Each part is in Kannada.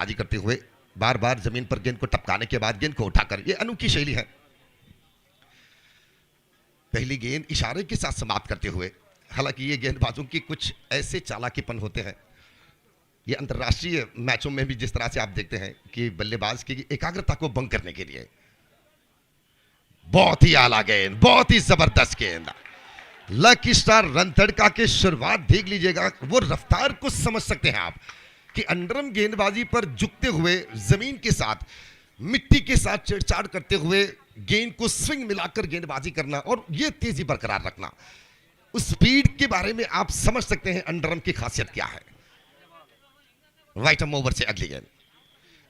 आदि करते हुए बार बार जमीन पर गेंद को टपकाने के बाद गेंद को उठाकर, यह अनोखी शैली है। पहली गेंद इशारे के साथ समाप्त करते हुए, हालांकि ये गेंदबाजों की कुछ ऐसे चालाकीपन होते हैं, ये अंतर्राष्ट्रीय मैचों में भी जिस तरह से आप देखते हैं कि बल्लेबाज की एकाग्रता को भंग करने के लिए। बहुत ही आला गेंद, बहुत ही जबरदस्त गेंद। लकी स्टार रणतड़का के शुरुआत देख लीजिएगा, वो रफ्तार को समझ सकते हैं आप कि अंडरम गेंदबाजी पर झुकते हुए जमीन के साथ, मिट्टी के साथ छेड़छाड़ करते हुए गेंद को स्विंग मिलाकर गेंदबाजी करना और यह तेजी बरकरार रखना, उस स्पीड के बारे में आप समझ सकते हैं अंडरम की खासियत क्या है। राइट आर्म ओवर से अगली गेंद,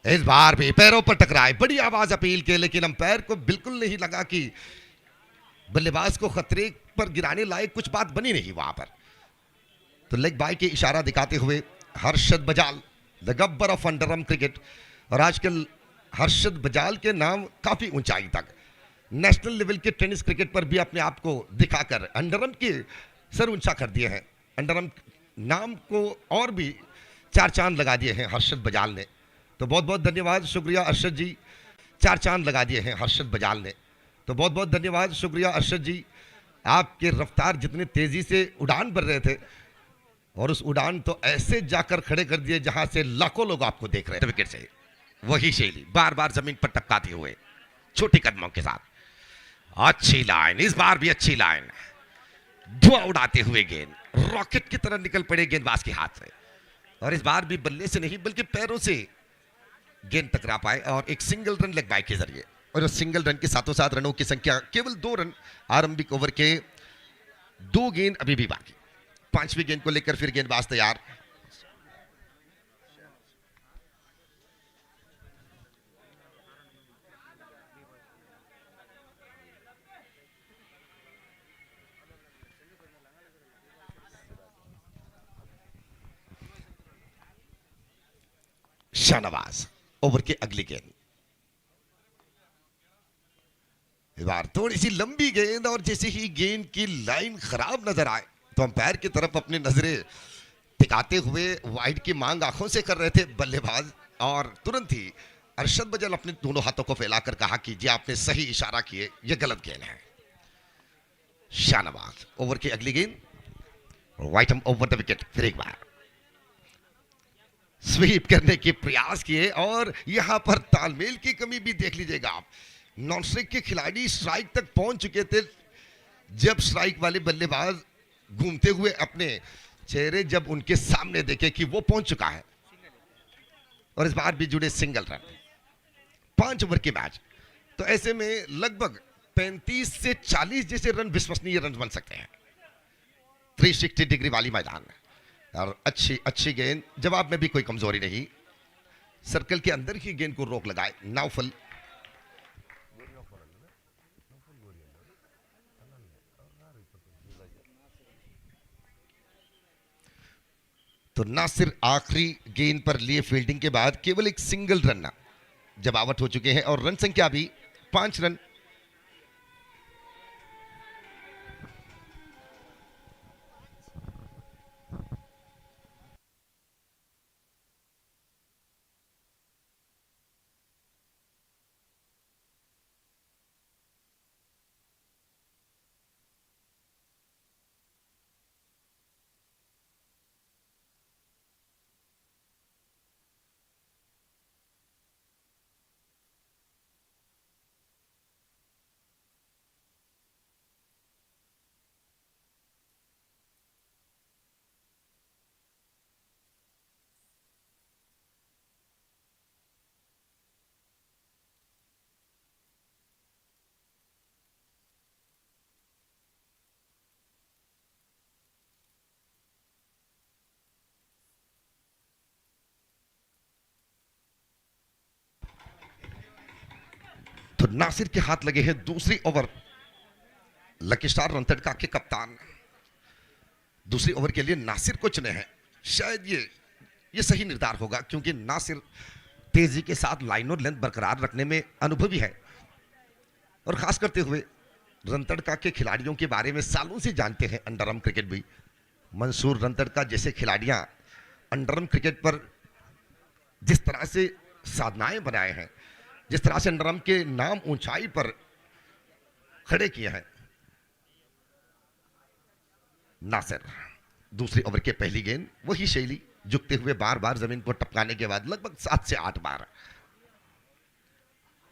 इस बार भी पैरों पर टकराए, बड़ी आवाज अपील के, लेकिन अंपायर को बिल्कुल नहीं लगा कि बल्लेबाज को खतरे पर गिराने लायक कुछ बात बनी नहीं वहां पर। तो लेग बाय के इशारा दिखाते हुए Harshad Bajal, the Gabbar of underarm cricket, और आजकल हर्षद बजाल के नाम काफी ऊंचाई तक नेशनल लेवल के टेनिस क्रिकेट पर भी अपने आप को दिखाकर अंडरम के सर ऊंचा कर दिए हैं। अंडरम नाम को और भी 4 चांद लगा दिए हैं हर्षद बजाल ने। तो बहुत बहुत धन्यवाद, शुक्रिया अर्शद जी, 4 चांद लगा दिए हैं हर्षद बजाल ने। तो बहुत बहुत धन्यवाद, शुक्रिया अर्शद जी, आपके रफ्तार जितनी तेजी से उड़ान भर रहे थे और उस उड़ान तो ऐसे जाकर खड़े कर दिए जहां से लाखों लोग आपको देख रहे थे विकेट से। वही शैली बार बार जमीन पर टपकाते हुए छोटे कदमों के साथ, अच्छी लाइन, इस बार भी अच्छी लाइन, धुआं उड़ाते हुए गेंद रॉकेट की तरह निकल पड़े गेंदबाज के हाथ से, और इस बार भी बल्ले से नहीं बल्कि पैरों से गेंद टकरा पाए और एक सिंगल रन लेग बाय के जरिए। और उस सिंगल रन के साथों साथ रनों की संख्या केवल 2 रन, आरंभिक ओवर के 2 गेंद अभी भी बाकी। 5वीं गेंद को लेकर फिर गेंदबाज तैयार, शाहनवाज, ओवर के अगली गेंद, इस बार थोड़ी सी लंबी गेंद, और जैसे ही गेंद की लाइन खराब नजर आए तो अंपायर की तरफ अपनी नजरें टिकाते हुए वाइड की मांग आंखों से कर रहे थे बल्लेबाज, और तुरंत ही अरशद बजाल अपने दोनों हाथों को फैलाकर कहा कि जी आपने सही इशारा किए, यह गलत गेंद है। शाहनवाज, ओवर की अगली गेंद, right arm over the wicket, फिर एक बार स्वीप करने के प्रयास किए, और यहां पर तालमेल की कमी भी देख लीजिएगा आप। नॉन स्ट्राइक के खिलाड़ी स्ट्राइक तक पहुंच चुके थे जब स्ट्राइक वाले बल्लेबाज घूमते हुए अपने चेहरे जब उनके सामने देखे कि वो पहुंच चुका है, और इस बार भी जुड़े सिंगल रन। 5 ओवर के मैच, तो ऐसे में लगभग 35 से 40 जैसे रन, विश्वसनीय रन बन सकते हैं 360 डिग्री वाली मैदान में। और अच्छी गेंद, जवाब में भी कोई कमजोरी नहीं, सर्कल के अंदर ही गेंद को रोक लगाए नौफल। तो नासिर आखिरी गेंद पर लिए फील्डिंग के बाद केवल एक सिंगल रन जब आउट हो चुके हैं, और रन संख्या भी 5 रन। तो नासिर के हाथ लगे हैं दूसरी ओवर। लकी स्टार रणतड़का के कप्तान दूसरी ओवर के लिए नासिर को चुने हैं। शायद ये सही निर्धार होगा, क्योंकि नासिर तेजी के साथ लाइन और लेंथ बरकरार रखने में अनुभवी है, और खास करते हुए रणतड़का के खिलाड़ियों के बारे में सालों से जानते हैं अंडरआर्म क्रिकेट भी। मंसूर रणतड़का जैसे खिलाड़ियां अंडरआर्म क्रिकेट पर जिस तरह से साधनाएं बनाए हैं, जिस तरह से अंडरआर्म के नाम ऊंचाई पर खड़े किए हैं। नासिर दूसरी ओवर के पहली गेंद वही शैली, झुकते हुए बार बार जमीन को टपकाने के बाद लगभग 7 से 8 बार।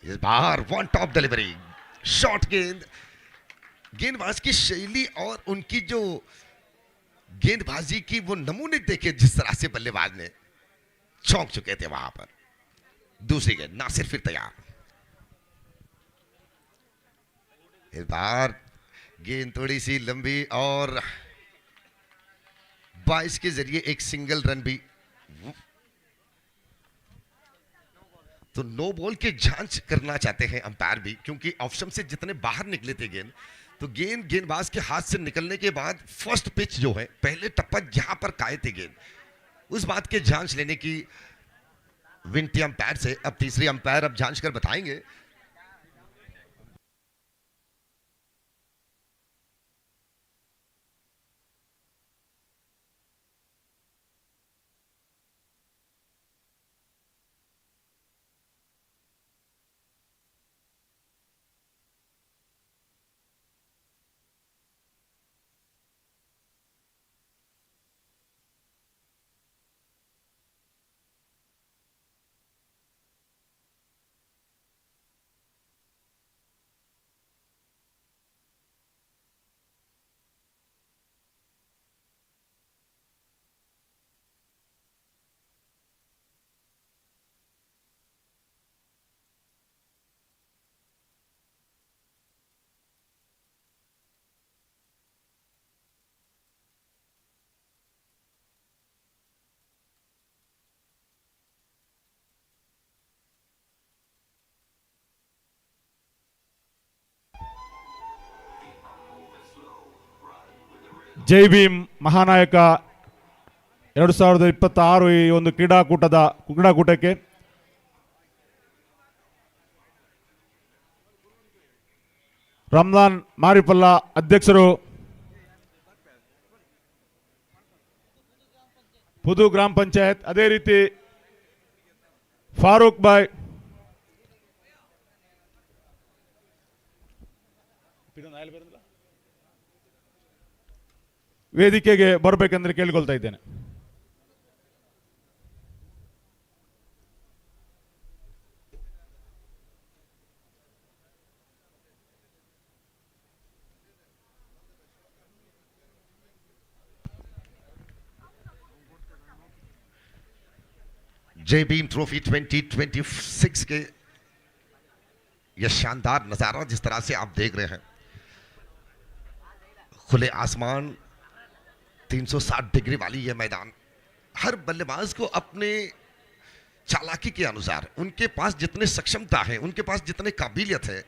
इस बार वन टॉप डिलीवरी, शॉर्ट गेंद। गेंदबाज की शैली और उनकी जो गेंदबाजी की वो नमूने देखे, जिस तरह से बल्लेबाज ने चौंक चुके थे वहां पर। दूसरी गेंद, नासिर फिर तैयार। इस बार गेंद थोड़ी सी लंबी और 22 के जरिए एक सिंगल रन भी। तो नो बॉल की जांच करना चाहते हैं अंपायर भी, क्योंकि ऑप्शन से जितने बाहर निकले थे गेंद, तो गेंदबाज के हाथ से निकलने के बाद फर्स्ट पिच जो है, पहले टप्पा जहां पर काए थे गेंद, उस बात की जांच लेने की विनती अंपायर से। अब तीसरी अंपायर अब जांच कर बताएंगे। ಜೈ ಭೀಮ್ ಮಹಾನಾಯಕ 2026 ಈ ಒಂದು ಕ್ರೀಡಾಕೂಟಕ್ಕೆ ರಂಜಾನ್ ಮಾರಿಫಲ್ಲಾ ಅಧ್ಯಕ್ಷರು, ಪುದು ಗ್ರಾಮ ಪಂಚಾಯತ್, ಅದೇ ರೀತಿ ಫಾರೂಕ್ ಬಾಯ್, ವೇದಿಕೆಗೆ ಬರಬೇಕೆಂದ್ರೆ ಕೇಳಿಕೊಳ್ತಾ ಇದ್ದೇನೆ. जय भीम ट्रॉफी 2026 के यह शानदार नजारा जिस तरह से आप देख रहे हैं, खुले आसमान, 360 डिग्री वाली यह मैदान, हर बल्लेबाज को अपने चालाकी के अनुसार, उनके पास जितने सक्षमता है, उनके पास जितने काबिलियत है,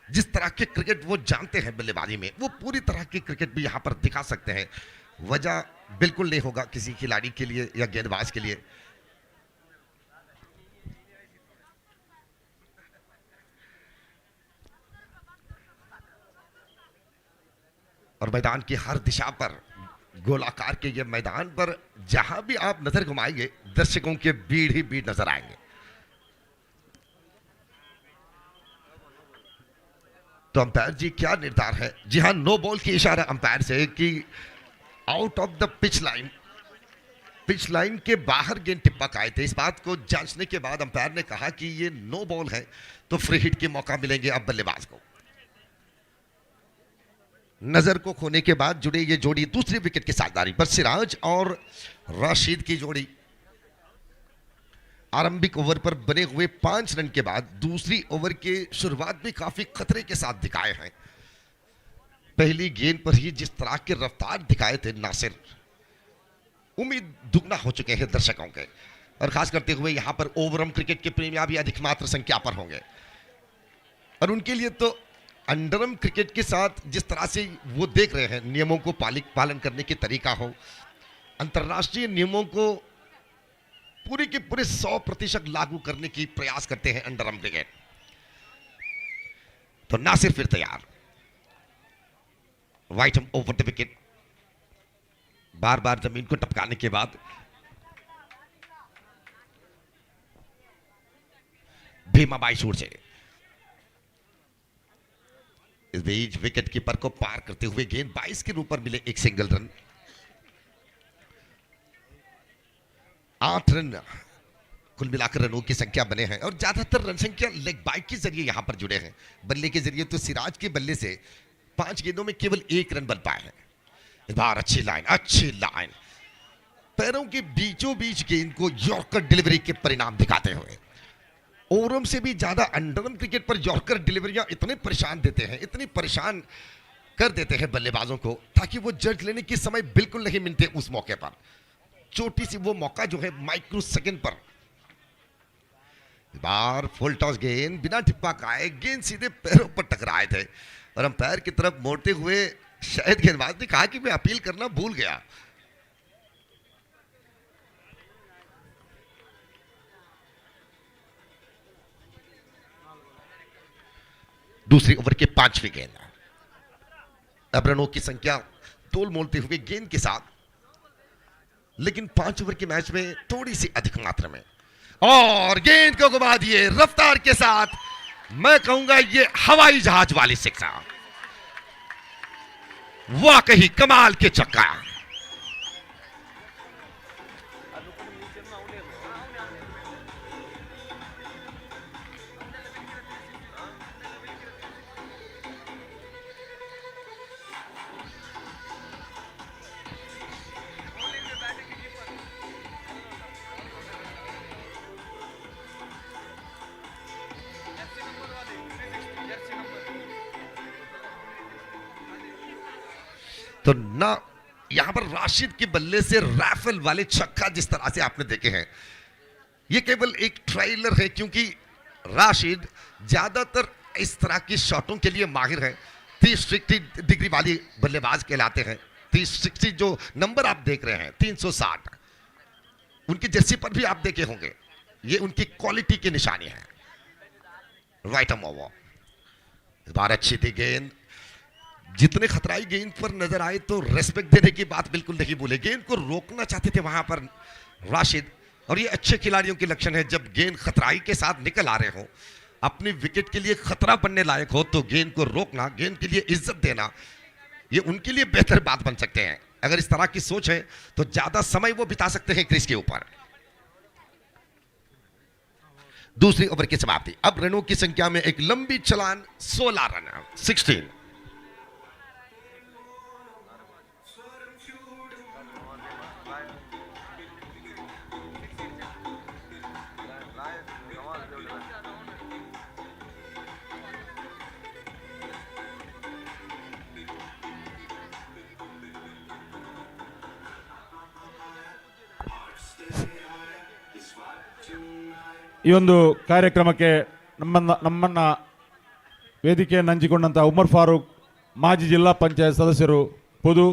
जिस तरह के क्रिकेट वो जानते हैं बल्लेबाजी में, वो पूरी तरह की क्रिकेट भी यहां पर दिखा सकते हैं। वजह बिल्कुल नहीं होगा किसी खिलाड़ी के लिए या गेंदबाज के लिए। और मैदान की हर दिशा पर, गोलाकार के ये मैदान पर जहां भी आप नजर घुमाएंगे, दर्शकों के भीड़ ही भीड़ नजर आएंगे। तो अंपायर जी क्या निर्धार है? जी हां, नो बॉल की इशारा अंपायर से कि out of the pitch line के बाहर गेंद टिप्पक आए थे। इस बात को जांचने के बाद अंपायर ने कहा कि ये नो बॉल है, तो फ्री हिट के मौका मिलेंगे अब बल्लेबाज को। नजर को खोने के बाद जुड़े ये जोड़ी दूसरी विकेट की साझेदारी पर, सिराज और राशिद की जोड़ी। आरंभिक ओवर पर बने हुए 5 रन के बाद दूसरी ओवर के शुरुआत भी काफी खतरे के साथ दिखाए हैं। पहली गेंद पर ही जिस तरह की रफ्तार दिखाए थे नासिर, उम्मीद दुगना हो चुके हैं दर्शकों के, और खास करते हुए यहां पर ओवरऑल क्रिकेट के प्रेमी भी अधिक मात्र संख्या पर होंगे। और उनके लिए तो अंडरआर्म क्रिकेट के साथ जिस तरह से वो देख रहे हैं, नियमों को पालन करने के तरीका हो, अंतरराष्ट्रीय नियमों को पूरे के पूरे 100% लागू करने की प्रयास करते हैं अंडरआर्म क्रिकेट। तो नासिर फिर तैयार, वाइट ओवर द विकेट, बार बार जमीन को टपकाने के बाद भीमा बाई शूट से। इस बीच विकेट कीपर को पार करते हुए गेंद 22 के ऊपर मिले एक सिंगल रन। 8 रन कुल मिलाकर रनों की संख्या बने हैं और ज्यादातर रन संख्या लेग बाइक के जरिए यहां पर जुड़े हैं। बल्ले के जरिए तो सिराज के बल्ले से 5 गेंदों में केवल 1 रन बन पाए हैं। इस बार अच्छी लाइन पैरों के बीचों बीच गेंद को यॉर्कर डिलीवरी के परिणाम दिखाते हुए। ओवरों से भी ज्यादा अंडरम क्रिकेट पर यॉर्कर डिलीवरियां इतने परेशान देते हैं, इतनी परेशान कर देते हैं बल्लेबाजों को, ताकि वो जज लेने के समय बिल्कुल नहीं मिलते उस मौके पर। छोटी सी वो मौका जो है माइक्रो सेकंड पर। बार फुल टॉस गेंद बिना टिप्पा खाए गेंद सीधे पैरों पर टकराए थे और अंपायर की तरफ मोड़ते हुए शायद गेंदबाज ने कहा कि मैं अपील करना भूल गया। दूसरी ओवर के 5वीं गेंद। अब रनों की संख्या तोल मोलते हुए गेंद के साथ, लेकिन 5 ओवर के मैच में थोड़ी सी अधिक मात्रा में, और गेंद को घुमा दिए रफ्तार के साथ। मैं कहूंगा ये हवाई जहाज वाली सिक्सर, वाकई कमाल के छक्का। तो ना यहां पर राशिद के बल्ले से राइफल वाले छक्का जिस तरह से आपने देखे हैं, यह केवल एक ट्रेलर है, क्योंकि राशिद ज्यादातर इस तरह की शॉटों के लिए माहिर है। 360 डिग्री वाली बल्लेबाज कहलाते हैं। 360 जो नंबर आप देख रहे हैं 360, उनकी जर्सी पर भी आप देखे होंगे, ये उनकी क्वालिटी की निशानी है। राइट आर्म ओवर, इस बार अच्छी थी गेंद। जितने खतराई गेंद पर नजर आए तो रेस्पेक्ट देने की बात बिल्कुल नहीं भूले। गेंद को रोकना चाहते थे वहां पर राशिद, और ये अच्छे खिलाड़ियों के लक्षण है। जब गेंद खतराई के साथ निकल आ रहे हो, अपनी विकेट के लिए खतरा बनने लायक हो, तो गेंद को रोकना, गेंद के लिए इज्जत देना, ये उनके लिए बेहतर बात बन सकते हैं। अगर इस तरह की सोच है तो ज्यादा समय वो बिता सकते हैं क्रीज के ऊपर। दूसरी ओवर की समाप्ति। अब रनों की संख्या में एक लंबी छलांग, 16 रन, 16। ಈ ಒಂದು ಕಾರ್ಯಕ್ರಮಕ್ಕೆ ನಮ್ಮನ್ನ ವೇದಿಕೆಯನ್ನು ಹಂಚಿಕೊಂಡಂಥ ಉಮರ್ ಫಾರೂಕ್, ಮಾಜಿ ಜಿಲ್ಲಾ ಪಂಚಾಯತ್ ಸದಸ್ಯರು ಪುದು,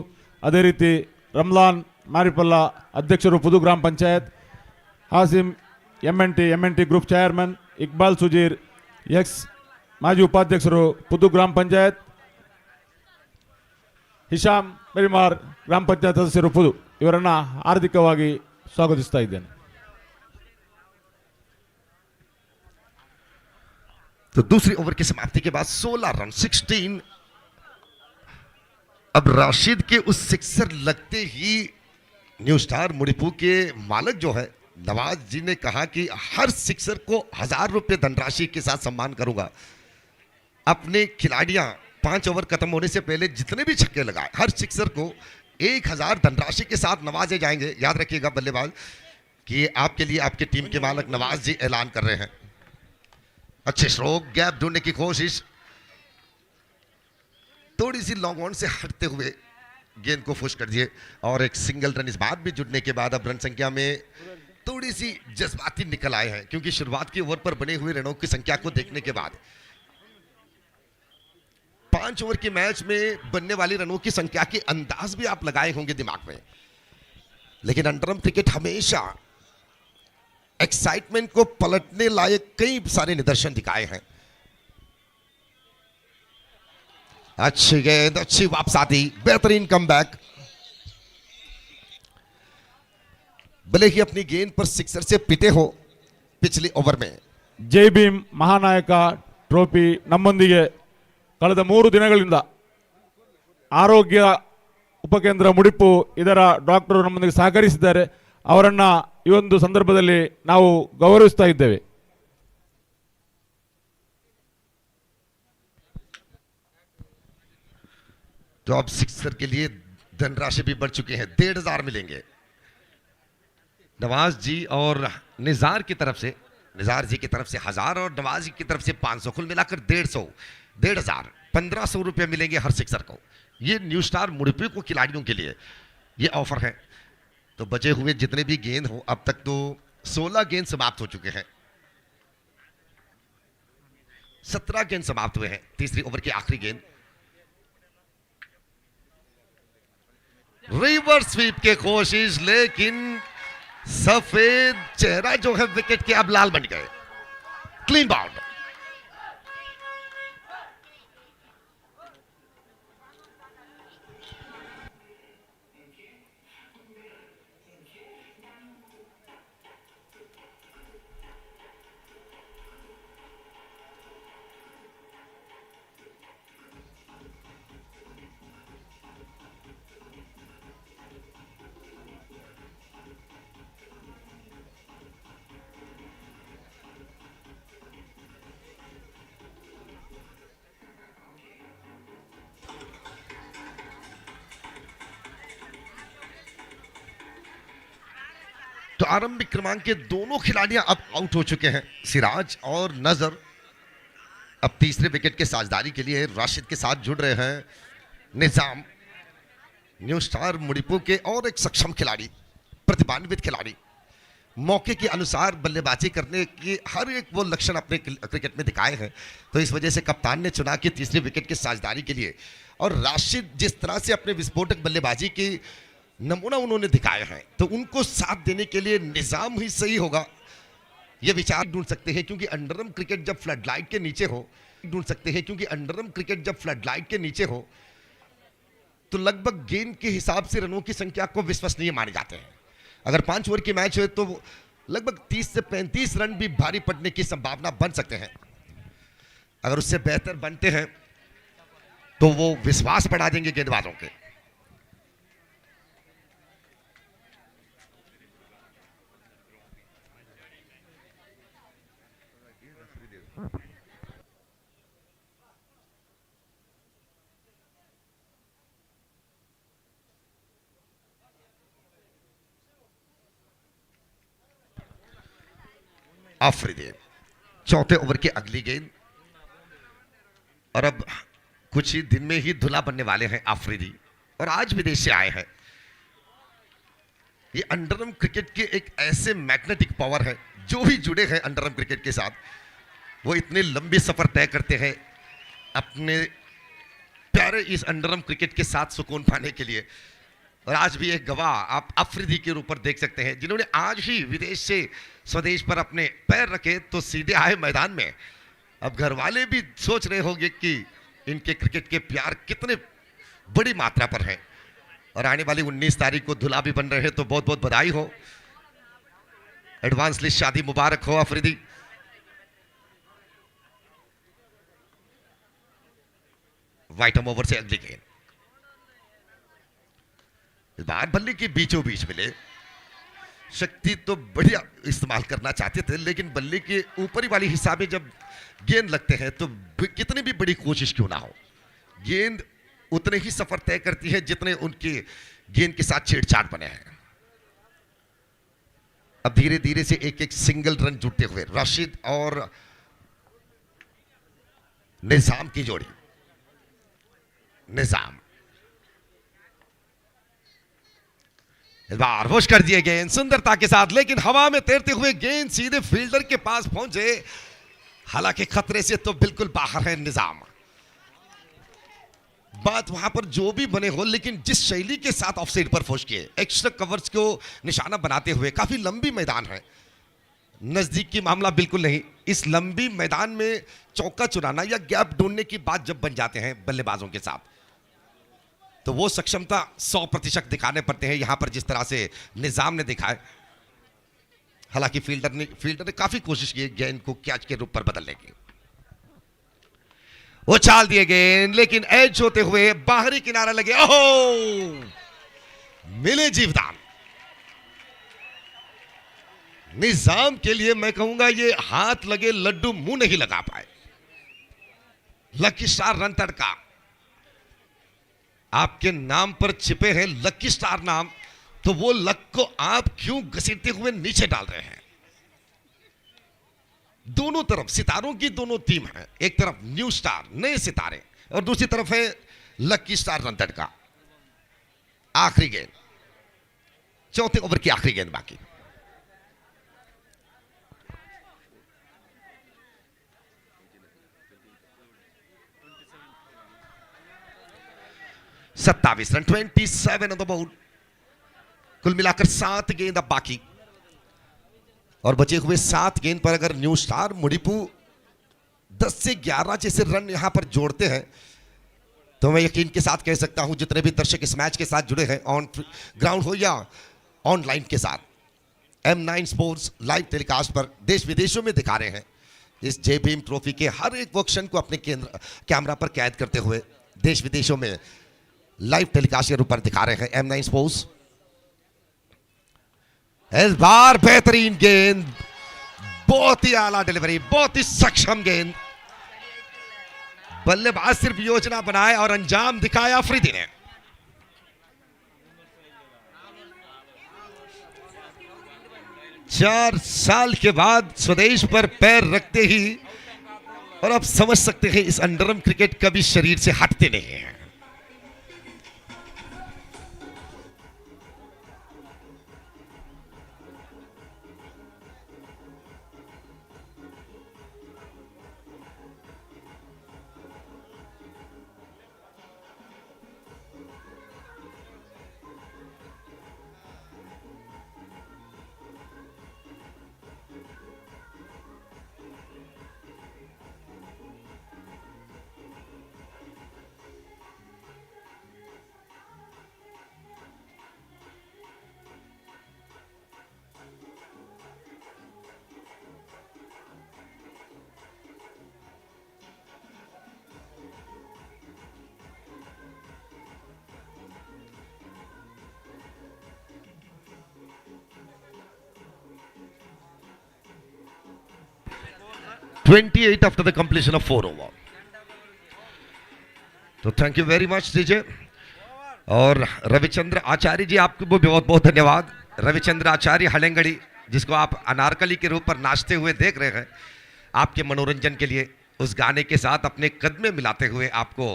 ಅದೇ ರೀತಿ ರಮ್ಲಾನ್ ಮಾರಿಪಲ್ಲ ಅಧ್ಯಕ್ಷರು ಪುದು ಗ್ರಾಮ panchayat, Hasim MNT group chairman, Iqbal Sujeer ex ಮಾಜಿ ಉಪಾಧ್ಯಕ್ಷರು ಪುದು ಗ್ರಾಮ ಪಂಚಾಯತ್, ಹಿಶಾಮ್ ಬೆರಿಮಾರ್ ಗ್ರಾಮ ಪಂಚಾಯತ್ ಸದಸ್ಯರು ಪುದು, ಇವರನ್ನು ಹಾರ್ದಿಕವಾಗಿ ಸ್ವಾಗತಿಸ್ತಾ ಇದ್ದೇನೆ. तो दूसरी ओवर की समाप्ति के बाद 16 रन, 16। अब राशिद के उस सिक्सर लगते ही न्यू स्टार मुड़िपू के मालिक जो है नवाज जी ने कहा कि हर सिक्सर को 1000 रुपये धनराशि के साथ सम्मान करूंगा। अपने खिलाड़ियां 5 ओवर खत्म होने से पहले जितने भी छक्के लगाए, हर सिक्सर को 1000 धनराशि के साथ नवाजे जाएंगे। याद रखिएगा बल्लेबाज कि आपके लिए आपके टीम के मालिक नवाज जी ऐलान कर रहे हैं। अच्छे स्ट्रोक, गैप ढूंढने की कोशिश, थोड़ी सी लॉन्ग ऑन से हटते हुए गेंद को पुश कर दिए और एक सिंगल रन। इस बात भी जुड़ने के बाद अब रन संख्या में थोड़ी सी जज्बाती निकल आए हैं, क्योंकि शुरुआत की ओवर पर बने हुए रनों की संख्या को देखने के बाद 5 ओवर के मैच में बनने वाली रनों की संख्या के अंदाज भी आप लगाए होंगे दिमाग में। लेकिन अंडरम क्रिकेट हमेशा एक्साइटमेंट को पलटने लायक कई सारे निदर्शन दिखाए हैं। अच्छी गेंद, अच्छी वापस आती, बेहतरीन कमबैक। भले ही अपनी गेंद पर सिक्सर से पिटे हो पिछले ओवर में, ಜೈ ಭೀಮ್ ಮಹಾನಾಯಕ ಟ್ರೋಫಿ ನಮ್ಮೊಂದಿಗೆ ಕಳೆದ 3 ದಿನಗಳಿಂದ ಆರೋಗ್ಯ ಉಪಕೇಂದ್ರ ಮುಡಿಪು ಇದರ ಡಾಕ್ಟರು ನಮ್ಮೊಂದಿಗೆ ಸಹಕರಿಸಿದ್ದಾರೆ. ಅವರನ್ನು ಈ ಒಂದು ಸಂದರ್ಭದಲ್ಲಿ ನಾವು ಗೌರವಿಸ್ತಾ ಇದ್ದೇವೆ. तो अब सिक्सर के लिए धनराशि भी बढ़ चुके हैं, 1,500 मिलेंगे नवाज जी और निजार की तरफ से, निजार जी की तरफ से 1000 और नवाज जी की तरफ से 500, कुल मिलाकर 1,500, 1,500, 1,500 रुपये मिलेंगे हर सिक्सर को. ये न्यू स्टार मुड़पी को खिलाड़ियों के लिए ये ऑफर है. तो बचे हुए जितने भी गेंद हो, अब तक तो 16 गेंद समाप्त हो चुके हैं, 17 गेंद समाप्त हुए हैं. तीसरी ओवर की आखिरी गेंद, रिवर्स स्वीप के कोशिश, लेकिन सफेद चेहरा जो है विकेट के अब लाल बन गए. Clean bound. तो आरंभिक क्रमांक के दोनों खिलाड़ियां अब आउट हो चुके हैं. सिराज और नजर अब तीसरे विकेट के साझेदारी के लिए राशिद के साथ जुड़ रहे हैं. निजाम न्यू स्टार मुड़िपू के और एक सक्षम खिलाड़ी, प्रतिभान्वित खिलाड़ी, मौके के अनुसार बल्लेबाजी करने के हर एक वो लक्षण अपने क्रिकेट में दिखाए हैं. तो इस वजह से कप्तान ने चुना कि तीसरे विकेट की साझेदारी के लिए, और राशिद जिस तरह से अपने विस्फोटक बल्लेबाजी की नमूना उन्होंने दिखाए हैं, तो उनको साथ देने के लिए निजाम ही सही होगा. ये विचार ढूंढ सकते हैं क्योंकि अंडरम क्रिकेट जब फ्लडलाइट के नीचे हो, ढूंढ सकते हैं क्योंकि अंडरम क्रिकेट जब फ्लडलाइट के नीचे हो तो लगभग गेंद के हिसाब से रनों की संख्या को विश्वसनीय माने जाते हैं. अगर 5 ओवर की मैच है तो लगभग 30 से 35 रन भी भारी पड़ने की संभावना बन सकते हैं. अगर उससे बेहतर बनते हैं तो वो विश्वास बढ़ा देंगे गेंदबाजों के. आफरीदी चौथे ओवर की अगली गेंद, और अब कुछ ही दिन में ही धुला बनने वाले हैं आफरीदी, और आज विदेश से आए हैं. ये अंडरम क्रिकेट के एक ऐसे मैग्नेटिक पावर है, जो भी जुड़े हैं अंडरम क्रिकेट के साथ वो इतने लंबे सफर तय करते हैं अपने प्यारे इस अंडरम क्रिकेट के साथ सुकून पाने के लिए. और आज भी एक गवाह आप अफरीदी के ऊपर देख सकते हैं, जिन्होंने आज ही विदेश से स्वदेश पर अपने पैर रखे तो सीधे आए मैदान में. अब घर वाले भी सोच रहे होंगे कि इनके क्रिकेट के प्यार कितने बड़ी मात्रा पर है. और आने वाली 19 तारीख को दूल्हा भी बन रहे हैं, तो बहुत बहुत बधाई हो, एडवांस लिस्ट शादी मुबारक हो अफरीदी. वाइटम ओवर से अगली गेंद, इस बार बल्ले के बीचों बीच मिले. शक्ति तो बढ़िया इस्तेमाल करना चाहते थे, लेकिन बल्ले के ऊपरी वाली हिस्सा में जब गेंद लगते हैं तो कितनी भी बड़ी कोशिश क्यों ना हो, गेंद उतने ही सफर तय करती है जितने उनके गेंद के साथ छेड़छाड़ बने हैं. अब धीरे धीरे से एक एक सिंगल रन जुटते हुए राशिद और निजाम की जोड़ी. निजाम इस बार होश कर दिए गेंद सुंदरता के साथ, लेकिन हवा में तैरते हुए गेंद सीधे फील्डर के पास पहुंचे. हालांकि खतरे से तो बिल्कुल बाहर है निजाम. बात वहां पर जो भी बने हो, लेकिन जिस शैली के साथ ऑफ साइड पर फोर्स किए, एक्स्ट्रा कवर्स को निशाना बनाते हुए, काफी लंबी मैदान है, नजदीक की मामला बिल्कुल नहीं. इस लंबी मैदान में चौका चुराना या गैप ढूंढने की बात जब बन जाते हैं बल्लेबाजों के साथ, तो वो सक्षमता 100% दिखाने पड़ते हैं. यहां पर जिस तरह से निजाम ने दिखाए, हालांकि फील्डर ने काफी कोशिश की गेंद को कैच के रूप पर बदलने की। उछाल दिए गेंद, लेकिन एज होते हुए बाहरी किनारा लगे। ओह, मिले जीवदान। निजाम के लिए मैं कहूंगा ये हाथ लगे लड्डू मुंह नहीं लगा पाए। लकी स्टार रन तड़का, आपके नाम पर छिपे हैं लकी स्टार नाम, तो वो लक को आप क्यों घसीटते हुए नीचे डाल रहे हैं? दोनों तरफ सितारों की दोनों टीम है, एक तरफ न्यू स्टार नए सितारे और दूसरी तरफ है लकी स्टार रन तड़का। आखिरी गेंद, चौथे ओवर की आखिरी गेंद बाकी। सत्तावीस रन, 27 ऑन द बोर्ड। कुल मिलाकर 7 गेंद अब बाकी और बचे हुए 7 गेंद पर अगर न्यू स्टार मुड़िपू 10 से 11 जैसे रन यहां पर जोड़ते हैं तो मैं यकीन के साथ कह सकता हूं जितने भी दर्शक इस मैच के साथ जुड़े हैं ऑन ग्राउंड हो या ऑनलाइन के साथ, M9 स्पोर्ट्स लाइव टेलीकास्ट पर देश विदेशों में दिखा रहे हैं इस जय भीम ट्रॉफी के हर एक एक्शन को अपने कैमरा पर कैद करते हुए देश विदेशों में लाइव टेलीकास्ट के रूप पर दिखा रहे हैं M9 स्पोर्ट्स। इस बार बेहतरीन गेंद, बहुत ही आला डिलीवरी, बहुत ही सक्षम गेंद। बल्लेबाज सिर्फ योजना बनाए और अंजाम दिखाया अफरीदी ने। चार साल के बाद स्वदेश पर पैर रखते ही और अब समझ सकते हैं इस अंडरआर्म क्रिकेट कभी शरीर से हटते नहीं है। (28) after the completion of 4 over. तो thank you very much DJ. और रविचंद्र आचार्य जी आपको बहुत बहुत धन्यवाद। रविचंद्र आचार्य हलेंगड़ी, जिसको आप अनारकली के रूप पर नाचते हुए देख रहे हैं, आपके मनोरंजन के लिए उस गाने के साथ अपने कदमे मिलाते हुए आपको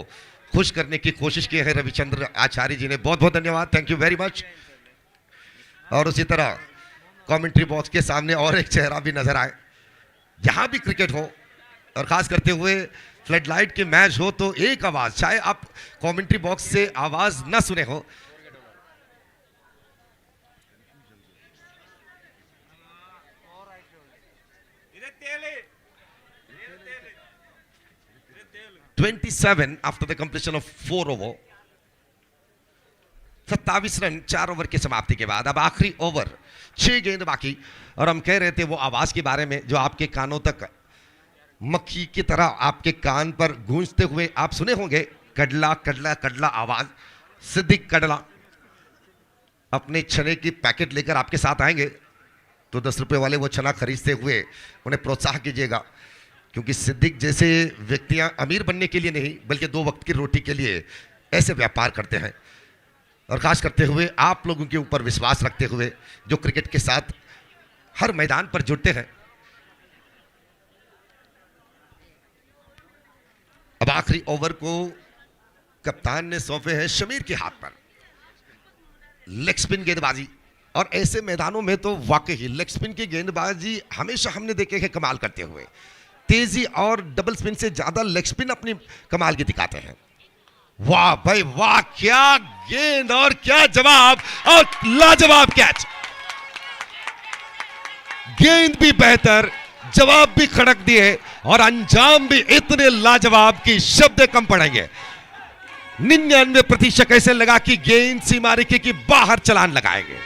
खुश करने की कोशिश की है रविचंद्र आचार्य जी ने, बहुत बहुत धन्यवाद, थैंक यू वेरी मच। और उसी तरह कमेंट्री बॉक्स के सामने और एक चेहरा भी नजर आए। जहां भी क्रिकेट हो और खास करते हुए फ्लड लाइट के मैच हो तो एक आवाज, चाहे आप कमेंट्री बॉक्स से आवाज न सुने हो, (27) after the completion of 4 over, 27 run 4 over की समाप्ति के बाद अब आखिरी ओवर, 6 गेंद बाकी। और हम कह रहे थे वो आवाज के बारे में जो आपके कानों तक मक्खी की तरह आपके कान पर गूंजते हुए आप सुने होंगे, कडला कडला कडला आवाज। सिद्दीक कडला अपने चने की पैकेट लेकर आपके साथ आएंगे तो 10 रुपए वाले वो चना खरीदते हुए उन्हें प्रोत्साहन कीजिएगा, क्योंकि सिद्दीक जैसे व्यक्तियां अमीर बनने के लिए नहीं बल्कि 2 वक्त की रोटी के लिए ऐसे व्यापार करते हैं। और खास करते हुए आप लोगों के ऊपर विश्वास रखते हुए जो क्रिकेट के साथ हर मैदान पर जुड़ते हैं। अब आखिरी ओवर को कप्तान ने सौंपे हैं शमीर के हाथ पर। लेग स्पिन गेंदबाजी, और ऐसे मैदानों में तो वाकई लेग स्पिन की गेंदबाजी हमेशा हमने देखे हैं कमाल करते हुए। तेजी और डबल स्पिन से ज्यादा लेग स्पिन अपनी कमाल की दिखाते हैं। वाह भाई वाह, क्या गेंद और क्या जवाब, और लाजवाब कैच। गेंद भी बेहतर, जवाब भी खड़क दिए और अंजाम भी इतने लाजवाब कि शब्द कम पड़ेंगे। 99% ऐसे लगा कि गेंद सीमा रेखे की बाहर चलान लगाएंगे।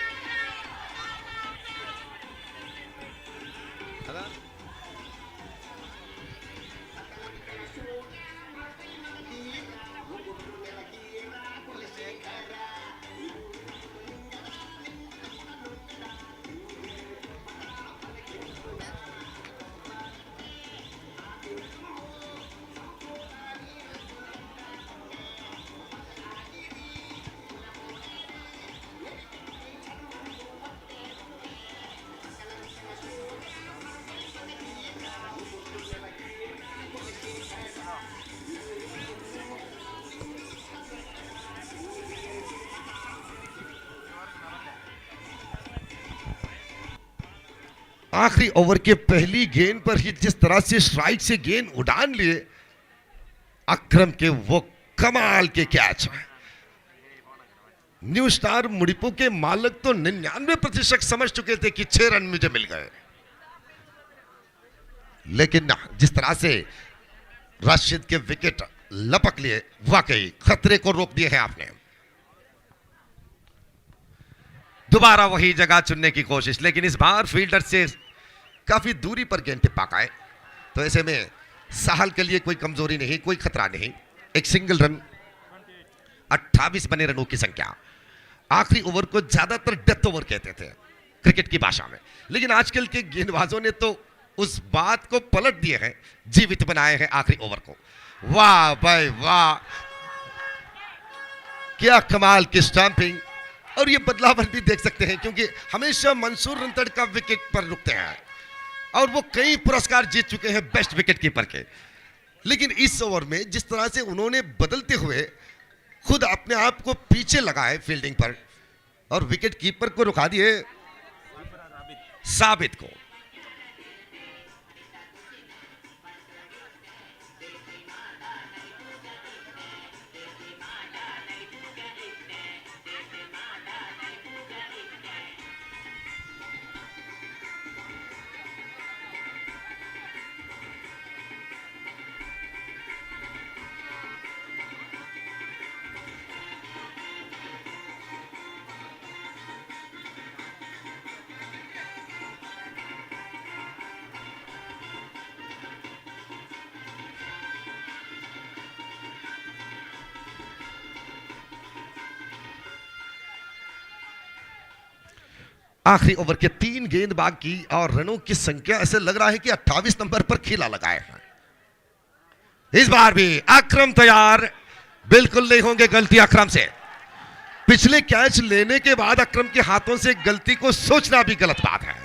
आखिरी ओवर के पहली गेंद पर ही जिस तरह से स्ट्राइक से गेंद उड़ान लिए अक्रम के वो कमाल के कैच। न्यू स्टार मुड़िपू के मालिक तो 99% समझ चुके थे कि 6 रन मुझे मिल गए, लेकिन जिस तरह से राशिद के विकेट लपक लिए, वाकई खतरे को रोक दिए हैं आपने। दोबारा वही जगह चुनने की कोशिश, लेकिन इस बार फील्डर से काफी दूरी पर गेंद टिप्पा गए, तो ऐसे में साहल के लिए कोई कमजोरी नहीं, कोई खतरा नहीं। एक सिंगल रन, 28 बने रनों की संख्या। आखिरी ओवर को ज्यादातर डेथ ओवर कहते थे क्रिकेट की भाषा में, लेकिन आजकल के गेंदबाजों ने तो उस बात को पलट दिए हैं, जीवित बनाए हैं आखिरी ओवर को। वाह भाई वाह, क्या कमाल की स्टंपिंग। और ये बदलाव भी देख सकते हैं, क्योंकि हमेशा मंसूर रंतड़ का विकेट पर रुकते हैं और वो कई पुरस्कार जीत चुके हैं बेस्ट विकेट कीपर के, लेकिन इस ओवर में जिस तरह से उन्होंने बदलते हुए खुद अपने आप को पीछे लगाए फील्डिंग पर और विकेट कीपर को रुका दिए, साबित को। आखिरी ओवर के 3 गेंद बाकी और रनों की संख्या ऐसे लग रहा है कि 28 नंबर पर खिला लगाए हैं। इस बार भी अक्रम तैयार, बिल्कुल नहीं होंगे गलती अक्रम से। पिछले कैच लेने के बाद अक्रम के हाथों से गलती को सोचना भी गलत बात है।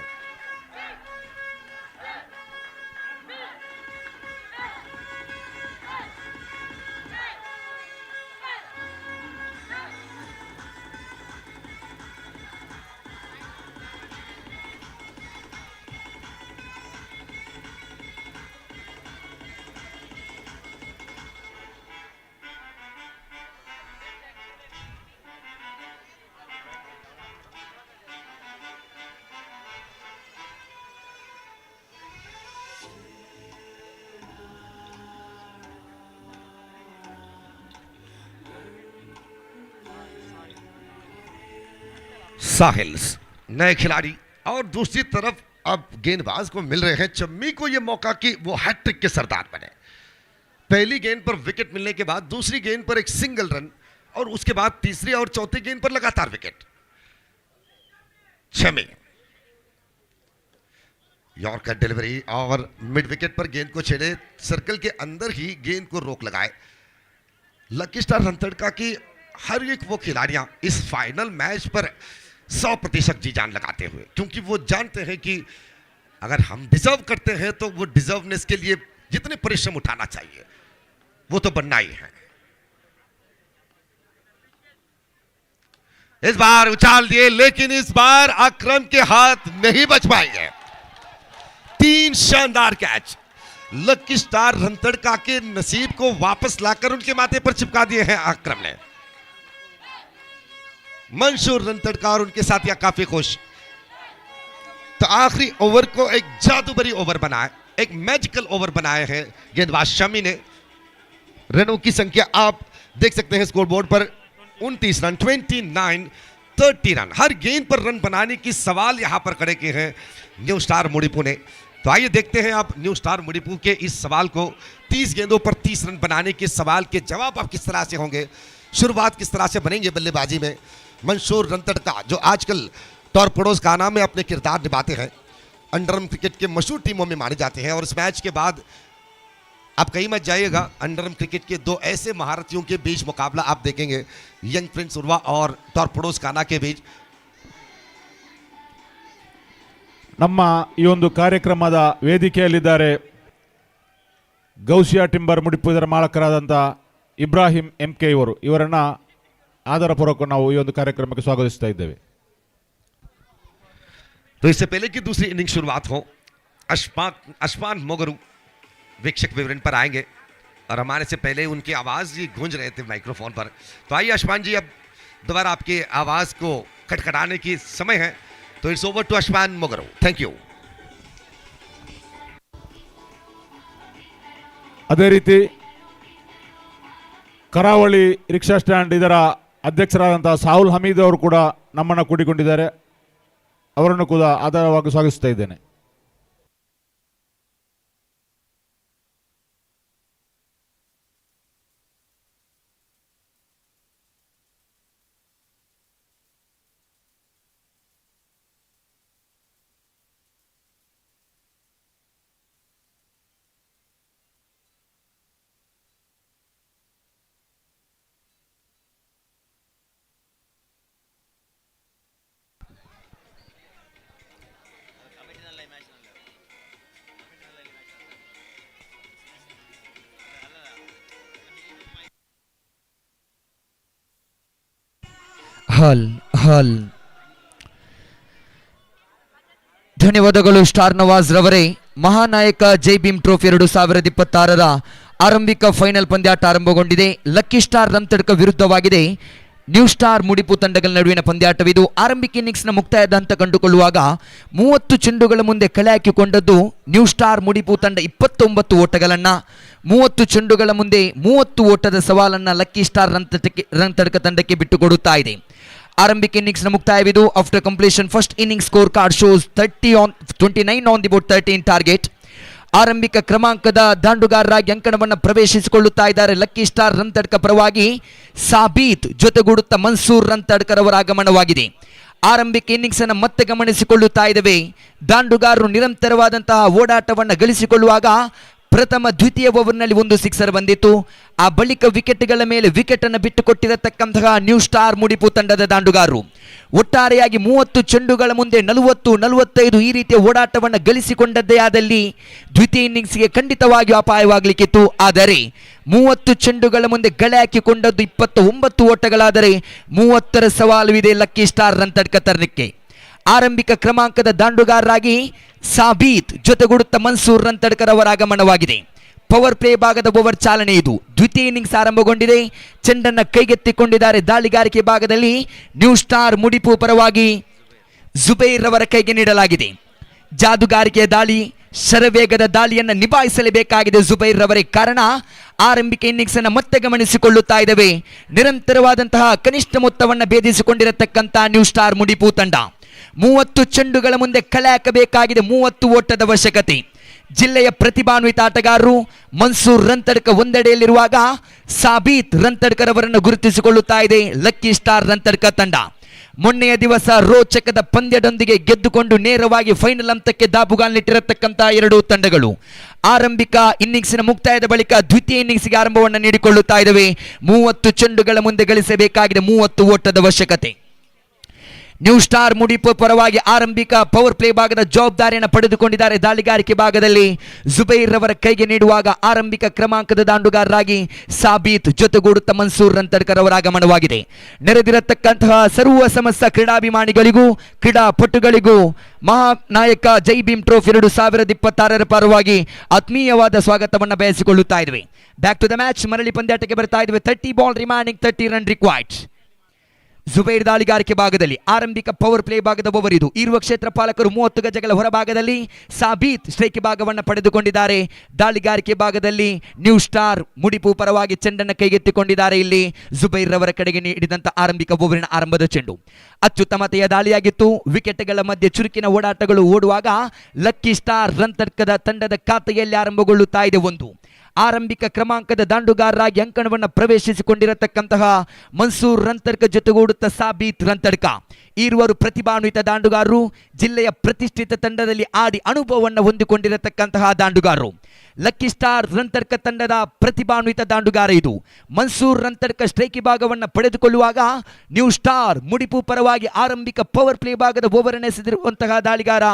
साहिल्स नए खिलाड़ी, और दूसरी तरफ अब गेंदबाज को मिल रहे हैं चम्मी को यह मौका कि वो हैट्रिक के सरदार बने। पहली गेंद पर विकेट मिलने के बाद दूसरी गेंद पर एक सिंगल रन और उसके बाद तीसरी और चौथी गेंद पर लगातार विकेट। चम्मी यॉर्कर डिलीवरी और मिड विकेट पर गेंद को छेड़े, सर्कल के अंदर ही गेंद को रोक लगाए। लकी स्टार रंतड़का की हर एक वो खिलाड़ियां इस फाइनल मैच पर 100% जी जान लगाते हुए, क्योंकि वो जानते हैं कि अगर हम डिजर्व करते हैं तो वो डिजर्वनेस के लिए जितने परिश्रम उठाना चाहिए वो तो बनना ही है। इस बार उछाल दिए, लेकिन इस बार अक्रम के हाथ नहीं बच पाएंगे। 3 शानदार कैच लकी स्टार रंतड़का के नसीब को वापस लाकर उनके माथे पर चिपका दिए हैं अक्रम ने। मंसूर रंतड़का और उनके साथियां काफी खुश। तो आखिरी ओवर को एक जादूगरी ओवर बनाए, एक मैजिकल ओवर बनाए हैं गेंदबाज शमी ने। रनों की संख्या आप देख सकते हैं स्कोरबोर्ड पर 29 रन, 29, 30 रन। हर गेंद पर रन बनाने की सवाल यहां पर खड़े किए हैं न्यू स्टार मुड़िपू ने। तो आइए देखते हैं आप न्यू स्टार मुड़िपू के इस सवाल को, 30 गेंदों पर 30 रन बनाने के सवाल के जवाब आप किस तरह से होंगे, शुरुआत किस तरह से बनेंगे बल्लेबाजी में। मंसूर रंतड़का जो आजकल टॉर्पेडोज गाना में अपने किरदार निभाते हैं, अंडरआर्म क्रिकेट के मशहूर टीमों में माने जाते हैं। और इस मैच के बाद आप कहीं मत जाइएगा, अंडरआर्म क्रिकेट के 2 ऐसे महारथियों के बीच मुकाबला आप देखेंगे, यंग प्रिंस उर्वा और टॉर्पेडोज गाना के बीच। ನಮ್ಮ ಈ ಒಂದು ಕಾರ್ಯಕ್ರಮದ ವೇದಿಕೆಯಲ್ಲಿದ್ದಾರೆ ಗೌಸಿಯಾ ಟಿಂಬರ್ ಮುಡಿಪು ಇದರ ಮಾಲಕರಾದಂಥ ಇಬ್ರಾಹಿಂ MK ಇವರು. ಇವರನ್ನು ಆಧಾರಪೂರ್ವಕ ನಾವು ಈ ಒಂದು ಕಾರ್ಯಕ್ರಮಕ್ಕೆ ಸ್ವಾಗತಿಸ್ತಾ ಇದ್ದೇವೆ. तो इससे पहले कि दूसरी इनिंग शुरुआत हो, अशफान मोगरू वीक्षक विवरण पर आएंगे और हमारे से पहले उनकी आवाज ही गूंज रहे थे माइक्रोफोन पर। तो आइए अशफान जी, अब दोबारा आपकी आवाज को खटखटाने की समय है, तो it's over to Ashfan Mogaru. Thank you. ಅದೇ ರೀತಿ ಕರಾವಳಿ ರಿಕ್ಷಾ ಸ್ಟ್ಯಾಂಡ್ ಇದರ ಅಧ್ಯಕ್ಷರಾದಂತಹ ಸಾಹುಲ್ ಹಮೀದ್ ಅವರು ಕೂಡ ನಮ್ಮನ್ನು ಕೂಡಿಕೊಂಡಿದ್ದಾರೆ. ಅವರನ್ನು ಕೂಡ ಆಧಾರವಾಗಿ ಸ್ವಾಗತಿಸ್ತಾ ಇದ್ದೇನೆ. ಹಲ್ ಹಲ್ ಧನ್ಯವಾದಗಳು ಸ್ಟಾರ್ ನವಾಜ್ ರವರೇ. ಮಹಾನಾಯಕ ಜೈ ಭೀಮ್ ಟ್ರೋಫಿ 2026ರ ಆರಂಭಿಕ ಫೈನಲ್ ಪಂದ್ಯಾಟ ಆರಂಭಗೊಂಡಿದೆ. ಲಕ್ಕಿ ಸ್ಟಾರ್ ರಮ್ತಡ್ಕ ವಿರುದ್ಧವಾಗಿದೆ ನ್ಯೂ ಸ್ಟಾರ್ ಮುಡಿಪು ತಂಡಗಳ ನಡುವಿನ ಪಂದ್ಯಾಟವಿದು. ಆರಂಭಿಕ ಇನ್ನಿಂಗ್ಸ್ನ ಮುಕ್ತಾಯದ ಹಂತ ಕಂಡುಕೊಳ್ಳುವಾಗ 30 ಚೆಂಡುಗಳ ಮುಂದೆ ಕಳೆ ಹಾಕಿಕೊಂಡದ್ದು ನ್ಯೂ ಸ್ಟಾರ್ ಮುಡಿಪು ತಂಡ 29 ಓಟಗಳನ್ನು. 30 ಚೆಂಡುಗಳ ಮುಂದೆ 30 ಓಟದ ಸವಾಲನ್ನು ಲಕ್ಕಿ ಸ್ಟಾರ್ ರಮ್ತಡ್ಕ ತಂಡಕ್ಕೆ ಬಿಟ್ಟುಕೊಡುತ್ತಾ ಇದೆ. ಆರಂಭಿಕ ಇನ್ನಿಂಗ್ಸ್ನ ಮುಕ್ತಾಯವಿದು. After completion first inning score card shows 29 on the board, 13 target. ಆರಂಭಿಕ ಕ್ರಮಾಂಕದ ದಾಂಡುಗಾರರಾಗಿ ಅಂಕಣವನ್ನು ಪ್ರವೇಶಿಸಿಕೊಳ್ಳುತ್ತಾ ಇದ್ದಾರೆ ಲಕ್ಕಿ ಸ್ಟಾರ್ ರಮ್ತಡ್ಕ ಪರವಾಗಿ ಸಾಬೀತ್ ಜೊತೆಗೂಡುತ್ತಾ ಮನ್ಸೂರ್ ರಮ್ತಡ್ಕರ್ ಅವರ ಆಗಮನವಾಗಿದೆ. ಆರಂಭಿಕ ಇನ್ನಿಂಗ್ಸ್ ಅನ್ನು ಮತ್ತೆ ಗಮನಿಸಿಕೊಳ್ಳುತ್ತಾ ಇದ್ದೇವೆ. ದಾಂಡುಗಾರರು ನಿರಂತರವಾದಂತಹ ಓಡಾಟವನ್ನು ಗಳಿಸಿಕೊಳ್ಳುವಾಗ ಪ್ರಥಮ ದ್ವಿತೀಯ ಓವರ್ನಲ್ಲಿ 1 ಸಿಕ್ಸರ್ ಬಂದಿತ್ತು. ಆ ಬಳಿಕ ವಿಕೆಟ್ಗಳ ಮೇಲೆ ವಿಕೆಟ್ ಅನ್ನು ಬಿಟ್ಟುಕೊಟ್ಟಿರತಕ್ಕಂತಹ ನ್ಯೂ ಸ್ಟಾರ್ ಮುಡಿಪು ತಂಡದ ದಾಂಡುಗಾರರು ಒಟ್ಟಾರೆಯಾಗಿ 30 ಚೆಂಡುಗಳ ಮುಂದೆ 40-45 ಈ ರೀತಿಯ ಓಡಾಟವನ್ನು ಗಳಿಸಿಕೊಂಡದ್ದೇ ಆದಲ್ಲಿ ದ್ವಿತೀಯ ಇನ್ನಿಂಗ್ಸ್ಗೆ ಖಂಡಿತವಾಗಿಯೂ ಅಪಾಯವಾಗಲಿಕ್ಕಿತ್ತು. ಆದರೆ 30 ಚೆಂಡುಗಳ ಮುಂದೆ ಗಳೆ ಹಾಕಿಕೊಂಡದ್ದು 29 ಓಟಗಳಾದರೆ 30ರ ಸವಾಲು ಇದೆ ಲಕ್ಕಿ ಸ್ಟಾರ್ ರಮ್ತಡ್ಕ ತಂಡಕ್ಕೆ. ಆರಂಭಿಕ ಕ್ರಮಾಂಕದ ದಾಂಡುಗಾರರಾಗಿ ಸಾಬೀತ್ ಜೊತೆಗೂಡುತ್ತಾ ಮನ್ಸೂರ್ ರಮ್ತಡ್ಕರ್ ಅವರ ಆಗಮನವಾಗಿದೆ. ಪವರ್ ಪ್ಲೇ ಭಾಗದ ಓವರ್ ಚಾಲನೆ ಇದು. ದ್ವಿತೀಯ ಇನ್ನಿಂಗ್ಸ್ ಆರಂಭಗೊಂಡಿದೆ. ಚೆಂಡನ್ನು ಕೈಗೆತ್ತಿಕೊಂಡಿದ್ದಾರೆ ದಾಳಿಗಾರಿಕೆ ಭಾಗದಲ್ಲಿ ನ್ಯೂ ಸ್ಟಾರ್ ಮುಡಿಪು ಪರವಾಗಿ ಜುಬೈರ್ ಅವರ ಕೈಗೆ ನೀಡಲಾಗಿದೆ. ಜಾದುಗಾರಿಕೆಯ ದಾಳಿ, ಶರವೇಗದ ದಾಳಿಯನ್ನು ನಿಭಾಯಿಸಲೇಬೇಕಾಗಿದೆ ಜುಬೈರ್ ಅವರೇ. ಕಾರಣ ಆರಂಭಿಕ ಇನ್ನಿಂಗ್ಸ್ ಅನ್ನು ಮತ್ತೆ ಗಮನಿಸಿಕೊಳ್ಳುತ್ತಾ ಇದ್ದೇವೆ. ನಿರಂತರವಾದಂತಹ ಕನಿಷ್ಠ ಮೊತ್ತವನ್ನು ಭೇದಿಸಿಕೊಂಡಿರತಕ್ಕಂಥ ನ್ಯೂ ಸ್ಟಾರ್ ಮುಡಿಪು ತಂಡ 30 ಚೆಂಡುಗಳ ಮುಂದೆ ಕಳೆ ಹಾಕಬೇಕಾಗಿದೆ. 30 ಓಟದ ಅವಶ್ಯಕತೆ. ಜಿಲ್ಲೆಯ ಪ್ರತಿಭಾನ್ವಿತ ಆಟಗಾರರು ಮನ್ಸೂರ್ ರಮ್ತಡ್ಕ ಒಂದೆಡೆಯಲ್ಲಿರುವಾಗ ಸಾಬೀತ್ ರಮ್ತಡ್ಕರ್ ಅವರನ್ನು ಗುರುತಿಸಿಕೊಳ್ಳುತ್ತಾ ಇದೆ ಲಕ್ಕಿ ಸ್ಟಾರ್ ರಮ್ತಡ್ಕ ತಂಡ. ಮೊನ್ನೆಯ ದಿವಸ ರೋಚಕದ ಪಂದ್ಯದೊಂದಿಗೆ ಗೆದ್ದುಕೊಂಡು ನೇರವಾಗಿ ಫೈನಲ್ ಹಂತಕ್ಕೆ ದಾಪುಗಾಲಿಟ್ಟಿರತಕ್ಕಂಥ ಎರಡೂ ತಂಡಗಳು ಆರಂಭಿಕ ಇನ್ನಿಂಗ್ಸಿನ ಮುಕ್ತಾಯದ ಬಳಿಕ ದ್ವಿತೀಯ ಇನ್ನಿಂಗ್ಸ್ಗೆ ಆರಂಭವನ್ನು ನೀಡಿಕೊಳ್ಳುತ್ತಾ ಇದ್ದಾವೆ. 30 ಚೆಂಡುಗಳ ಮುಂದೆ ಗಳಿಸಬೇಕಾಗಿದೆ 30 ಓಟದ ಅವಶ್ಯಕತೆ. ನ್ಯೂ ಸ್ಟಾರ್ ಮುಡಿಪು ಪರವಾಗಿ ಆರಂಭಿಕ ಪವರ್ ಪ್ಲೇ ಭಾಗದ ಜವಾಬ್ದಾರಿಯನ್ನು ಪಡೆದುಕೊಂಡಿದ್ದಾರೆ. ದಾಳಿಗಾರಿಕೆ ಭಾಗದಲ್ಲಿ ಜುಬೈರ್ ಅವರ ಕೈಗೆ ನೀಡುವಾಗ ಆರಂಭಿಕ ಕ್ರಮಾಂಕದ ದಾಂಡುಗಾರರಾಗಿ ಸಾಬೀತ್ ಜೊತೆಗೂಡುತ್ತಾ ಮನ್ಸೂರ್ ರಮ್ತಡ್ಕರ್ ಅವರ ಆಗಮನವಾಗಿದೆ. ನೆರೆದಿರತಕ್ಕಂತಹ ಸರ್ವ ಸಮಸ್ತ ಕ್ರೀಡಾಭಿಮಾನಿಗಳಿಗೂ ಕ್ರೀಡಾಪಟುಗಳಿಗೂ ಮಹಾನಾಯಕ ಜೈ ಭೀಮ್ ಟ್ರೋಫಿ 2026ರ ಪರವಾಗಿ ಆತ್ಮೀಯವಾದ ಸ್ವಾಗತವನ್ನು ಬಯಸಿಕೊಳ್ಳುತ್ತಾ ಇದ್ವಿ. ಬ್ಯಾಕ್ ಟು ದ ಮ್ಯಾಚ್, ಮರಳಿ ಪಂದ್ಯಾಟಕ್ಕೆ ಬರ್ತಾ ಇದ್ವಿ. 30 ball remaining, 30 run required. Zubair ದಾಳಿಗಾರಿಕೆ ಭಾಗದಲ್ಲಿ ಆರಂಭಿಕ ಪವರ್ ಪ್ಲೇ ಭಾಗದ ಓವರ್ ಇದು. ಇರುವ ಕ್ಷೇತ್ರ ಪಾಲಕರು 30 ಗಜಗಳ ಹೊರಭಾಗದಲ್ಲಿ ಸಾಬೀತ್ ಸ್ಟ್ರೈಕ್ ಭಾಗವನ್ನು ಪಡೆದುಕೊಂಡಿದ್ದಾರೆ. ದಾಳಿಗಾರಿಕೆ ಭಾಗದಲ್ಲಿ ನ್ಯೂ ಸ್ಟಾರ್ ಮುಡಿಪು ಪರವಾಗಿ ಚೆಂಡನ್ನು ಕೈಗೆತ್ತಿಕೊಂಡಿದ್ದಾರೆ. ಇಲ್ಲಿ ಜುಬೈರ್ ಅವರ ಕಡೆಗೆ ನೀಡಿದಂತ ಆರಂಭಿಕ ಓವರಿನ ಆರಂಭದ ಚೆಂಡು ಅತ್ಯುತ್ತಮತೆಯ ದಾಳಿಯಾಗಿತ್ತು. ವಿಕೆಟ್ಗಳ ಮಧ್ಯೆ ಚುರುಕಿನ ಓಡಾಟಗಳು ಓಡುವಾಗ ಲಕ್ಕಿ ಸ್ಟಾರ್ ರಮ್ತಡ್ಕದ ತಂಡದ ಖಾತೆಯಲ್ಲಿ ಆರಂಭಗೊಳ್ಳುತ್ತಾ ಇದೆ. ಒಂದು ಆರಂಭಿಕ ಕ್ರಮಾಂಕದ ದಾಂಡುಗಾರರಾಗಿ ಅಂಕಣವನ್ನು ಪ್ರವೇಶಿಸಿಕೊಂಡಿರತಕ್ಕಂತಹ ಮನ್ಸೂರ್ ರಮ್ತಡ್ಕ ಜೊತೆಗೂಡುತ್ತಾ ಸಾಬೀತ್ ರಮ್ತಡ್ಕ. ಈರುವರು ಪ್ರತಿಭಾನ್ವಿತ ದಾಂಡುಗಾರರು, ಜಿಲ್ಲೆಯ ಪ್ರತಿಷ್ಠಿತ ತಂಡದಲ್ಲಿ ಆಡಿ ಅನುಭವವನ್ನು ಹೊಂದಿಕೊಂಡಿರತಕ್ಕಂತಹ ದಾಂಡುಗಾರರು. ಲಕ್ಕಿ ಸ್ಟಾರ್ ರಮ್ತಡ್ಕ ತಂಡದ ಪ್ರತಿಭಾನ್ವಿತ ದಾಂಡುಗಾರ ಇದು. ಮನ್ಸೂರ್ ರಮ್ತಡ್ಕ ಸ್ಟ್ರೈಕ್ ಭಾಗವನ್ನು ಪಡೆದುಕೊಳ್ಳುವಾಗ ನ್ಯೂ ಸ್ಟಾರ್ ಮುಡಿಪು ಪರವಾಗಿ ಆರಂಭಿಕ ಪವರ್ ಪ್ಲೇ ಭಾಗದ ಓವರ್ ಎಸೆದಿರುವಂತಹ ದಾಳಿಗಾರ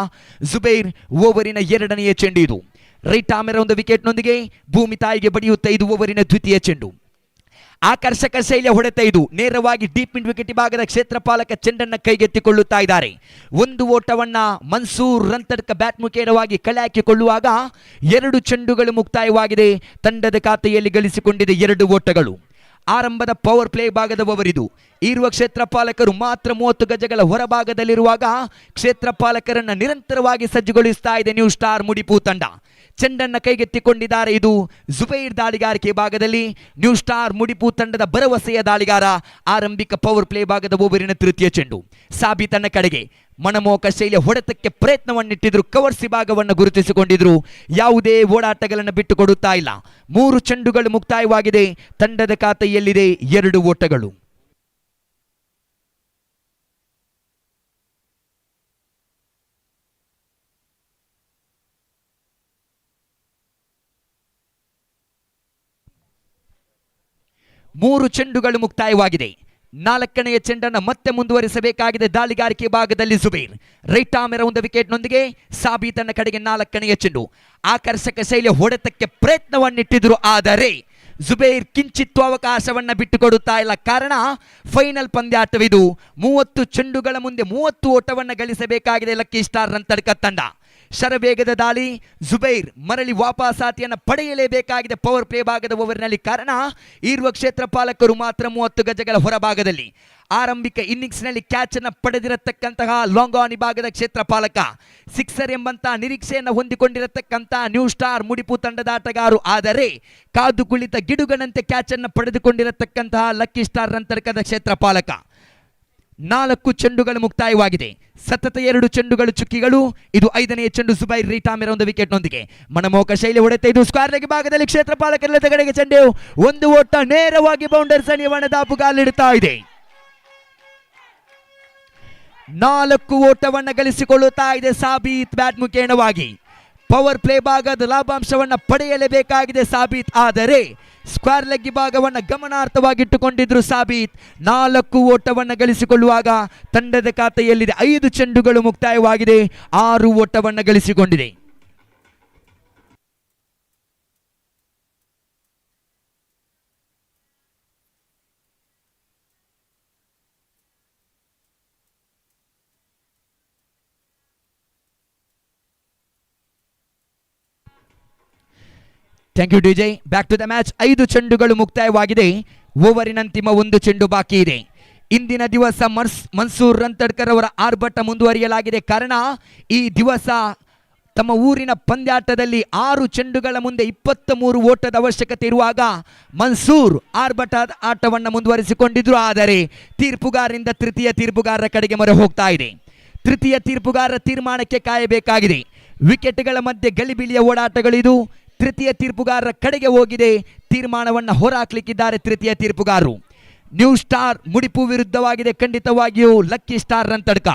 ಜುಬೈರ್. ಓವರಿನ 2ನೇ ಚೆಂಡು ಇದು. ರೈಟ್ ಆಮೇಲೆ ಒಂದು ವಿಕೆಟ್ನೊಂದಿಗೆ ಭೂಮಿ ತಾಯಿಗೆ ಬಡಿಯುತ್ತಾ ಇದು ಓವರಿನ ದ್ವಿತೀಯ ಚೆಂಡು. ಆಕರ್ಷಕ ಶೈಲಿಯ ಹೊಡೆತ ಇದು. ನೇರವಾಗಿ ಡೀಪ್ ಮಿಡ್ ವಿಕೆಟ್ ಭಾಗದ ಕ್ಷೇತ್ರಪಾಲಕ ಚೆಂಡನ್ನು ಕೈಗೆತ್ತಿಕೊಳ್ಳುತ್ತಾ ಇದ್ದಾರೆ. ಒಂದು ಓಟವನ್ನ ಮನ್ಸೂರ್ ರಂತಡ್ಕ ಬ್ಯಾಟ್ ಮುಖೇನವಾಗಿ ಕಳೆ ಹಾಕಿಕೊಳ್ಳುವಾಗ 2 ಚೆಂಡುಗಳು ಮುಕ್ತಾಯವಾಗಿದೆ. ತಂಡದ ಖಾತೆಯಲ್ಲಿ ಗಳಿಸಿಕೊಂಡಿದೆ 2 ಓಟಗಳು. ಆರಂಭದ ಪವರ್ ಪ್ಲೇ ಭಾಗದ ಓವರಿದು. ಇರುವ ಕ್ಷೇತ್ರಪಾಲಕರು ಮಾತ್ರ 30 ಗಜಗಳ ಹೊರಭಾಗದಲ್ಲಿರುವಾಗ ಕ್ಷೇತ್ರಪಾಲಕರನ್ನ ನಿರಂತರವಾಗಿ ಸಜ್ಜುಗೊಳಿಸ್ತಾ ಇದೆ ನ್ಯೂ ಸ್ಟಾರ್ ಮುಡಿಪು ತಂಡ. ಚೆಂಡನ್ನು ಕೈಗೆತ್ತಿಕೊಂಡಿದ್ದಾರೆ. ಇದು ಜುಬೈರ್ ದಾಳಿಗಾರಿಕೆ ಭಾಗದಲ್ಲಿ ನ್ಯೂ ಸ್ಟಾರ್ ಮುಡಿಪು ತಂಡದ ಭರವಸೆಯ ದಾಳಿಗಾರ. ಆರಂಭಿಕ ಪವರ್ ಪ್ಲೇ ಭಾಗದ ಓವರಿನ ತೃತೀಯ ಚೆಂಡು ಸಾಬೀತನ್ನ ಕಡೆಗೆ ಮನಮೋಹಕ ಶೈಲಿಯ ಹೊಡೆತಕ್ಕೆ ಪ್ರಯತ್ನವನ್ನಿಟ್ಟಿದ್ರು. ಕವರ್ಸಿ ಭಾಗವನ್ನು ಗುರುತಿಸಿಕೊಂಡಿದ್ರು. ಯಾವುದೇ ಓಡಾಟಗಳನ್ನು ಬಿಟ್ಟು ಕೊಡುತ್ತಾ ಇಲ್ಲ. 3 ಚೆಂಡುಗಳು ಮುಕ್ತಾಯವಾಗಿದೆ. ತಂಡದ ಖಾತೆಯಲ್ಲಿದೆ 2 ಓಟಗಳು. ಮೂರು ಚೆಂಡುಗಳು ಮುಕ್ತಾಯವಾಗಿದೆ. 4ನೆಯ ಚೆಂಡನ್ನು ಮತ್ತೆ ಮುಂದುವರಿಸಬೇಕಾಗಿದೆ. ದಾಳಿಗಾರಿಕೆ ಭಾಗದಲ್ಲಿ ಜುಬೈರ್ ರೈಟ್ ಆರ್ಮ್ ಎರೌಂಡ್ ದ ವಿಕೆಟ್ನೊಂದಿಗೆ ಸಾಬೀತನ್ನ ಕಡೆಗೆ 4ನೆಯ ಚೆಂಡು. ಆಕರ್ಷಕ ಶೈಲಿಯ ಹೊಡೆತಕ್ಕೆ ಪ್ರಯತ್ನವನ್ನಿಟ್ಟಿದ್ರು. ಆದರೆ ಜುಬೈರ್ ಕಿಂಚಿತ್ತು ಅವಕಾಶವನ್ನ ಬಿಟ್ಟುಕೊಡುತ್ತಾ ಇಲ್ಲ. ಕಾರಣ ಫೈನಲ್ ಪಂದ್ಯಾಟವಿದು. 30 ಚೆಂಡುಗಳ ಮುಂದೆ 30 ಓಟವನ್ನು ಗಳಿಸಬೇಕಾಗಿದೆ ಲಕ್ಕಿ ಸ್ಟಾರ್ ರಂತಡ್ಕ ತಂಡ. ಶರವೇಗದ ದಾಳಿ. ಜುಬೈರ್ ಮರಳಿ ವಾಪಸಾತಿಯನ್ನು ಪಡೆಯಲೇಬೇಕಾಗಿದೆ ಪವರ್ ಪ್ಲೇ ಭಾಗದ ಓವರ್ನಲ್ಲಿ. ಕಾರಣ ಇರುವ ಕ್ಷೇತ್ರಪಾಲಕರು ಮಾತ್ರ 30 ಗಜಗಳ ಹೊರಭಾಗದಲ್ಲಿ. ಆರಂಭಿಕ ಇನ್ನಿಂಗ್ಸ್ನಲ್ಲಿ ಕ್ಯಾಚ್ ಅನ್ನು ಪಡೆದಿರತಕ್ಕಂತಹ ಲಾಂಗ್ ಆನ್ ಭಾಗದ ಕ್ಷೇತ್ರಪಾಲಕ ಸಿಕ್ಸರ್ ಎಂಬಂತಹ ನಿರೀಕ್ಷೆಯನ್ನು ಹೊಂದಿಕೊಂಡಿರತಕ್ಕಂಥ ನ್ಯೂ ಸ್ಟಾರ್ ಮುಡಿಪು ತಂಡದ ಆಟಗಾರರು. ಆದರೆ ಕಾದು ಕುಳಿತ ಗಿಡುಗನಂತೆ ಕ್ಯಾಚ್ ಅನ್ನು ಪಡೆದುಕೊಂಡಿರತಕ್ಕಂತಹ ಲಕ್ಕಿ ಸ್ಟಾರ್ ರಂತಡ್ಕದ ಕ್ಷೇತ್ರಪಾಲಕ. 4 ಚೆಂಡುಗಳು ಮುಕ್ತಾಯವಾಗಿದೆ. ಸತತ 2 ಚೆಂಡುಗಳು ಚುಕ್ಕಿಗಳು. ಇದು 5ನೇ ಚೆಂಡು. ಜುಬೈರ್ ರೈಟ್ ಆರ್ಮ್ ಎರೌಂಡ್ ದ ವಿಕೆಟ್ನೊಂದಿಗೆ ಮನಮೋಹಕ ಶೈಲಿ ಹೊಡೆತ. ಇದು ಸ್ಕ್ವೇರ್ ಲೆಗ್ ಭಾಗದಲ್ಲಿ ಕ್ಷೇತ್ರಪಾಲಕರ ಕಡೆಗೆ ಚೆಂಡು. ಒಂದು ಓಟ ನೇರವಾಗಿ ಬೌಂಡರ್ ಸನಿಯವನ ದಾಪುಗಾಲಿಡುತ್ತಾ ಇದೆ. 4 ಓಟವನ್ನು ಗಳಿಸಿಕೊಳ್ಳುತ್ತಾ ಇದೆ ಸಾಬೀತ್ ಬ್ಯಾಟ್ ಮುಖೇನವಾಗಿ. ಪವರ್ ಪ್ಲೇ ಭಾಗದ ಲಾಭಾಂಶವನ್ನು ಪಡೆಯಲೇಬೇಕಾಗಿದೆ ಸಾಬೀತ್. ಆದರೆ ಸ್ಕ್ವೇರ್ ಲೆಗ್ ಭಾಗವನ್ನು ಗಮನಾರ್ಥವಾಗಿಟ್ಟುಕೊಂಡಿದ್ರು ಸಾಬೀತ್. 4 ಓಟವನ್ನು ಗಳಿಸಿಕೊಳ್ಳುವಾಗ ತಂಡದ ಖಾತೆಯಲ್ಲಿದೆ 5 ಚೆಂಡುಗಳು ಮುಕ್ತಾಯವಾಗಿದೆ. 6 ಓಟವನ್ನು ಗಳಿಸಿಕೊಂಡಿದೆ. Thank you DJ. Back to the match. 5 ಚೆಂಡುಗಳು ಮುಕ್ತಾಯವಾಗಿದೆ. ಓವರಿನಂತಿಮ 1 ಚೆಂಡು ಬಾಕಿ ಇದೆ. ಇಂದಿನ ದಿವಸ ಮನ್ಸೂರ್ ರಂತಡ್ಕರ್ ಅವರ ಆರ್ಭಟ ಮುಂದುವರಿಯಲಾಗಿದೆ. ಕಾರಣ ಈ ದಿವಸ ತಮ್ಮ ಊರಿನ ಪಂದ್ಯಾಟದಲ್ಲಿ 6 ಚೆಂಡುಗಳ ಮುಂದೆ 23 ಓಟದ ಅವಶ್ಯಕತೆ ಇರುವಾಗ ಮನ್ಸೂರ್ ಆರ್ಭಟದ ಆಟವನ್ನು ಮುಂದುವರಿಸಿಕೊಂಡಿದ್ರು. ಆದರೆ ತೀರ್ಪುಗಾರರಿಂದ ತೃತೀಯ ತೀರ್ಪುಗಾರರ ಕಡೆಗೆ ಮೊರೆ ಹೋಗ್ತಾ ಇದೆ. ತೃತೀಯ ತೀರ್ಪುಗಾರರ ತೀರ್ಮಾನಕ್ಕೆ ಕಾಯಬೇಕಾಗಿದೆ. ವಿಕೆಟ್ಗಳ ಮಧ್ಯೆ ಗಲಿಬಿಲಿಯ ಓಡಾಟಗಳಿದು. ತೃತೀಯ ತೀರ್ಪುಗಾರರ ಕಡೆಗೆ ಹೋಗಿದೆ. ತೀರ್ಮಾನವನ್ನು ಹೊರಹಾಕ್ಲಿಕ್ಕಿದ್ದಾರೆ ತೃತೀಯ ತೀರ್ಪುಗಾರರು. ನ್ಯೂ ಸ್ಟಾರ್ ಮುಡಿಪು ವಿರುದ್ಧವಾಗಿದೆ ಖಂಡಿತವಾಗಿಯೂ ಲಕ್ಕಿ ಸ್ಟಾರ್ ರಂತಡ್ಕ.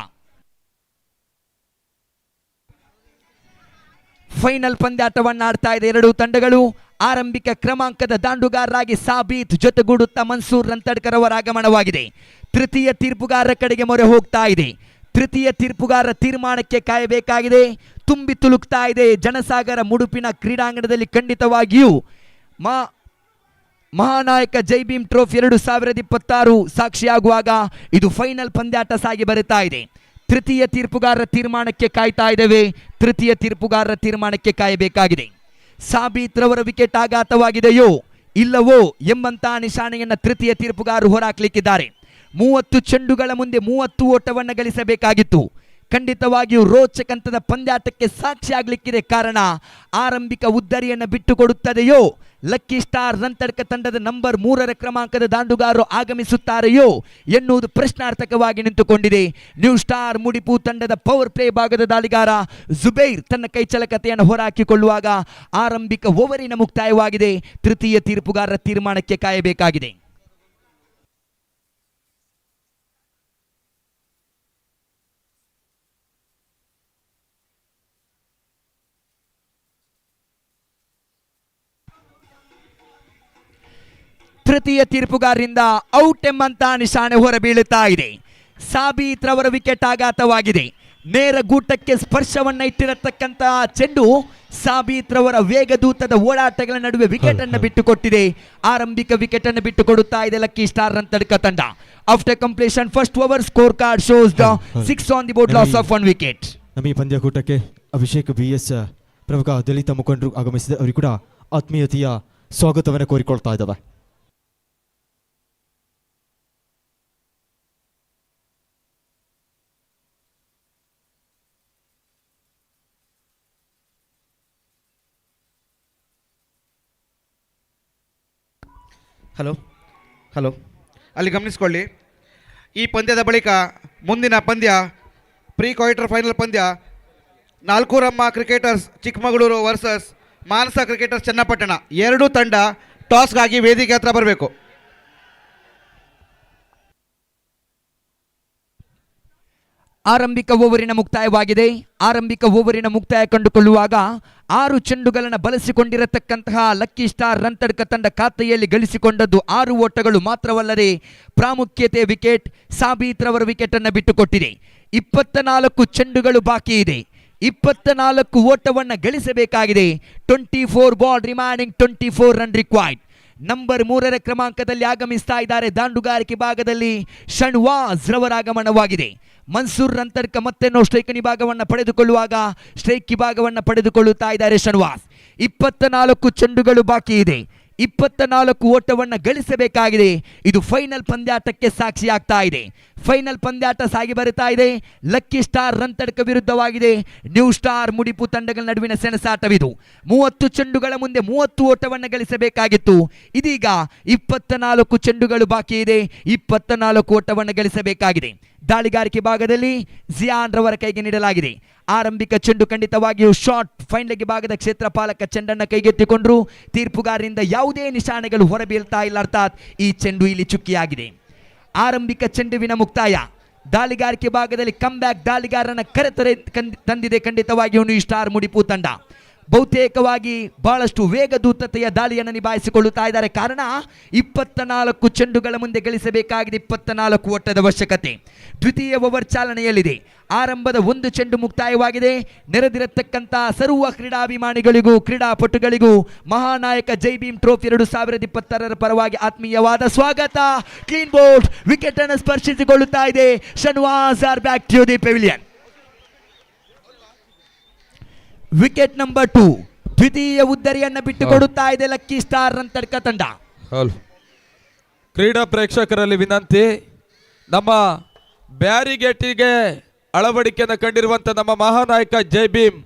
ಫೈನಲ್ ಪಂದ್ಯಾಟವನ್ನು ಆಡ್ತಾ ಇದೆ 2 ತಂಡಗಳು. ಆರಂಭಿಕ ಕ್ರಮಾಂಕದ ದಾಂಡುಗಾರರಾಗಿ ಸಾಬೀತ್ ಜೊತೆಗೂಡುತ್ತಾ ಮನ್ಸೂರ್ ರಂತಡ್ಕರ್ ಅವರ ಆಗಮನವಾಗಿದೆ. ತೃತೀಯ ತೀರ್ಪುಗಾರರ ಕಡೆಗೆ ಮೊರೆ ಹೋಗ್ತಾ ಇದೆ. ತೃತೀಯ ತೀರ್ಪುಗಾರರ ತೀರ್ಮಾನಕ್ಕೆ ಕಾಯಬೇಕಾಗಿದೆ. ತುಂಬಿ ತುಳುಕ್ತಾ ಇದೆ ಜನಸಾಗರ ಮುಡುಪಿನ ಕ್ರೀಡಾಂಗಣದಲ್ಲಿ. ಖಂಡಿತವಾಗಿಯೂ ಮಹಾನಾಯಕ ಜೈ ಭೀಮ್ ಟ್ರೋಫಿ 2026 ಸಾಕ್ಷಿಯಾಗುವಾಗ ಇದು ಫೈನಲ್ ಪಂದ್ಯಾಟ ಸಾಗಿ ಬರುತ್ತಾ ಇದೆ. ತೃತೀಯ ತೀರ್ಪುಗಾರರ ತೀರ್ಮಾನಕ್ಕೆ ಕಾಯ್ತಾ ಇದ್ದೇವೆ. ತೃತೀಯ ತೀರ್ಪುಗಾರರ ತೀರ್ಮಾನಕ್ಕೆ ಕಾಯಬೇಕಾಗಿದೆ. ಸಾಬೀತ್ ರವರ ವಿಕೆಟ್ ಆಘಾತವಾಗಿದೆಯೋ ಇಲ್ಲವೋ ಎಂಬಂತಹ ನಿಶಾನೆಯನ್ನು ತೃತೀಯ ತೀರ್ಪುಗಾರರು ಹೊರಹಾಕ್ಲಿಕ್ಕಿದ್ದಾರೆ. 30 ಚೆಂಡುಗಳ ಮುಂದೆ 30 ಓಟವನ್ನು ಗಳಿಸಬೇಕಾಗಿತ್ತು. ಖಂಡಿತವಾಗಿಯೂ ರೋಚಕಂತದ ಪಂದ್ಯಾಟಕ್ಕೆ ಸಾಕ್ಷಿ ಆಗ್ಲಿಕ್ಕಿದೆ. ಕಾರಣ ಆರಂಭಿಕ ಉದ್ದರಿಯನ್ನು ಬಿಟ್ಟುಕೊಡುತ್ತದೆಯೋ ಲಕ್ಕಿ ಸ್ಟಾರ್ ರಂತಡ್ಕ ತಂಡದ ನಂಬರ್ 3ರ ಕ್ರಮಾಂಕದ ದಾಂಡುಗಾರರು ಆಗಮಿಸುತ್ತಾರೆಯೋ ಎನ್ನುವುದು ಪ್ರಶ್ನಾರ್ಥಕವಾಗಿ ನಿಂತುಕೊಂಡಿದೆ. ನ್ಯೂ ಸ್ಟಾರ್ ಮುಡಿಪು ತಂಡದ ಪವರ್ ಪ್ಲೇ ಭಾಗದ ದಾಳಿಗಾರ ಜುಬೈರ್ ತನ್ನ ಕೈಚಳಕತೆಯನ್ನು ಹೊರಹಾಕಿಕೊಳ್ಳುವಾಗ ಆರಂಭಿಕ ಓವರಿನ ಮುಕ್ತಾಯವಾಗಿದೆ. ತೃತೀಯ ತೀರ್ಪುಗಾರರ ತೀರ್ಮಾನಕ್ಕೆ ಕಾಯಬೇಕಾಗಿದೆ. ತೃತೀಯ ತೀರ್ಪುಗಾರರಿಂದ ಔಟ್ ಎಂಬಂತಹ ನಿಶಾನೆ ಹೊರಬೀಳುತ್ತಾ ಇದೆ. ಸಾಬೀತ್ ರವರ ವಿಕೆಟ್ ಆಘಾತವಾಗಿದೆ. ನೇರ ಗೂಟಕ್ಕೆ ಸ್ಪರ್ಶವನ್ನ ಇಟ್ಟಿರತಕ್ಕಂತಹ ಚೆಂಡು ಸಾಬೀತ್ ರವರ ವೇಗದೂತದ ಓಡಾಟಗಳ ನಡುವೆ ವಿಕೆಟ್ ಅನ್ನು ಬಿಟ್ಟುಕೊಟ್ಟಿದೆ. ಆರಂಭಿಕ ವಿಕೆಟ್ ಅನ್ನು ಬಿಟ್ಟುಕೊಡುತ್ತಾ ಇದೆ ಲಕ್ಕಿ ಸ್ಟಾರ್ ರಂತಡ್ಕ ತಂಡ. After completion first over score card shows the 6 on the board, loss of 1 wicket. ನಮ್ಮ ಈ ಪಂದ್ಯಕೂಟಕ್ಕೆ ಅಭಿಷೇಕ್ BS ಪ್ರಮುಖ ದಲಿತ ಮುಖಂಡರು ಆಗಮಿಸಿದೆ. ಅವರಿಗೆ ಕೂಡ ಆತ್ಮೀಯತೆಯ ಸ್ವಾಗತವನ್ನು ಕೋರಿಕೊಳ್ತಾ ಇದ್ದಾವೆ. ಹಲೋ ಹಲೋ ಅಲ್ಲಿ ಗಮನಿಸ್ಕೊಳ್ಳಿ. ಈ ಪಂದ್ಯದ ಬಳಿಕ ಮುಂದಿನ ಪಂದ್ಯ ಪ್ರೀ ಕ್ವಾರ್ಟರ್ ಫೈನಲ್ ಪಂದ್ಯ ನಾಲ್ಕೂರಮ್ಮ ಕ್ರಿಕೆಟರ್ಸ್ ಚಿಕ್ಕಮಗಳೂರು ವರ್ಸಸ್ ಮಾನಸ ಕ್ರಿಕೆಟರ್ಸ್ ಚನ್ನಪಟ್ಟಣ. ಎರಡೂ ತಂಡ ಟಾಸ್ಗಾಗಿ ವೇದಿಕೆ ಹತ್ರ ಬರಬೇಕು. ಆರಂಭಿಕ ಓವರಿನ ಮುಕ್ತಾಯವಾಗಿದೆ. ಆರಂಭಿಕ ಓವರಿನ ಮುಕ್ತಾಯ ಕಂಡುಕೊಳ್ಳುವಾಗ 6 ಚೆಂಡುಗಳನ್ನು ಬಳಸಿಕೊಂಡಿರತಕ್ಕಂತಹ ಲಕ್ಕಿ ಸ್ಟಾರ್ ರಂತಡ್ಕ ತಂಡ ಖಾತೆಯಲ್ಲಿ ಗಳಿಸಿಕೊಂಡದ್ದು 6 ಓಟಗಳು ಮಾತ್ರವಲ್ಲದೆ ಪ್ರಾಮುಖ್ಯತೆ ವಿಕೆಟ್ ಸಾಬೀತ್ ರವರ ವಿಕೆಟ್ ಅನ್ನು ಬಿಟ್ಟುಕೊಟ್ಟಿದೆ. 24 ಚೆಂಡುಗಳು ಬಾಕಿ ಇದೆ. 24 ಓಟವನ್ನು ಗಳಿಸಬೇಕಾಗಿದೆ. 24 ball remaining, 24 run required. Number 3ರ ಕ್ರಮಾಂಕದಲ್ಲಿ ಆಗಮಿಸ್ತಾ ಇದ್ದಾರೆ ದಾಂಡುಗಾರಿಕೆ ಭಾಗದಲ್ಲಿ ಶಣ್ವಾಜ್ ರವರ ಆಗಮನವಾಗಿದೆ. ಮನ್ಸೂರ್ ರಂತಡ್ಕ ಮತ್ತೆ ಸ್ಟ್ರೈಕ್ ವಿಭಾಗವನ್ನು ಪಡೆದುಕೊಳ್ಳುವಾಗ ಸ್ಟ್ರೈಕ್ ವಿಭಾಗವನ್ನು ಪಡೆದುಕೊಳ್ಳುತ್ತಾ ಇದ್ದಾರೆ ಶಣ್ವಾಜ್. 24 ಚೆಂಡುಗಳು ಬಾಕಿ ಇದೆ. 24 ಓಟವನ್ನು ಗಳಿಸಬೇಕಾಗಿದೆ. ಇದು ಫೈನಲ್ ಪಂದ್ಯಾಟಕ್ಕೆ ಸಾಕ್ಷಿಯಾಗ್ತಾ ಇದೆ. ಫೈನಲ್ ಪಂದ್ಯಾಟ ಸಾಗಿ ಬರುತ್ತಾ ಇದೆ. ಲಕ್ಕಿ ಸ್ಟಾರ್ ರಂತಡ್ಕ ವಿರುದ್ಧವಾಗಿದೆ ನ್ಯೂ ಸ್ಟಾರ್ ಮುಡಿಪು ತಂಡಗಳ ನಡುವಿನ ಸೆಣಸಾಟವಿದು. 30 ಚೆಂಡುಗಳ ಮುಂದೆ 30 ಓಟವನ್ನು ಗಳಿಸಬೇಕಾಗಿತ್ತು. ಇದೀಗ 24 ಚೆಂಡುಗಳು ಬಾಕಿ ಇದೆ. 24 ಓಟವನ್ನು ಗಳಿಸಬೇಕಾಗಿದೆ. ದಾಳಿಗಾರಿಕೆ ಭಾಗದಲ್ಲಿ ಜಿಯಾನ್ ರವರ ಕೈಗೆ ನೀಡಲಾಗಿದೆ. ಆರಂಭಿಕ ಚೆಂಡು ಖಂಡಿತವಾಗಿಯೂ ಶಾರ್ಟ್ ಫೈನಲ್ಗೆ ಭಾಗದ ಕ್ಷೇತ್ರಪಾಲಕ ಚೆಂಡನ್ನು ಕೈಗೆತ್ತಿಕೊಂಡ್ರು. ತೀರ್ಪುಗಾರರಿಂದ ಯಾವುದೇ ನಿಶಾನೆಗಳು ಹೊರಬೀಳ್ತಾ ಇಲ್ಲ, ಅರ್ಥಾತ್ ಈ ಚೆಂಡು ಇಲ್ಲಿ ಚುಕ್ಕಿಯಾಗಿದೆ. ಆರಂಭಿಕ ಚೆಂಡುವಿನ ಮುಕ್ತಾಯ. ದಾಳಿಗಾರಿಕೆ ಭಾಗದಲ್ಲಿ ಕಮ್ಬ್ಯಾಕ್ ದಾಳಿಗಾರನ ಕರೆತರೆ ತಂದಿದೆ ಖಂಡಿತವಾಗಿಯೂ ನ್ಯೂ ಸ್ಟಾರ್ ಮುಡಿಪು ತಂಡ. ಬಹುತೇಕವಾಗಿ ಬಹಳಷ್ಟು ವೇಗದೂತತೆಯ ದಾಳಿಯನ್ನು ನಿಭಾಯಿಸಿಕೊಳ್ಳುತ್ತಾ ಇದ್ದಾರೆ. ಕಾರಣ 24 ಚೆಂಡುಗಳ ಮುಂದೆ ಗಳಿಸಬೇಕಾಗಿದೆ 24 ಓಟದ ಅವಶ್ಯಕತೆ. ದ್ವಿತೀಯ ಓವರ್ ಚಾಲನೆಯಲ್ಲಿದೆ. ಆರಂಭದ 1 ಚೆಂಡು ಮುಕ್ತಾಯವಾಗಿದೆ. ನೆರೆದಿರತಕ್ಕಂಥ ಸರ್ವ ಕ್ರೀಡಾಭಿಮಾನಿಗಳಿಗೂ ಕ್ರೀಡಾಪಟುಗಳಿಗೂ ಮಹಾನಾಯಕ ಜೈ ಭೀಮ್ ಟ್ರೋಫಿ 2026ರ ಪರವಾಗಿ ಆತ್ಮೀಯವಾದ ಸ್ವಾಗತ. ಕ್ಲೀನ್ ಬೋಲ್ಡ್ ವಿಕೆಟ್ ಅನ್ನು ಸ್ಪರ್ಶಿಸಿಕೊಳ್ಳುತ್ತಾ ಇದೆ. Shanwaz are back to the pavilion. Wicket number 2 ದ್ವಿತೀಯ ಉದ್ದರಿಯನ್ನು ಬಿಟ್ಟುಕೊಡುತ್ತಾ ಇದೆ ಲಕ್ಕಿ ಸ್ಟಾರ್ ರಂತಡ್ಕ ತಂಡ. ಕ್ರೀಡಾ ಪ್ರೇಕ್ಷಕರಲ್ಲಿ ವಿನಂತಿ, ನಮ್ಮ ಬ್ಯಾರಿಗೇಟಿಗೆ ಅಳವಡಿಕೆಯನ್ನು ಕಂಡಿರುವಂಥ ನಮ್ಮ ಮಹಾನಾಯಕ ಜೈ ಭೀಮ್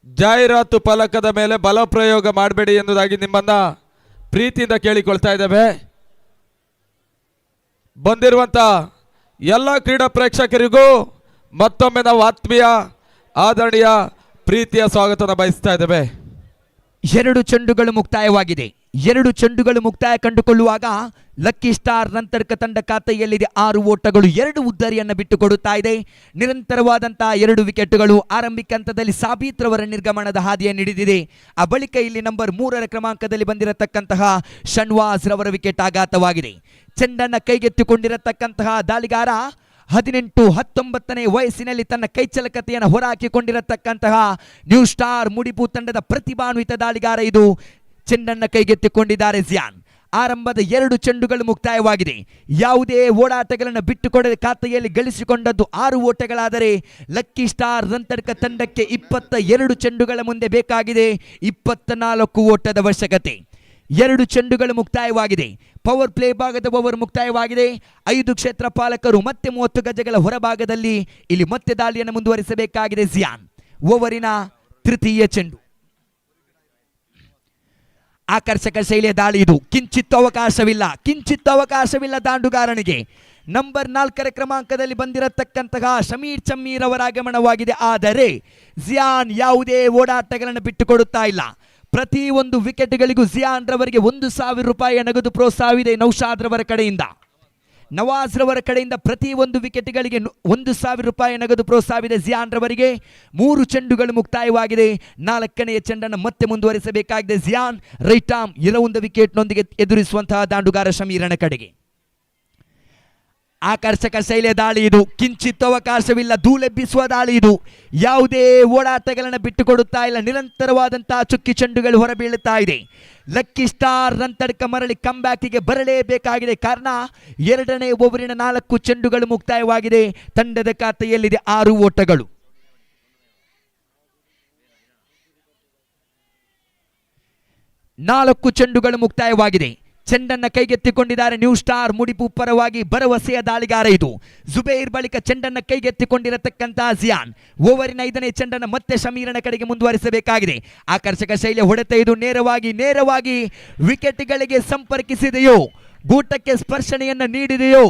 ಜಾಹೀರಾತು ಫಲಕದ ಮೇಲೆ ಬಲ ಪ್ರಯೋಗ ಮಾಡಬೇಡಿ ಎನ್ನುವುದಾಗಿ ನಿಮ್ಮನ್ನ ಪ್ರೀತಿಯಿಂದ ಕೇಳಿಕೊಳ್ತಾ ಇದ್ದೇವೆ. ಬಂದಿರುವಂಥ ಎಲ್ಲ ಕ್ರೀಡಾ ಪ್ರೇಕ್ಷಕರಿಗೂ ಮತ್ತೊಮ್ಮೆ ನಾವು ಆತ್ಮೀಯ ಆದರಣೀಯ ಪ್ರೀತಿಯ ಸ್ವಾಗತನ ಬಯಸ್ತಾ ಇದ್ದೇವೆ. 2 ಚೆಂಡುಗಳು ಮುಕ್ತಾಯವಾಗಿದೆ. 2 ಚೆಂಡುಗಳು ಮುಕ್ತಾಯ ಕಂಡುಕೊಳ್ಳುವಾಗ ಲಕ್ಕಿ ಸ್ಟಾರ್ ರಂತಡ್ಕ ತಂಡ ಖಾತೆಯಲ್ಲಿದೆ 6 ಓಟಗಳು. 2 ಉದ್ದರಿಯನ್ನು ಬಿಟ್ಟುಕೊಡುತ್ತಾ ಇದೆ. ನಿರಂತರವಾದಂತಹ 2 ವಿಕೆಟ್ಗಳು. ಆರಂಭಿಕ ಹಂತದಲ್ಲಿ ಸಾಬೀತ್ ರವರ ನಿರ್ಗಮನದ ಹಾದಿಯನ್ನು ಹಿಡಿದಿದೆ. ಆ ಬಳಿಕ ಇಲ್ಲಿ ನಂಬರ್ 3ರ ಕ್ರಮಾಂಕದಲ್ಲಿ ಬಂದಿರತಕ್ಕಂತಹ ಶಣ್ವಾಜ್ ರವರ ವಿಕೆಟ್ ಆಘಾತವಾಗಿದೆ. ಚೆಂಡನ್ನು ಕೈಗೆತ್ತಿಕೊಂಡಿರತಕ್ಕಂತಹ ದಾಳಿಗಾರ 18-19ನೇ ವಯಸ್ಸಿನಲ್ಲಿ ತನ್ನ ಕೈಚಲಕತೆಯನ್ನು ಹೊರಹಾಕಿಕೊಂಡಿರತಕ್ಕಂತಹ ನ್ಯೂ ಸ್ಟಾರ್ ಮುಡಿಪು ತಂಡದ ಪ್ರತಿಭಾನ್ವಿತ ದಾಳಿಗಾರ ಇದು. ಚೆಂಡನ್ನು ಕೈಗೆತ್ತಿಕೊಂಡಿದ್ದಾರೆ ಜಿಯಾನ್. ಆರಂಭದ 2 ಚೆಂಡುಗಳು ಮುಕ್ತಾಯವಾಗಿದೆ. ಯಾವುದೇ ಓಡಾಟಗಳನ್ನು ಬಿಟ್ಟುಕೊಡದೆ ಖಾತೆಯಲ್ಲಿ ಗಳಿಸಿಕೊಂಡದ್ದು 6 ಓಟಗಳಾದರೆ ಲಕ್ಕಿ ಸ್ಟಾರ್ ರಂತಡ್ಕ ತಂಡಕ್ಕೆ 22 ಚೆಂಡುಗಳ ಮುಂದೆ ಬೇಕಾಗಿದೆ 24 ಓಟದ ಅವಶ್ಯಕತೆ. 2 ಚೆಂಡುಗಳು ಮುಕ್ತಾಯವಾಗಿದೆ. ಪವರ್ ಪ್ಲೇ ಭಾಗದ ಓವರ್ ಮುಕ್ತಾಯವಾಗಿದೆ. 5 ಕ್ಷೇತ್ರಪಾಲಕರು ಮತ್ತೆ 30 ಗಜಗಳ ಹೊರಭಾಗದಲ್ಲಿ ಇಲ್ಲಿ ಮತ್ತೆ ದಾಳಿಯನ್ನು ಮುಂದುವರಿಸಬೇಕಾಗಿದೆ ಜಿಯಾನ್. ಓವರಿನ ತೃತೀಯ ಚೆಂಡು. ಆಕರ್ಷಕ ಶೈಲಿಯ ದಾಳಿ ಇದು. ಕಿಂಚಿತ್ತು ಅವಕಾಶವಿಲ್ಲ ದಾಂಡುಗಾರನಿಗೆ. ನಂಬರ್ 4ರ ಕ್ರಮಾಂಕದಲ್ಲಿ ಬಂದಿರತಕ್ಕಂತಹ ಶಮೀರ್ ಚಮ್ಮೀರ್ ಅವರ ಆಗಮನವಾಗಿದೆ. ಆದರೆ ಜಿಯಾನ್ ಯಾವುದೇ ಓಡಾಟಗಳನ್ನು ಬಿಟ್ಟುಕೊಡುತ್ತಾ ಇಲ್ಲ. ಪ್ರತಿ ಒಂದು ವಿಕೆಟ್ಗಳಿಗೂ ಜಿಯಾನ್ ರವರಿಗೆ 1,000 ರೂಪಾಯಿಯ ನಗದು ಪ್ರೋತ್ಸಾಹವಿದೆ ನೌಶಾದ್ ರವರ ಕಡೆಯಿಂದ. ನವಾಜ್ ರವರ ಕಡೆಯಿಂದ ಪ್ರತಿ ಒಂದು ವಿಕೆಟ್ಗಳಿಗೆ 1,000 ರೂಪಾಯಿ ನಗದು ಪ್ರೋತ್ಸಾಹವಿದೆ ಜಿಯಾನ್ ರವರಿಗೆ. 3 ಚೆಂಡುಗಳು ಮುಕ್ತಾಯವಾಗಿದೆ. 4ನೇ ಚೆಂಡನ್ನು ಮತ್ತೆ ಮುಂದುವರಿಸಬೇಕಾಗಿದೆ ಜಿಯಾನ್. ರೈಟ್ ಆರ್ಮ್ 1 ವಿಕೆಟ್ನೊಂದಿಗೆ ಎದುರಿಸುವಂತಹ ದಾಂಡುಗಾರ ಶಮೀರನ ಕಡೆಗೆ. ಆಕರ್ಷಕ ಶೈಲಿಯ ದಾಳಿ ಇದು, ಕಿಂಚಿತ್ ಅವಕಾಶವಿಲ್ಲ, ಧೂಳೆಬ್ಬಿಸುವ ದಾಳಿ ಇದು. ಯಾವುದೇ ಓಡಾಟಗಳನ್ನು ಬಿಟ್ಟುಕೊಡುತ್ತಾ ಇಲ್ಲ, ನಿರಂತರವಾದಂತಹ ಚುಕ್ಕಿ ಚೆಂಡುಗಳು ಹೊರಬೀಳುತ್ತಾ ಇದೆ. ಲಕ್ಕಿ ಸ್ಟಾರ್ ರಂತಡ್ಕ ಮರಳಿ ಕಂಬ್ಯಾಕಿಗೆ ಬರಲೇಬೇಕಾಗಿದೆ. ಕಾರಣ ಎರಡನೇ ಓವರಿನ 4 ಚೆಂಡುಗಳು ಮುಕ್ತಾಯವಾಗಿದೆ. ತಂಡದ ಖಾತೆಯಲ್ಲಿದೆ 6 ಓಟಗಳು. ನಾಲ್ಕು ಚೆಂಡುಗಳು ಮುಕ್ತಾಯವಾಗಿದೆ. ಚೆಂಡನ್ನ ಕೈಗೆತ್ತಿಕೊಂಡಿದ್ದಾರೆ ನ್ಯೂ ಸ್ಟಾರ್ ಮುಡಿಪು ಪರವಾಗಿ ಭರವಸೆಯ ದಾಳಿಗಾರ ಇದು. ಜುಬೇರ್ ಬಳಿಕ ಚೆಂಡನ್ನ ಕೈಗೆತ್ತಿಕೊಂಡಿರತಕ್ಕಂತಹ ಜಿಯಾನ್ ಓವರಿನ 5ನೇ ಚೆಂಡನ್ನು ಮತ್ತೆ ಶಮೀರನ ಕಡೆಗೆ ಮುಂದುವರಿಸಬೇಕಾಗಿದೆ. ಆಕರ್ಷಕ ಶೈಲಿಯ ಹೊಡೆತ ಇದು, ನೇರವಾಗಿ ವಿಕೆಟ್ಗಳಿಗೆ ಸಂಪರ್ಕಿಸಿದೆಯೋ, ಗೂಟಕ್ಕೆ ಸ್ಪರ್ಶನೆಯನ್ನ ನೀಡಿದೆಯೋ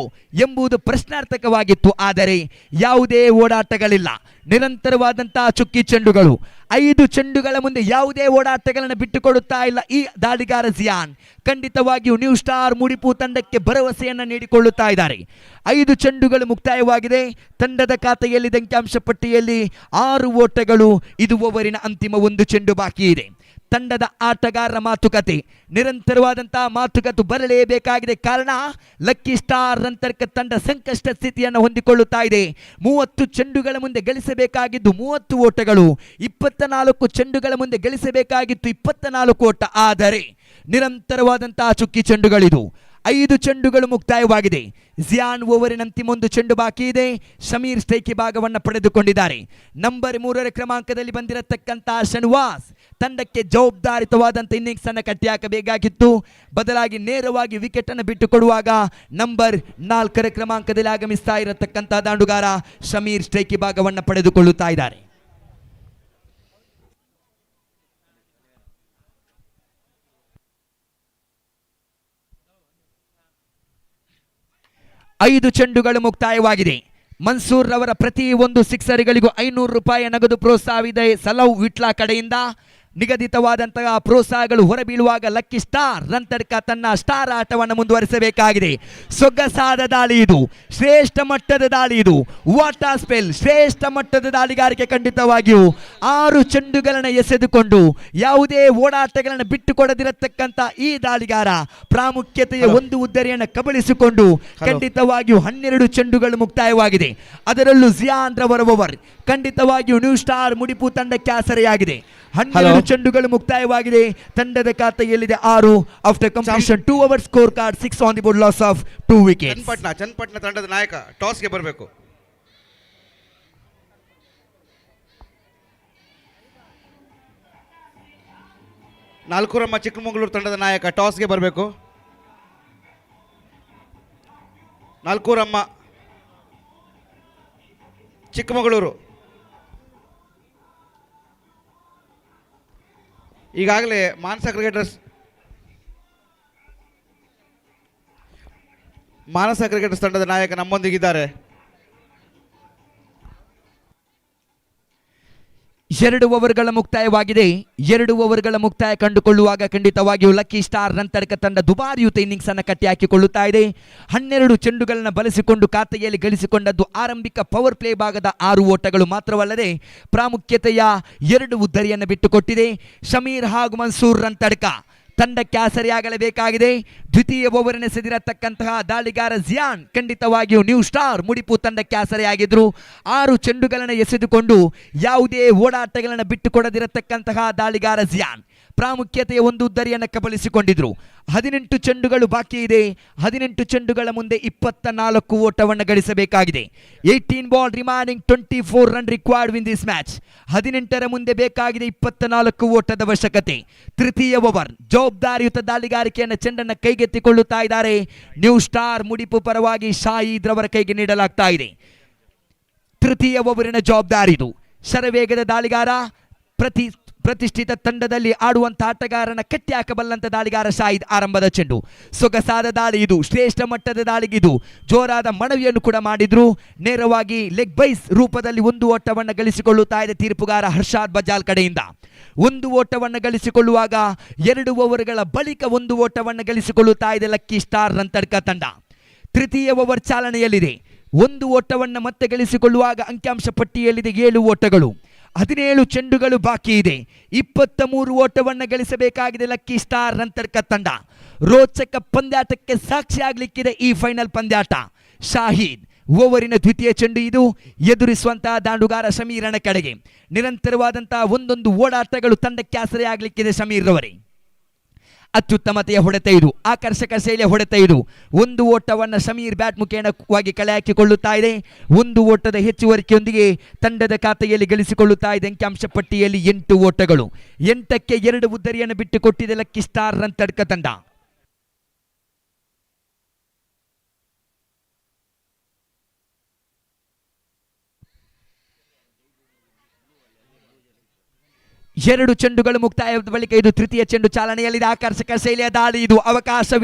ಎಂಬುದು ಪ್ರಶ್ನಾರ್ಥಕವಾಗಿತ್ತು. ಆದರೆ ಯಾವುದೇ ಓಡಾಟಗಳಿಲ್ಲ, ನಿರಂತರವಾದಂತಹ ಚುಕ್ಕಿ ಚೆಂಡುಗಳು. 5 ಚೆಂಡುಗಳ ಮುಂದೆ ಯಾವುದೇ ಓಡಾಟಗಳನ್ನು ಬಿಟ್ಟುಕೊಡುತ್ತಾ ಇಲ್ಲ ಈ ದಾಳಿಗಾರ ಜಿಯಾನ್. ಖಂಡಿತವಾಗಿಯೂ ನ್ಯೂ ಸ್ಟಾರ್ ಮುಡಿಪು ತಂಡಕ್ಕೆ ಭರವಸೆಯನ್ನ ನೀಡಿಕೊಳ್ಳುತ್ತಾ ಇದ್ದಾರೆ. 5 ಚೆಂಡುಗಳು ಮುಕ್ತಾಯವಾಗಿದೆ. ತಂಡದ ಖಾತೆಯಲ್ಲಿ ಅಂಕಿಅಂಶ ಪಟ್ಟಿಯಲ್ಲಿ 6 ಓಟಗಳು. ಇದು ಓವರಿನ ಅಂತಿಮ 1 ಚೆಂಡು ಬಾಕಿ ಇದೆ. ತಂಡದ ಆಟಗಾರರ ಮಾತುಕತೆ, ನಿರಂತರವಾದಂತಹ ಮಾತುಕತೆ ಬರಲೇಬೇಕಾಗಿದೆ. ಕಾರಣ ಲಕ್ಕಿ ಸ್ಟಾರ್ ರಂತರ್ಕ ತಂಡ ಸಂಕಷ್ಟ ಸ್ಥಿತಿಯನ್ನು ಹೊಂದಿಕೊಳ್ಳುತ್ತಾ ಇದೆ. 30 ಚೆಂಡುಗಳ ಮುಂದೆ ಗಳಿಸಬೇಕಾಗಿದ್ದು 30 ಓಟಗಳು, 24 ಚೆಂಡುಗಳ ಮುಂದೆ ಗಳಿಸಬೇಕಾಗಿತ್ತು 24 ಓಟ. ಆದರೆ ನಿರಂತರವಾದಂತಹ ಚುಕ್ಕಿ ಚೆಂಡುಗಳಿದು. 5 ಚೆಂಡುಗಳು ಮುಕ್ತಾಯವಾಗಿದೆ. ಜಿಯಾನ್ ಓವರಿನ ಅಂತಿಮ 1 ಚೆಂಡು ಬಾಕಿ ಇದೆ. ಶಮೀರ್ ಸ್ಟ್ರೈಕ್ ಭಾಗವನ್ನು ಪಡೆದುಕೊಂಡಿದ್ದಾರೆ. ನಂಬರ್ 3ರ ಕ್ರಮಾಂಕದಲ್ಲಿ ಬಂದಿರತಕ್ಕಂತಹ ಶನಿವಾಸ್ ತಂಡಕ್ಕೆ ಜವಾಬ್ದಾರಿತವಾದಂಥ ಇನ್ನಿಂಗ್ಸ್ ಅನ್ನು ಕಟ್ಟಿಹಾಕಬೇಕಾಗಿತ್ತು. ಬದಲಾಗಿ ನೇರವಾಗಿ ವಿಕೆಟ್ ಅನ್ನು ಬಿಟ್ಟುಕೊಡುವಾಗ ನಂಬರ್ 4ರ ಕ್ರಮಾಂಕದಲ್ಲಿ ಆಗಮಿಸ್ತಾ ಇರತಕ್ಕಂತಹ ದಾಂಡುಗಾರ ಶಮೀರ್ ಸ್ಟ್ರೈಕ್ ಭಾಗವನ್ನು ಪಡೆದುಕೊಳ್ಳುತ್ತಾ ಇದ್ದಾರೆ. ಐದು ಚೆಂಡುಗಳು ಮುಕ್ತಾಯವಾಗಿದೆ. ಮನ್ಸೂರ್ ರವರ ಪ್ರತಿ ಒಂದು ಸಿಕ್ಸರ್ಗಳಿಗೂ 500 ರೂಪಾಯಿ ನಗದು ಪ್ರೋತ್ಸಾಹವಿದೆ ಸಲವ್ ವಿಟ್ಲಾ ಕಡೆಯಿಂದ. ನಿಗದಿತವಾದಂತಹ ಪ್ರೋತ್ಸಾಹಗಳು ಹೊರಬೀಳುವಾಗ ಲಕ್ಕಿ ಸ್ಟಾರ್ ರಂತಡ್ಕ ತನ್ನ ಸ್ಟಾರ್ ಆಟವನ್ನು ಮುಂದುವರಿಸಬೇಕಾಗಿದೆ. ಸೊಗಸಾದ ದಾಳಿ ಇದು, ಶ್ರೇಷ್ಠ ಮಟ್ಟದ ದಾಳಿ ಇದು. ವಾಟರ್ ಸ್ಪೆಲ್, ಶ್ರೇಷ್ಠ ಮಟ್ಟದ ದಾಳಿಗಾರಿಕೆ. ಖಂಡಿತವಾಗಿಯೂ 6 ಚೆಂಡುಗಳನ್ನು ಎಸೆದುಕೊಂಡು ಯಾವುದೇ ಓಡಾಟಗಳನ್ನು ಬಿಟ್ಟುಕೊಡದಿರತಕ್ಕಂಥ ಈ ದಾಳಿಗಾರ ಪ್ರಾಮುಖ್ಯತೆಯ ಒಂದು ಉದ್ದರಿಯನ್ನು ಕಬಳಿಸಿಕೊಂಡು ಖಂಡಿತವಾಗಿಯೂ 12 ಚೆಂಡುಗಳು ಮುಕ್ತಾಯವಾಗಿದೆ. ಅದರಲ್ಲೂ ಜಿಯಾನ್ ರವರ ಓವರ್ ಖಂಡಿತವಾಗಿಯೂ ನ್ಯೂ ಸ್ಟಾರ್ ಮುಡಿಪು ತಂಡಕ್ಕೆ ಆಸರೆಯಾಗಿದೆ. 12 ಚೆಂಡುಗಳು ಮುಕ್ತಾಯವಾಗಿದೆ. ತಂಡದ ಖಾತೆಯಲ್ಲಿದೆ 6 after completion 2 over score card 6 on the board, loss of 2 wickets. Channapatna ತಂಡದ ನಾಯಕ ಟಾಸ್ಗೆ ಬರಬೇಕು. ನಾಲ್ಕೂರಮ್ಮ ಚಿಕ್ಕಮಗಳೂರು ತಂಡದ ನಾಯಕ ಟಾಸ್ಗೆ ಬರಬೇಕು. ನಾಲ್ಕೂರಮ್ಮ ಚಿಕ್ಕಮಗಳೂರು ಈಗಾಗಲೇ ಮಾನಸ ಕ್ರಿಕೆಟರ್ಸ್ ತಂಡದ ನಾಯಕ ನಮ್ಮೊಂದಿಗಿದ್ದಾರೆ. 2 ಓವರ್ಗಳ ಮುಕ್ತಾಯವಾಗಿದೆ. 2 ಓವರ್ಗಳ ಮುಕ್ತಾಯ ಕಂಡುಕೊಳ್ಳುವಾಗ ಖಂಡಿತವಾಗಿಯೂ ಲಕ್ಕಿ ಸ್ಟಾರ್ ರಂತಡ್ಕ ತಂಡ ದುಬಾರಿಯುತ ಇನ್ನಿಂಗ್ಸ್ ಅನ್ನು ಕಟ್ಟಿಹಾಕಿಕೊಳ್ಳುತ್ತಾ ಇದೆ. 12 ಚೆಂಡುಗಳನ್ನು ಬಳಸಿಕೊಂಡು ಖಾತೆಯಲ್ಲಿ ಗಳಿಸಿಕೊಂಡದ್ದು ಆರಂಭಿಕ ಪವರ್ ಪ್ಲೇ ಭಾಗದ 6 ಓಟಗಳು ಮಾತ್ರವಲ್ಲದೆ ಪ್ರಾಮುಖ್ಯತೆಯ 2 ಉದ್ದರಿಯನ್ನು ಬಿಟ್ಟುಕೊಟ್ಟಿದೆ. ಶಮೀರ್ ಹಾಗೂ ಮನ್ಸೂರ್ ರಂತಡ್ಕ ತಂಡಕ್ಕೆ ಆಸರೆಯಾಗಲೇಬೇಕಾಗಿದೆ. ದ್ವಿತೀಯ ಓವರಿನೆಸೆದಿರತಕ್ಕಂತಹ ದಾಳಿಗಾರ ಜಿಯಾನ್ ಖಂಡಿತವಾಗಿಯೂ ನ್ಯೂ ಸ್ಟಾರ್ ಮುಡಿಪು ತಂಡಕ್ಕೆ ಆಸರೆಯಾಗಿದ್ರು. 6 ಚೆಂಡುಗಳನ್ನು ಎಸೆದುಕೊಂಡು ಯಾವುದೇ ಓಡಾಟಗಳನ್ನು ಬಿಟ್ಟುಕೊಡದಿರತಕ್ಕಂತಹ ದಾಳಿಗಾರ ಜಿಯಾನ್ ಪ್ರಾಮುಖ್ಯತೆಯ ಒಂದು ಉದ್ದರಿಯನ್ನು ಕಬಳಿಸಿಕೊಂಡಿದ್ರು. 18 ಚೆಂಡುಗಳು ಬಾಕಿ ಇದೆ. 18 ಚೆಂಡುಗಳ ಮುಂದೆ 24 ಓಟವನ್ನು ಗಳಿಸಬೇಕಾಗಿದೆ. 18 ball remaining, 24 run required win this match. 18ರ ಮುಂದೆ ಬೇಕಾಗಿದೆ 24 ಓಟದ ಅವಶ್ಯಕತೆ. ತೃತೀಯ ಓವರ್ ಜವಾಬ್ದಾರಿಯುತ ದಾಳಿಗಾರಿಕೆಯನ್ನು ಚೆಂಡನ್ನು ಕೈಗೆತ್ತಿಕೊಳ್ಳುತ್ತಾ ಇದ್ದಾರೆ ನ್ಯೂ ಸ್ಟಾರ್ ಮುಡಿಪು ಪರವಾಗಿ ಶಾಹಿದ್ ರವರ ಕೈಗೆ ನೀಡಲಾಗ್ತಾ ಇದೆ. ತೃತೀಯ ಓವರಿನ ಜವಾಬ್ದಾರಿ ಇದು. ಶರವೇಗದ ದಾಳಿಗಾರ, ಪ್ರತಿಷ್ಠಿತ ತಂಡದಲ್ಲಿ ಆಡುವಂತ ಆಟಗಾರನ ಕಟ್ಟಿ ಹಾಕಬಲ್ಲಂತ ದಾಳಿಗಾರ ಶಾಹಿದ್. ಆರಂಭದ ಚೆಂಡು ಸೊಗಸಾದ ದಾಳಿ ಇದು, ಶ್ರೇಷ್ಠ ಮಟ್ಟದ ದಾಳಿಗಿದು. ಜೋರಾದ ಮನವಿಯನ್ನು ಕೂಡ ಮಾಡಿದ್ರು. ನೇರವಾಗಿ ಲೆಗ್ ಬೈಸ್ ರೂಪದಲ್ಲಿ 1 ಓಟವನ್ನು ಗಳಿಸಿಕೊಳ್ಳುತ್ತಾ ಇದೆ ತೀರ್ಪುಗಾರ ಹರ್ಷಾದ್ ಬಜಾಲ್ ಕಡೆಯಿಂದ. 1 ಓಟವನ್ನು ಗಳಿಸಿಕೊಳ್ಳುವಾಗ 2 ಓವರ್ಗಳ ಬಳಿಕ 1 ಓಟವನ್ನು ಗಳಿಸಿಕೊಳ್ಳುತ್ತಾ ಇದೆ ಲಕ್ಕಿ ಸ್ಟಾರ್ ರಂತಡ್ಕ ತಂಡ. ತೃತೀಯ ಓವರ್ ಚಾಲನೆಯಲ್ಲಿದೆ. 1 ಓಟವನ್ನು ಮತ್ತೆ ಗಳಿಸಿಕೊಳ್ಳುವಾಗ ಅಂಕಿಅಂಶ ಪಟ್ಟಿಯಲ್ಲಿದೆ 7 ಓಟಗಳು. 17 ಚೆಂಡುಗಳು ಬಾಕಿ ಇದೆ. 23 ಓಟವನ್ನು ಗಳಿಸಬೇಕಾಗಿದೆ ಲಕ್ಕಿ ಸ್ಟಾರ್ ರಂತಡ್ಕ ತಂಡ. ರೋಚಕ ಪಂದ್ಯಾಟಕ್ಕೆ ಸಾಕ್ಷಿಯಾಗಲಿಕ್ಕಿದೆ ಈ ಫೈನಲ್ ಪಂದ್ಯಾಟ. ಶಾಹೀದ್ ಓವರಿನ ದ್ವಿತೀಯ ಚೆಂಡು ಇದು ಎದುರಿಸುವಂತಹ ದಾಂಡುಗಾರ ಸಮೀರನ ಕಡೆಗೆ. ನಿರಂತರವಾದಂತಹ ಒಂದೊಂದು ಓಡಾಟಗಳು ತಂಡಕ್ಕೆ ಆಸರೆಯಾಗಲಿಕ್ಕಿದೆ ಸಮೀರ್ ರವರೇ. ಅತ್ಯುತ್ತಮತೆಯ ಹೊಡೆತ ಇದು, ಆಕರ್ಷಕ ಶೈಲಿಯ ಹೊಡೆತ ಇದು. ಒಂದು ಓಟವನ್ನು ಸಮೀರ್ ಬ್ಯಾಟ್ ಮುಖೇನವಾಗಿ ಕಲೆ ಹಾಕಿಕೊಳ್ಳುತ್ತಾ ಇದೆ. ಒಂದು ಓಟದ ಹೆಚ್ಚುವರಿಕೆಯೊಂದಿಗೆ ತಂಡದ ಖಾತೆಯಲ್ಲಿ ಗಳಿಸಿಕೊಳ್ಳುತ್ತಾ ಇದೆ. ಅಂಕಿಅಂಶ ಪಟ್ಟಿಯಲ್ಲಿ 8 ಓಟಗಳು, 8ಕ್ಕೆ 2 ಉದ್ದರಿಯನ್ನು ಬಿಟ್ಟುಕೊಟ್ಟಿದೆ ಲಕ್ಕಿ ಸ್ಟಾರ್ ರಂತಡ್ಕ ತಂಡ. ಎರಡು ಚೆಂಡುಗಳು ಮುಕ್ತಾಯದ ಬಳಿಕ ಇದು ತೃತೀಯ ಚೆಂಡು ಚಾಲನೆಯಲ್ಲಿದೆ. ಆಕರ್ಷಕ ಶೈಲಿಯ ದಾಳಿ ಇದು,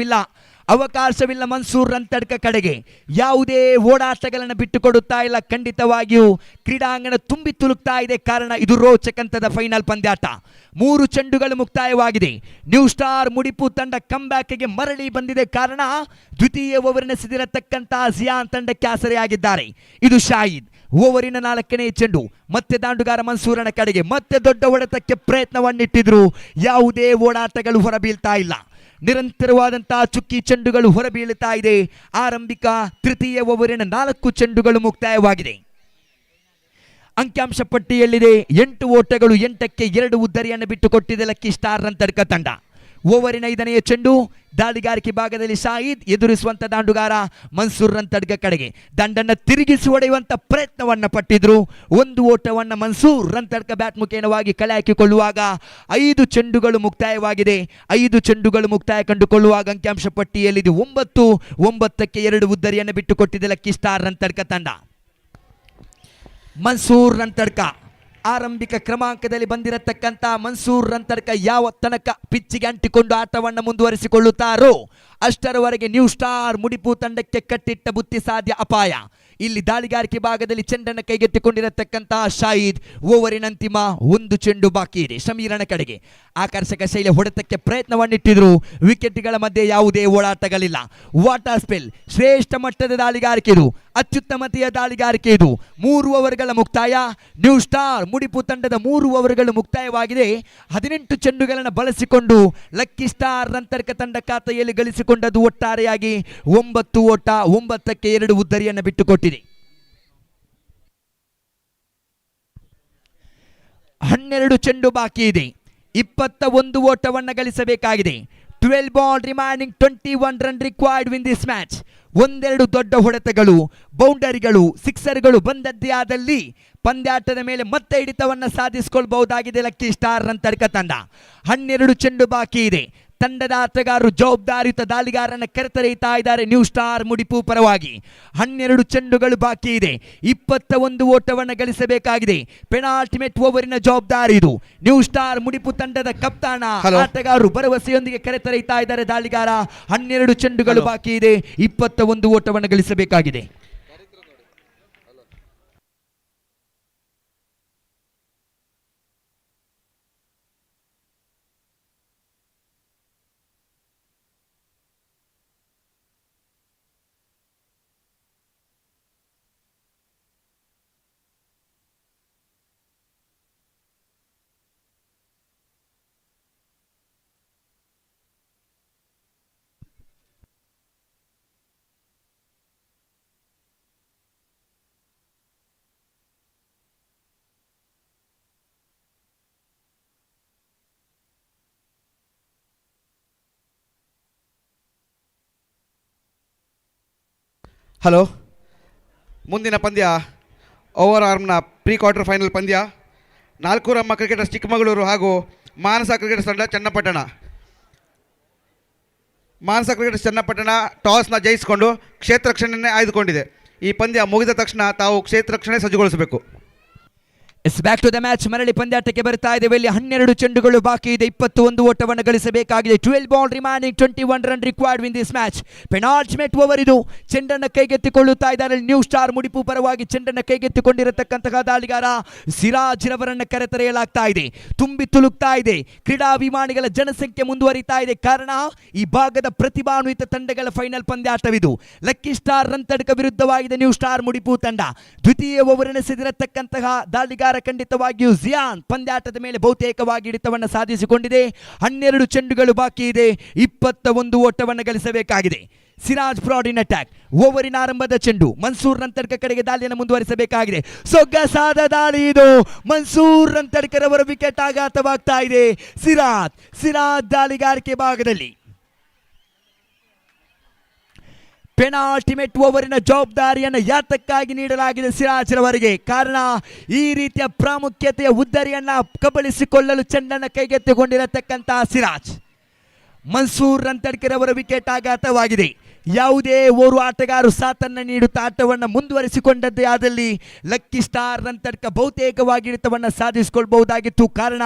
ಅವಕಾಶವಿಲ್ಲ ಮನ್ಸೂರ್ ರಂತಡ್ಕ ಕಡೆಗೆ. ಯಾವುದೇ ಓಡಾಟಗಳನ್ನು ಬಿಟ್ಟುಕೊಡುತ್ತಾ ಇಲ್ಲ. ಖಂಡಿತವಾಗಿಯೂ ಕ್ರೀಡಾಂಗಣ ತುಂಬಿ ತುಳುಕ್ತಾ ಇದೆ, ಕಾರಣ ಇದು ರೋಚಕಂತದ ಫೈನಲ್ ಪಂದ್ಯಾಟ. 3 ಚೆಂಡುಗಳು ಮುಕ್ತಾಯವಾಗಿದೆ. ನ್ಯೂ ಸ್ಟಾರ್ ಮುಡಿಪು ತಂಡ ಕಂಬ್ಯಾಕ್ಗೆ ಮರಳಿ ಬಂದಿದೆ, ಕಾರಣ ದ್ವಿತೀಯ ಓವರಿನೆಸೆದಿರತಕ್ಕಂತಹ ಜಿಯಾನ್ ತಂಡಕ್ಕೆ ಆಸರೆಯಾಗಿದ್ದಾರೆ. ಇದು ಶಾಹಿದ್ ಓವರಿನ 4ನೇ ಚೆಂಡು, ಮತ್ತೆ ದಾಂಡುಗಾರ ಮನ್ಸೂರನ ಕಡೆಗೆ ಮತ್ತೆ ದೊಡ್ಡ ಹೊಡೆತಕ್ಕೆ ಪ್ರಯತ್ನವನ್ನಿಟ್ಟಿದ್ರು. ಯಾವುದೇ ಓಡಾಟಗಳು ಹೊರಬೀಳ್ತಾ ಇಲ್ಲ. ನಿರಂತರವಾದಂತಹ ಚುಕ್ಕಿ ಚೆಂಡುಗಳು ಹೊರಬೀಳುತ್ತಾ ಇದೆ. ಆರಂಭಿಕ ತೃತೀಯ ಓವರಿನ 4 ಚೆಂಡುಗಳು ಮುಕ್ತಾಯವಾಗಿದೆ. ಅಂಕಿಅಂಶ ಪಟ್ಟಿಯಲ್ಲಿದೆ 8 ಓಟಗಳು, 8ಕ್ಕೆ 2 ಉದ್ದರಿಯನ್ನು ಬಿಟ್ಟುಕೊಟ್ಟಿದೆ ಲಕ್ಕಿ ಸ್ಟಾರ್ ರಂತಡ್ಕ ತಂಡ. ಓವರಿನ 5ನೇ ಚೆಂಡು ದಾಳಿಗಾರಿಕೆ ಭಾಗದಲ್ಲಿ ಶಾಹಿದ್ ಎದುರಿಸುವಂತ ದಾಂಡುಗಾರ ಮನ್ಸೂರ್ ರಂತಡ್ಕ ಕಡೆಗೆ. ದಂಡನ್ನು ತಿರುಗಿಸಿ ಹೊಡೆಯುವಂತ ಪ್ರಯತ್ನವನ್ನ ಪಟ್ಟಿದ್ರು. ಒಂದು ಓಟವನ್ನು ಮನ್ಸೂರ್ ರಂತಡ್ಕ ಬ್ಯಾಟ್ ಮುಖೇನವಾಗಿ ಕಳೆ ಹಾಕಿಕೊಳ್ಳುವಾಗ 5 ಚೆಂಡುಗಳು ಮುಕ್ತಾಯವಾಗಿದೆ. 5 ಚೆಂಡುಗಳು ಮುಕ್ತಾಯ ಕಂಡುಕೊಳ್ಳುವಾಗ ಅಂಕಿಅಂಶ ಪಟ್ಟಿಯಲ್ಲಿ 9, 9ಕ್ಕೆ 2 ಉದ್ದರಿಯನ್ನು ಬಿಟ್ಟುಕೊಟ್ಟಿದೆ ಲಕ್ಕಿ ಸ್ಟಾರ್ ರಂತಡ್ಕ ತಂಡ. ಮನ್ಸೂರ್ ರಂತಡ್ಕ ಆರಂಭಿಕ ಕ್ರಮಾಂಕದಲ್ಲಿ ಬಂದಿರತಕ್ಕಂಥ ಮನ್ಸೂರ್ ರಂತಡ್ಕ ಯಾವ ತನಕ ಪಿಚ್ಚಿಗೆ ಅಂಟಿಕೊಂಡು ಆಟವನ್ನು ಮುಂದುವರಿಸಿಕೊಳ್ಳುತ್ತಾರೋ ಅಷ್ಟರವರೆಗೆ ನ್ಯೂ ಸ್ಟಾರ್ ಮುಡಿಪು ತಂಡಕ್ಕೆ ಕಟ್ಟಿಟ್ಟ ಬುತ್ತಿ ಸಾಧ್ಯ ಅಪಾಯ. ಇಲ್ಲಿ ದಾಳಿಗಾರಿಕೆ ಭಾಗದಲ್ಲಿ ಚೆಂಡನ್ನು ಕೈಗೆತ್ತಿಕೊಂಡಿರತಕ್ಕಂತಹ ಶಾಹಿದ್ ಓವರಿನ ಅಂತಿಮ 1 ಚೆಂಡು ಬಾಕಿ ಇದೆ ಸಮೀರನ ಕಡೆಗೆ. ಆಕರ್ಷಕ ಶೈಲಿಯ ಹೊಡೆತಕ್ಕೆ ಪ್ರಯತ್ನವನ್ನಿಟ್ಟಿದ್ರು. ವಿಕೆಟ್ಗಳ ಮಧ್ಯೆ ಯಾವುದೇ ಓಡಾಟಗಳಿಲ್ಲ. ವಾಟರ್ ಸ್ಪೆಲ್, ಶ್ರೇಷ್ಠ ಮಟ್ಟದ ದಾಳಿಗಾರಿಕೆ ಇದು, ಅತ್ಯುತ್ತಮತೆಯ ದಾಳಿಗಾರಿಕೆ ಇದು. 3 ಓವರ್ಗಳ ಮುಕ್ತಾಯ. ನ್ಯೂ ಸ್ಟಾರ್ ಮುಡಿಪು ತಂಡದ 3 ಓವರ್ಗಳು ಮುಕ್ತಾಯವಾಗಿದೆ. 18 ಚೆಂಡುಗಳನ್ನು ಬಳಸಿಕೊಂಡು ಲಕ್ಕಿ ಸ್ಟಾರ್ ರಂತಡ್ಕ ತಂಡ ಖಾತೆಯಲ್ಲಿ ಗಳಿಸಿಕೊಂಡದ್ದು ಒಟ್ಟಾರೆಯಾಗಿ 9 ಓಟ, 9ಕ್ಕೆ 2 ಉದ್ದರಿಯನ್ನು ಬಿಟ್ಟುಕೊಟ್ಟಿದೆ. 12 ಚೆಂಡು ಬಾಕಿ ಇದೆ. 21 ಓಟವನ್ನು ಗಳಿಸಬೇಕಾಗಿದೆ. 12 ball remaining, 21 run required win this match. ಒಂದೆರಡು ದೊಡ್ಡ ಹೊಡೆತಗಳು, ಬೌಂಡರಿಗಳು, ಸಿಕ್ಸರ್ಗಳು ಬಂದದ್ದೇ ಆದಲ್ಲಿ ಪಂದ್ಯಾಟದ ಮೇಲೆ ಮತ್ತೆ ಹಿಡಿತವನ್ನು ಸಾಧಿಸಿಕೊಳ್ಳಬಹುದಾಗಿದೆ ಲಕ್ಕಿ ಸ್ಟಾರ್ ರಂತಡ್ಕ ತಂಡ. 12 ಚೆಂಡು ಬಾಕಿ ಇದೆ. ತಂಡದ ಆಟಗಾರರು ಜವಾಬ್ದಾರಿಯುತ ದಾಳಿಗಾರನ ಕರೆತೊರೆಯುತ್ತಾ ಇದ್ದಾರೆ ನ್ಯೂ ಸ್ಟಾರ್ ಮುಡಿಪು ಪರವಾಗಿ. 12 ಚೆಂಡುಗಳು ಬಾಕಿ ಇದೆ. 21 ಓಟವನ್ನು ಗಳಿಸಬೇಕಾಗಿದೆ. ಪೆನಾಲ್ಟಿಮೇಟ್ ಓವರಿನ ಜವಾಬ್ದಾರಿ ಇದು. ನ್ಯೂ ಸ್ಟಾರ್ ಮುಡಿಪು ತಂಡದ ಕಪ್ತಾನ ಆಟಗಾರರು ಭರವಸೆಯೊಂದಿಗೆ ಕರೆತೊರೆಯುತ್ತಾ ಇದ್ದಾರೆ ದಾಳಿಗಾರ. 12 ಚೆಂಡುಗಳು ಬಾಕಿ ಇದೆ. 21 ಓಟವನ್ನು ಗಳಿಸಬೇಕಾಗಿದೆ. ಹಲೋ, ಮುಂದಿನ ಪಂದ್ಯ ಓವರ್ ಆರ್ಮ್ನ ಪ್ರೀ ಕ್ವಾರ್ಟರ್ ಫೈನಲ್ ಪಂದ್ಯ. 4 ರಮ್ಮ ಕ್ರಿಕೆಟರ್ಸ್ ಚಿಕ್ಕಮಗಳೂರು ಹಾಗೂ ಮಾನಸ ಕ್ರಿಕೆಟರ್ಸ್ ತಂಡ ಚನ್ನಪಟ್ಟಣ. ಮಾನಸ ಕ್ರಿಕೆಟರ್ಸ್ ಚನ್ನಪಟ್ಟಣ ಟಾಸ್ನ ಜಯಿಸಿಕೊಂಡು ಕ್ಷೇತ್ರ ರಕ್ಷಣೆಯನ್ನೇ ಆಯ್ದುಕೊಂಡಿದೆ. ಈ ಪಂದ್ಯ ಮುಗಿದ ತಕ್ಷಣ ತಾವು ಕ್ಷೇತ್ರ ರಕ್ಷಣೆ ಸಜ್ಜುಗೊಳಿಸಬೇಕು. Back to the match. ಮರಳಿ ಪಂದ್ಯಾಟಕ್ಕೆ ಬರ್ತಾ ಇದ್ದೇವೆ. ಇಲ್ಲಿ 12 ಚೆಂಡುಗಳು ಬಾಕಿ ಇದೆ. 21 ಓಟವನ್ನು ಗಳಿಸಬೇಕಾಗಿದೆ. 12 ball remaining, 21 run required win this match. Penultimate over ಇದು. ಚೆಂಡನ್ನು ಕೈಗೆತ್ತಿಕೊಳ್ಳುತ್ತಾ ಇದ್ದಾರೆ ನ್ಯೂ ಸ್ಟಾರ್ ಮುಡಿಪು ಪರವಾಗಿ. ಚೆಂಡನ್ನು ಕೈಗೆತ್ತಿಕೊಂಡಿರತಕ್ಕಂತಹ ದಾಳಿಗಾರ ಸಿರಾಜ್ ರವರನ್ನು ಕರೆತರೆಯಲಾಗ್ತಾ ಇದೆ. ತುಂಬಿ ತುಳುಕ್ತಾ ಇದೆ. ಕ್ರೀಡಾಭಿಮಾನಿಗಳ ಜನಸಂಖ್ಯೆ ಮುಂದುವರಿತಾ ಇದೆ, ಕಾರಣ ಈ ಭಾಗದ ಪ್ರತಿಭಾನ್ವಿತ ತಂಡಗಳ ಫೈನಲ್ ಪಂದ್ಯಾಟವಿದು. ಲಕ್ಕಿ ಸ್ಟಾರ್ ರಂತಡ್ಕ ವಿರುದ್ಧವಾಗಿದೆ ನ್ಯೂ ಸ್ಟಾರ್ ಮುಡಿಪು ತಂಡ. ದ್ವಿತೀಯ ಓವರ್ ಎಸೆದಿರತಕ್ಕಂತಹ ದಾಳಿಗಾರ ಪ್ರಕಾರ ಖಂಡಿತವಾಗಿಯೂ ಜಿಯಾನ್ ಪಂದ್ಯಾಟದ ಮೇಲೆ ಬಹುತೇಕವಾಗಿ ಹಿಡಿತವನ್ನು ಸಾಧಿಸಿಕೊಂಡಿದೆ. 12 ಚೆಂಡುಗಳು ಬಾಕಿ ಇದೆ, 21 ಓಟವನ್ನು ಗಳಿಸಬೇಕಾಗಿದೆ. ಸಿರಾಜ್ ಬ್ರಾಡ್ ಇನ್ ಅಟ್ಯಾಕ್. ಓವರಿನ ಆರಂಭದ ಚೆಂಡು ಮನ್ಸೂರ್ ರಂತಡ್ಕ ಕಡೆಗೆ ದಾಳಿಯನ್ನು ಮುಂದುವರಿಸಬೇಕಾಗಿದೆ. ಸೊಗಸಾದ ದಾಳಿ ಇದು. ಮನ್ಸೂರ್ ರಂತಡ್ಕರ್ ಅವರ ವಿಕೆಟ್ ಆಘಾತವಾಗ್ತಾ ಇದೆ. ಸಿರಾಜ್ ದಾಳಿಗಾರಿಕೆ ಭಾಗದಲ್ಲಿ ಪೆನಾಲ್ಟಿಮೇಟ್ ಓವರಿನ ಜವಾಬ್ದಾರಿಯನ್ನು ಯಾತಕ್ಕಾಗಿ ನೀಡಲಾಗಿದೆ ಸಿರಾಜ್ ರವರಿಗೆ? ಕಾರಣ ಈ ರೀತಿಯ ಪ್ರಾಮುಖ್ಯತೆಯ ಉದ್ದರಿಯನ್ನ ಕಬಳಿಸಿಕೊಳ್ಳಲು ಚೆಂಡನ್ನು ಕೈಗೆತ್ತಿಕೊಂಡಿರತಕ್ಕಂತಹ ಸಿರಾಜ್. ಮನ್ಸೂರ್ ರಂತಡ್ಕರ್ ಅವರ ವಿಕೆಟ್ ಆಘಾತವಾಗಿದೆ. ಯಾವುದೇ ಓರ್ವ ಆಟಗಾರರು ಸಾಥನ್ನು ನೀಡುತ್ತಾ ಆಟವನ್ನು ಮುಂದುವರಿಸಿಕೊಂಡದ್ದೇ ಆದಲ್ಲಿ ಲಕ್ಕಿ ಸ್ಟಾರ್ ರಂತಡ್ಕ ಬಹುತೇಕವಾಗಿ ಹಿಡಿತವನ್ನು ಸಾಧಿಸಿಕೊಳ್ಳಬಹುದಾಗಿತ್ತು. ಕಾರಣ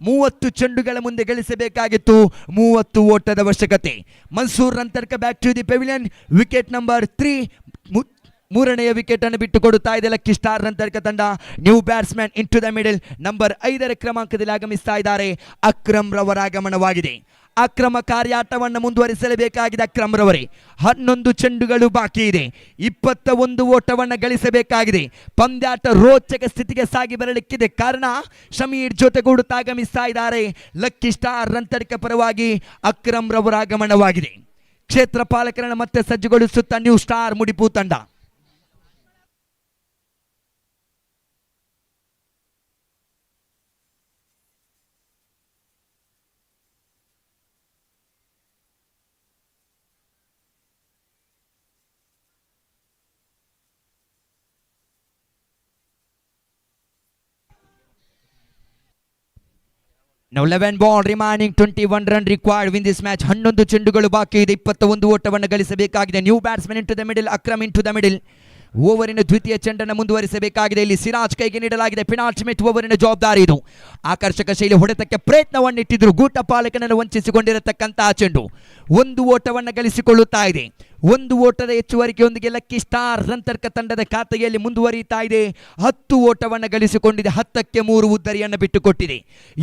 30 ಚೆಂಡುಗಳ ಮುಂದೆ ಗಳಿಸಬೇಕಾಗಿತ್ತು, 30 ಓಟದ ಅವಶ್ಯಕತೆ. Mansoor Rantadka back to the pavilion. Wicket number 3, ಮೂರನೆಯ ವಿಕೆಟ್ ಅನ್ನು ಬಿಟ್ಟು ಕೊಡುತ್ತಾ ಇದೆ ಲಕ್ಕಿ ಸ್ಟಾರ್ ರಂತಡ್ಕ ತಂಡ. New batsman in to the middle. Number 5ರ ಕ್ರಮಾಂಕದಲ್ಲಿ ಆಗಮಿಸ್ತಾ ಇದ್ದಾರೆ ಅಕ್ರಮ್ ರವರ ಆಗಮನವಾಗಿದೆ. ಆಕ್ರಮಕಾರಿ ಆಟವನ್ನು ಮುಂದುವರಿಸಲೇಬೇಕಾಗಿದೆ ಅಕ್ರಮ್ ರವರೇ. 11 ಚೆಂಡುಗಳು ಬಾಕಿ ಇದೆ, 21 ಓಟವನ್ನು ಗಳಿಸಬೇಕಾಗಿದೆ. ಪಂದ್ಯಾಟ ರೋಚಕ ಸ್ಥಿತಿಗೆ ಸಾಗಿ ಬರಲಿಕ್ಕಿದೆ. ಕಾರಣ ಶಮೀರ್ ಜೊತೆಗೂಡುತ್ತಾ ಆಗಮಿಸ್ತಾ ಇದ್ದಾರೆ ಲಕ್ಕಿ ಸ್ಟಾರ್ ರಂತಡ್ಕ ಪರವಾಗಿ ಅಕ್ರಮ್ ರವರ ಆಗಮನವಾಗಿದೆ. ಕ್ಷೇತ್ರ ಪಾಲಕರನ್ನು ಮತ್ತೆ ಸಜ್ಜುಗೊಳಿಸುತ್ತಾ ನ್ಯೂ ಸ್ಟಾರ್ ಮುಡಿಪು ತಂಡ. Now 11 ball remaining, 21 run required win this match. 11 ಚೆಂಡುಗಳು ಬಾಕಿ ಇದೆ, 21 ಓಟವನ್ನು ಗಳಿಸಬೇಕಾಗಿದೆ. New batsman in to the middle, Akram in to the middle. ಓವರಿನ ದ್ವಿತೀಯ ಚೆಂಡನ್ನು ಮುಂದುವರಿಸಬೇಕಾಗಿದೆ. ಇಲ್ಲಿ ಸಿರಾಜ್ ಕೈಗೆ ನೀಡಲಾಗಿದೆ ಪೆನಾಲ್ಟಿಮೇಟ್ ಓವರಿನ ಜವಾಬ್ದಾರಿ ಇದು. ಆಕರ್ಷಕ ಶೈಲಿ ಹೊಡೆತಕ್ಕೆ ಪ್ರಯತ್ನವನ್ನಿಟ್ಟಿದ್ರು, ಗೂಟ ಪಾಲಕನನ್ನು ವಂಚಿಸಿಕೊಂಡಿರತಕ್ಕಂತಹ ಚೆಂಡು 1 ಓಟವನ್ನು ಗಳಿಸಿಕೊಳ್ಳುತ್ತಾ ಇದೆ. 1 ಓಟದ ಹೆಚ್ಚುವರಿಕೆಯೊಂದಿಗೆ ಲಕ್ಕಿ ಸ್ಟಾರ್ ರಂತಡ್ಕ ತಂಡದ ಖಾತೆಯಲ್ಲಿ ಮುಂದುವರಿಯುತ್ತಾ ಇದೆ. 10 ಓಟವನ್ನು ಗಳಿಸಿಕೊಂಡಿದೆ, 10ಕ್ಕೆ 3 ಉದ್ದರಿಯನ್ನು ಬಿಟ್ಟುಕೊಟ್ಟಿದೆ.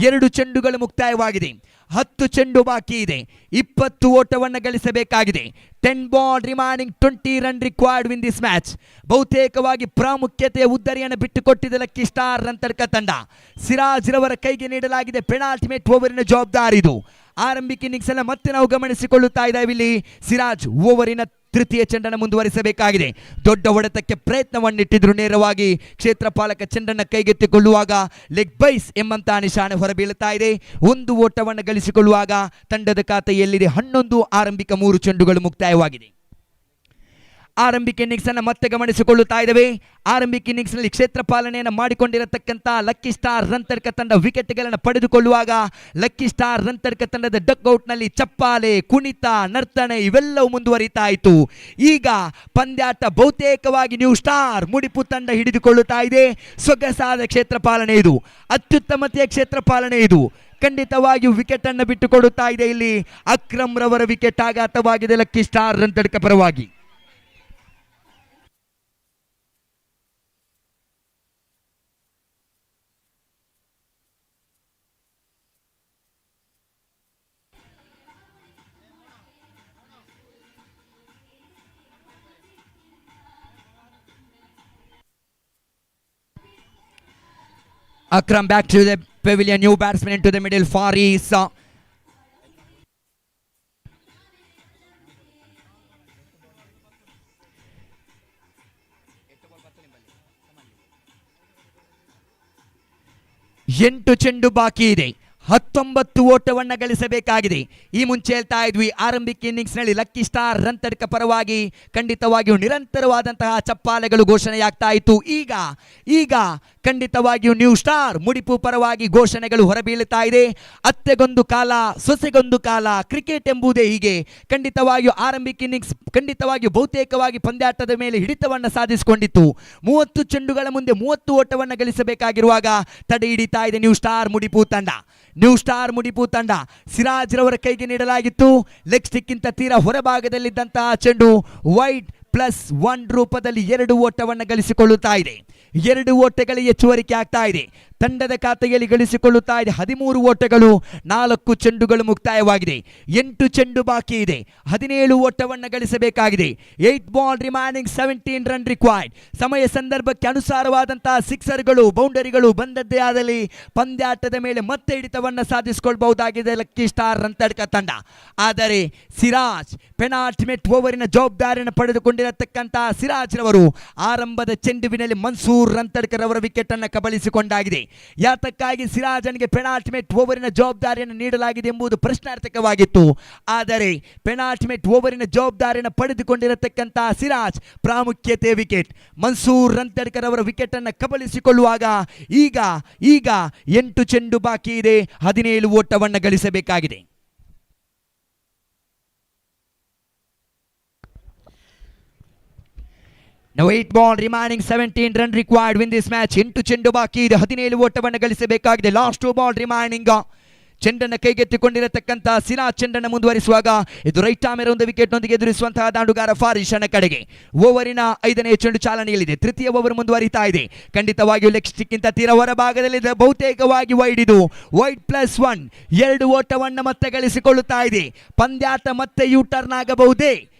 2 ಚೆಂಡುಗಳು ಮುಕ್ತಾಯವಾಗಿದೆ, 10 ಚೆಂಡು ಬಾಕಿ ಇದೆ, 20 ಓಟವನ್ನು ಗಳಿಸಬೇಕಾಗಿದೆ. 10 ball remaining, 20 run required win this match. ಬಹುತೇಕವಾಗಿ ಪ್ರಾಮುಖ್ಯತೆಯ ಉದ್ದರಿಯನ್ನು ಬಿಟ್ಟುಕೊಟ್ಟಿದೆ ಲಕ್ಕಿ ಸ್ಟಾರ್ ರಂತಡ್ಕ ತಂಡ. ಸಿರಾಜ್ ರವರ ಕೈಗೆ ನೀಡಲಾಗಿದೆ ಪೆನಾಲ್ಟಿಮೇಟ್ ಓವರಿನ ಜವಾಬ್ದಾರಿ ಇದು. ಆರಂಭಿಕ ಇನ್ನಿಂಗ್ಸ್ ಅನ್ನು ಮತ್ತೆ ನಾವು ಗಮನಿಸಿಕೊಳ್ಳುತ್ತಾ ಇದ್ದೇವೆ. ಇಲ್ಲಿ ಸಿರಾಜ್ ಓವರಿನ ತೃತೀಯ ಚೆಂಡನ್ನು ಮುಂದುವರಿಸಬೇಕಾಗಿದೆ. ದೊಡ್ಡ ಹೊಡೆತಕ್ಕೆ ಪ್ರಯತ್ನವನ್ನಿಟ್ಟಿದ್ರು, ನೇರವಾಗಿ ಕ್ಷೇತ್ರ ಪಾಲಕ ಚೆಂಡನ್ನು ಕೈಗೆತ್ತಿಕೊಳ್ಳುವಾಗ ಲೆಗ್ ಬೈಸ್ ಎಂಬಂತಹ ನಿಶಾನೆ ಹೊರಬೀಳುತ್ತಾ ಇದೆ. 1 ಓಟವನ್ನು ಗಳಿಸಿಕೊಳ್ಳುವಾಗ ತಂಡದ ಖಾತೆಯಲ್ಲಿದೆ 11. ಆರಂಭಿಕ 3 ಚೆಂಡುಗಳು ಮುಕ್ತಾಯವಾಗಿದೆ. ಆರಂಭಿಕ ಇನ್ನಿಂಗ್ಸ್ ಅನ್ನು ಮತ್ತೆ ಗಮನಿಸಿಕೊಳ್ಳುತ್ತಾ ಇದ್ದೇವೆ. ಆರಂಭಿಕ ಇನ್ನಿಂಗ್ಸ್ ನಲ್ಲಿ ಕ್ಷೇತ್ರ ಪಾಲನೆಯನ್ನು ಮಾಡಿಕೊಂಡಿರತಕ್ಕಂಥ ಲಕ್ಕಿ ಸ್ಟಾರ್ ರಂತಡ್ಕ ತಂಡ ವಿಕೆಟ್ಗಳನ್ನು ಪಡೆದುಕೊಳ್ಳುವಾಗ ಲಕ್ಕಿ ಸ್ಟಾರ್ ರಂತಡ್ಕ ತಂಡದ ಡಕ್ಔಟ್ ನಲ್ಲಿ ಚಪ್ಪಾಲೆ, ಕುಣಿತ, ನರ್ತನೆ ಇವೆಲ್ಲವೂ ಮುಂದುವರಿತಾ ಇತ್ತು. ಈಗ ಪಂದ್ಯಾಟ ಬಹುತೇಕವಾಗಿ ನ್ಯೂ ಸ್ಟಾರ್ ಮುಡಿಪು ತಂಡ ಹಿಡಿದುಕೊಳ್ಳುತ್ತಾ ಇದೆ. ಸೊಗಸಾದ ಕ್ಷೇತ್ರ ಪಾಲನೆ ಇದು, ಅತ್ಯುತ್ತಮತೆಯ ಕ್ಷೇತ್ರ ಪಾಲನೆ ಇದು. ಖಂಡಿತವಾಗಿಯೂ ವಿಕೆಟ್ ಅನ್ನು ಬಿಟ್ಟುಕೊಡುತ್ತಾ ಇದೆ. ಇಲ್ಲಿ ಅಕ್ರಮ್ ರವರ ವಿಕೆಟ್ ಆಘಾತವಾಗಿದೆ ಲಕ್ಕಿ ಸ್ಟಾರ್ ರಂತಡ್ಕ ಪರವಾಗಿ. Akram back to the pavilion, new batsman into the middle, Faris. ಎಂಟು ಚೆಂಡು ಬಾಕಿ ಇದೆ, 19 ಓಟವನ್ನು ಗಳಿಸಬೇಕಾಗಿದೆ. ಈ ಮುಂಚೆ ಹೇಳ್ತಾ ಇದ್ವಿ ಆರಂಭಿಕ ಇನ್ನಿಂಗ್ಸ್ ನಲ್ಲಿ ಲಕ್ಕಿ ಸ್ಟಾರ್ ರಂತಡ್ಕ ಪರವಾಗಿ ಖಂಡಿತವಾಗಿಯೂ ನಿರಂತರವಾದಂತಹ ಚಪ್ಪಾಳೆಗಳು ಘೋಷಣೆಯಾಗ್ತಾ ಇತ್ತು. ಈಗ ಖಂಡಿತವಾಗಿಯೂ ನ್ಯೂ ಸ್ಟಾರ್ ಮುಡಿಪು ಪರವಾಗಿ ಘೋಷಣೆಗಳು ಹೊರಬೀಳುತ್ತಾ ಇದೆ. ಅತ್ತೆಗೊಂದು ಕಾಲ, ಸೊಸೆಗೊಂದು ಕಾಲ, ಕ್ರಿಕೆಟ್ ಎಂಬುದೇ ಹೀಗೆ. ಖಂಡಿತವಾಗಿಯೂ ಆರಂಭಿಕ ಇನ್ನಿಂಗ್ಸ್ ಖಂಡಿತವಾಗಿಯೂ ಬಹುತೇಕವಾಗಿ ಪಂದ್ಯಾಟದ ಮೇಲೆ ಹಿಡಿತವನ್ನು ಸಾಧಿಸಿಕೊಂಡಿತ್ತು. 30 ಚೆಂಡುಗಳ ಮುಂದೆ 30 ಓಟವನ್ನು ಗಳಿಸಬೇಕಾಗಿರುವಾಗ ತಡೆ ಹಿಡಿತಾ ಇದೆ ನ್ಯೂ ಸ್ಟಾರ್ ಮುಡಿಪು ತಂಡ. ನ್ಯೂ ಸ್ಟಾರ್ ಮುಡಿಪು ತಂಡ ಸಿರಾಜ್ ರವರ ಕೈಗೆ ನೀಡಲಾಗಿತ್ತು. ಲೆಗ್ ಸ್ಟಿಕ್ಕಿಂತ ತೀರಾ ಹೊರಭಾಗದಲ್ಲಿದ್ದಂತಹ ಚೆಂಡು ವೈಡ್ +1 ರೂಪದಲ್ಲಿ 2 ಓಟವನ್ನು ಗಳಿಸಿಕೊಳ್ಳುತ್ತಾ ಇದೆ. 2 ಓಟಗಳಿಗೆ ಹೆಚ್ಚುವರಿಕೆ ಆಗ್ತಾ ಇದೆ. ತಂಡದ ಖಾತೆಯಲ್ಲಿ ಗಳಿಸಿಕೊಳ್ಳುತ್ತಾ ಇದೆ 13 ಓಟಗಳು, 4 ಚೆಂಡುಗಳು ಮುಕ್ತಾಯವಾಗಿದೆ. 8 ಚೆಂಡು ಬಾಕಿ ಇದೆ, 17 ಓಟವನ್ನು ಗಳಿಸಬೇಕಾಗಿದೆ. 8 ಬಾಲ್ ರಿಮೈನಿಂಗ್, 17 ರನ್ ರಿಕ್ವೈರ್ಡ್. ಸಮಯ ಸಂದರ್ಭಕ್ಕೆ ಅನುಸಾರವಾದಂತಹ ಸಿಕ್ಸರ್ಗಳು, ಬೌಂಡರಿಗಳು ಬಂದದ್ದೇ ಆದಲ್ಲಿ ಪಂದ್ಯಾಟದ ಮೇಲೆ ಮತ್ತೆ ಹಿಡಿತವನ್ನು ಸಾಧಿಸಿಕೊಳ್ಳಬಹುದಾಗಿದೆ ಲಕ್ಕಿ ಸ್ಟಾರ್ ರಂತಡ್ಕ ತಂಡ. ಆದರೆ ಸಿರಾಜ್ ಪೆನಾಲ್ಟಿಮೆಟ್ ಓವರಿನ ಜವಾಬ್ದಾರಿಯನ್ನು ಪಡೆದುಕೊಂಡಿರತಕ್ಕಂತಹ ಸಿರಾಜ್ ರವರು ಆರಂಭದ ಚೆಂಡುವಿನಲ್ಲಿ ಮನ್ಸೂರ್ ರಂತಡ್ಕರ್ ಅವರ ವಿಕೆಟ್ ಅನ್ನು ಕಬಳಿಸಿಕೊಂಡಾಗಿದೆ. ಯಾತಕ್ಕಾಗಿ ಸಿರಾಜನ್ಗೆ ಪೆನಾಲ್ಟಿಮೆಟ್ ಓವರಿನ ಜವಾಬ್ದಾರಿಯನ್ನು ನೀಡಲಾಗಿದೆ ಎಂಬುದು ಪ್ರಶ್ನಾರ್ಥಕವಾಗಿತ್ತು. ಆದರೆ ಪೆನಾಲ್ಟಿಮೆಟ್ ಓವರಿನ ಜವಾಬ್ದಾರಿಯನ್ನು ಪಡೆದುಕೊಂಡಿರತಕ್ಕಂತಹ ಸಿರಾಜ್ ಪ್ರಾಮುಖ್ಯತೆ ವಿಕೆಟ್ ಮನ್ಸೂರ್ ರಂತಡ್ಕರ್ ಅವರ ವಿಕೆಟ್ ಅನ್ನು ಕಬಳಿಸಿಕೊಳ್ಳುವಾಗ ಈಗ 8 ಚೆಂಡು ಬಾಕಿ ಇದೆ, 17 ಓಟವನ್ನು ಗಳಿಸಬೇಕಾಗಿದೆ. Now 8 ball remaining, 17 run required win this match. 8 ಚೆಂಡು ಬಾಕಿ ಇದೆ, 17 ಓಟವನ್ನು ಗಳಿಸಬೇಕಾಗಿದೆ. Last 2 ball remaining. ಚೆಂಡನ್ನು ಕೈಗೆತ್ತಿಕೊಂಡಿರತಕ್ಕಂಥ ಸಿರಾಜ್ ಚೆಂಡನ್ನು ಮುಂದುವರಿಸುವಾಗ ಇದು ರೈಟ್ ಆರ್ಮ್ ಒಂದು ವಿಕೆಟ್ ನೊಂದಿಗೆ ಎದುರಿಸುವಂತಹ ದಾಂಡುಗಾರ ಫಾರಿಶನ ಕಡೆಗೆ. ಓವರಿನ 5ನೇ ಚೆಂಡು ಚಾಲನೆಯಲ್ಲಿದೆ. ತೃತೀಯ ಓವರ್ ಮುಂದುವರಿತಾ ಇದೆ. ಖಂಡಿತವಾಗಿಯೂ ಲೆಗ್ ಸ್ಟಿಕ್ಕಿಂತ ತೀರ ಹೊರಭಾಗದಲ್ಲಿ ಬಹುತೇಕವಾಗಿ ವೈಡ್. ಇದು ವೈಡ್ +1. 2 ಓಟವನ್ನು ಮತ್ತೆ ಗಳಿಸಿಕೊಳ್ಳುತ್ತಾ ಇದೆ. ಪಂದ್ಯಾಟ ಮತ್ತೆ ಯೂ ಟರ್ನ್ ಆಗಬಹುದೇ?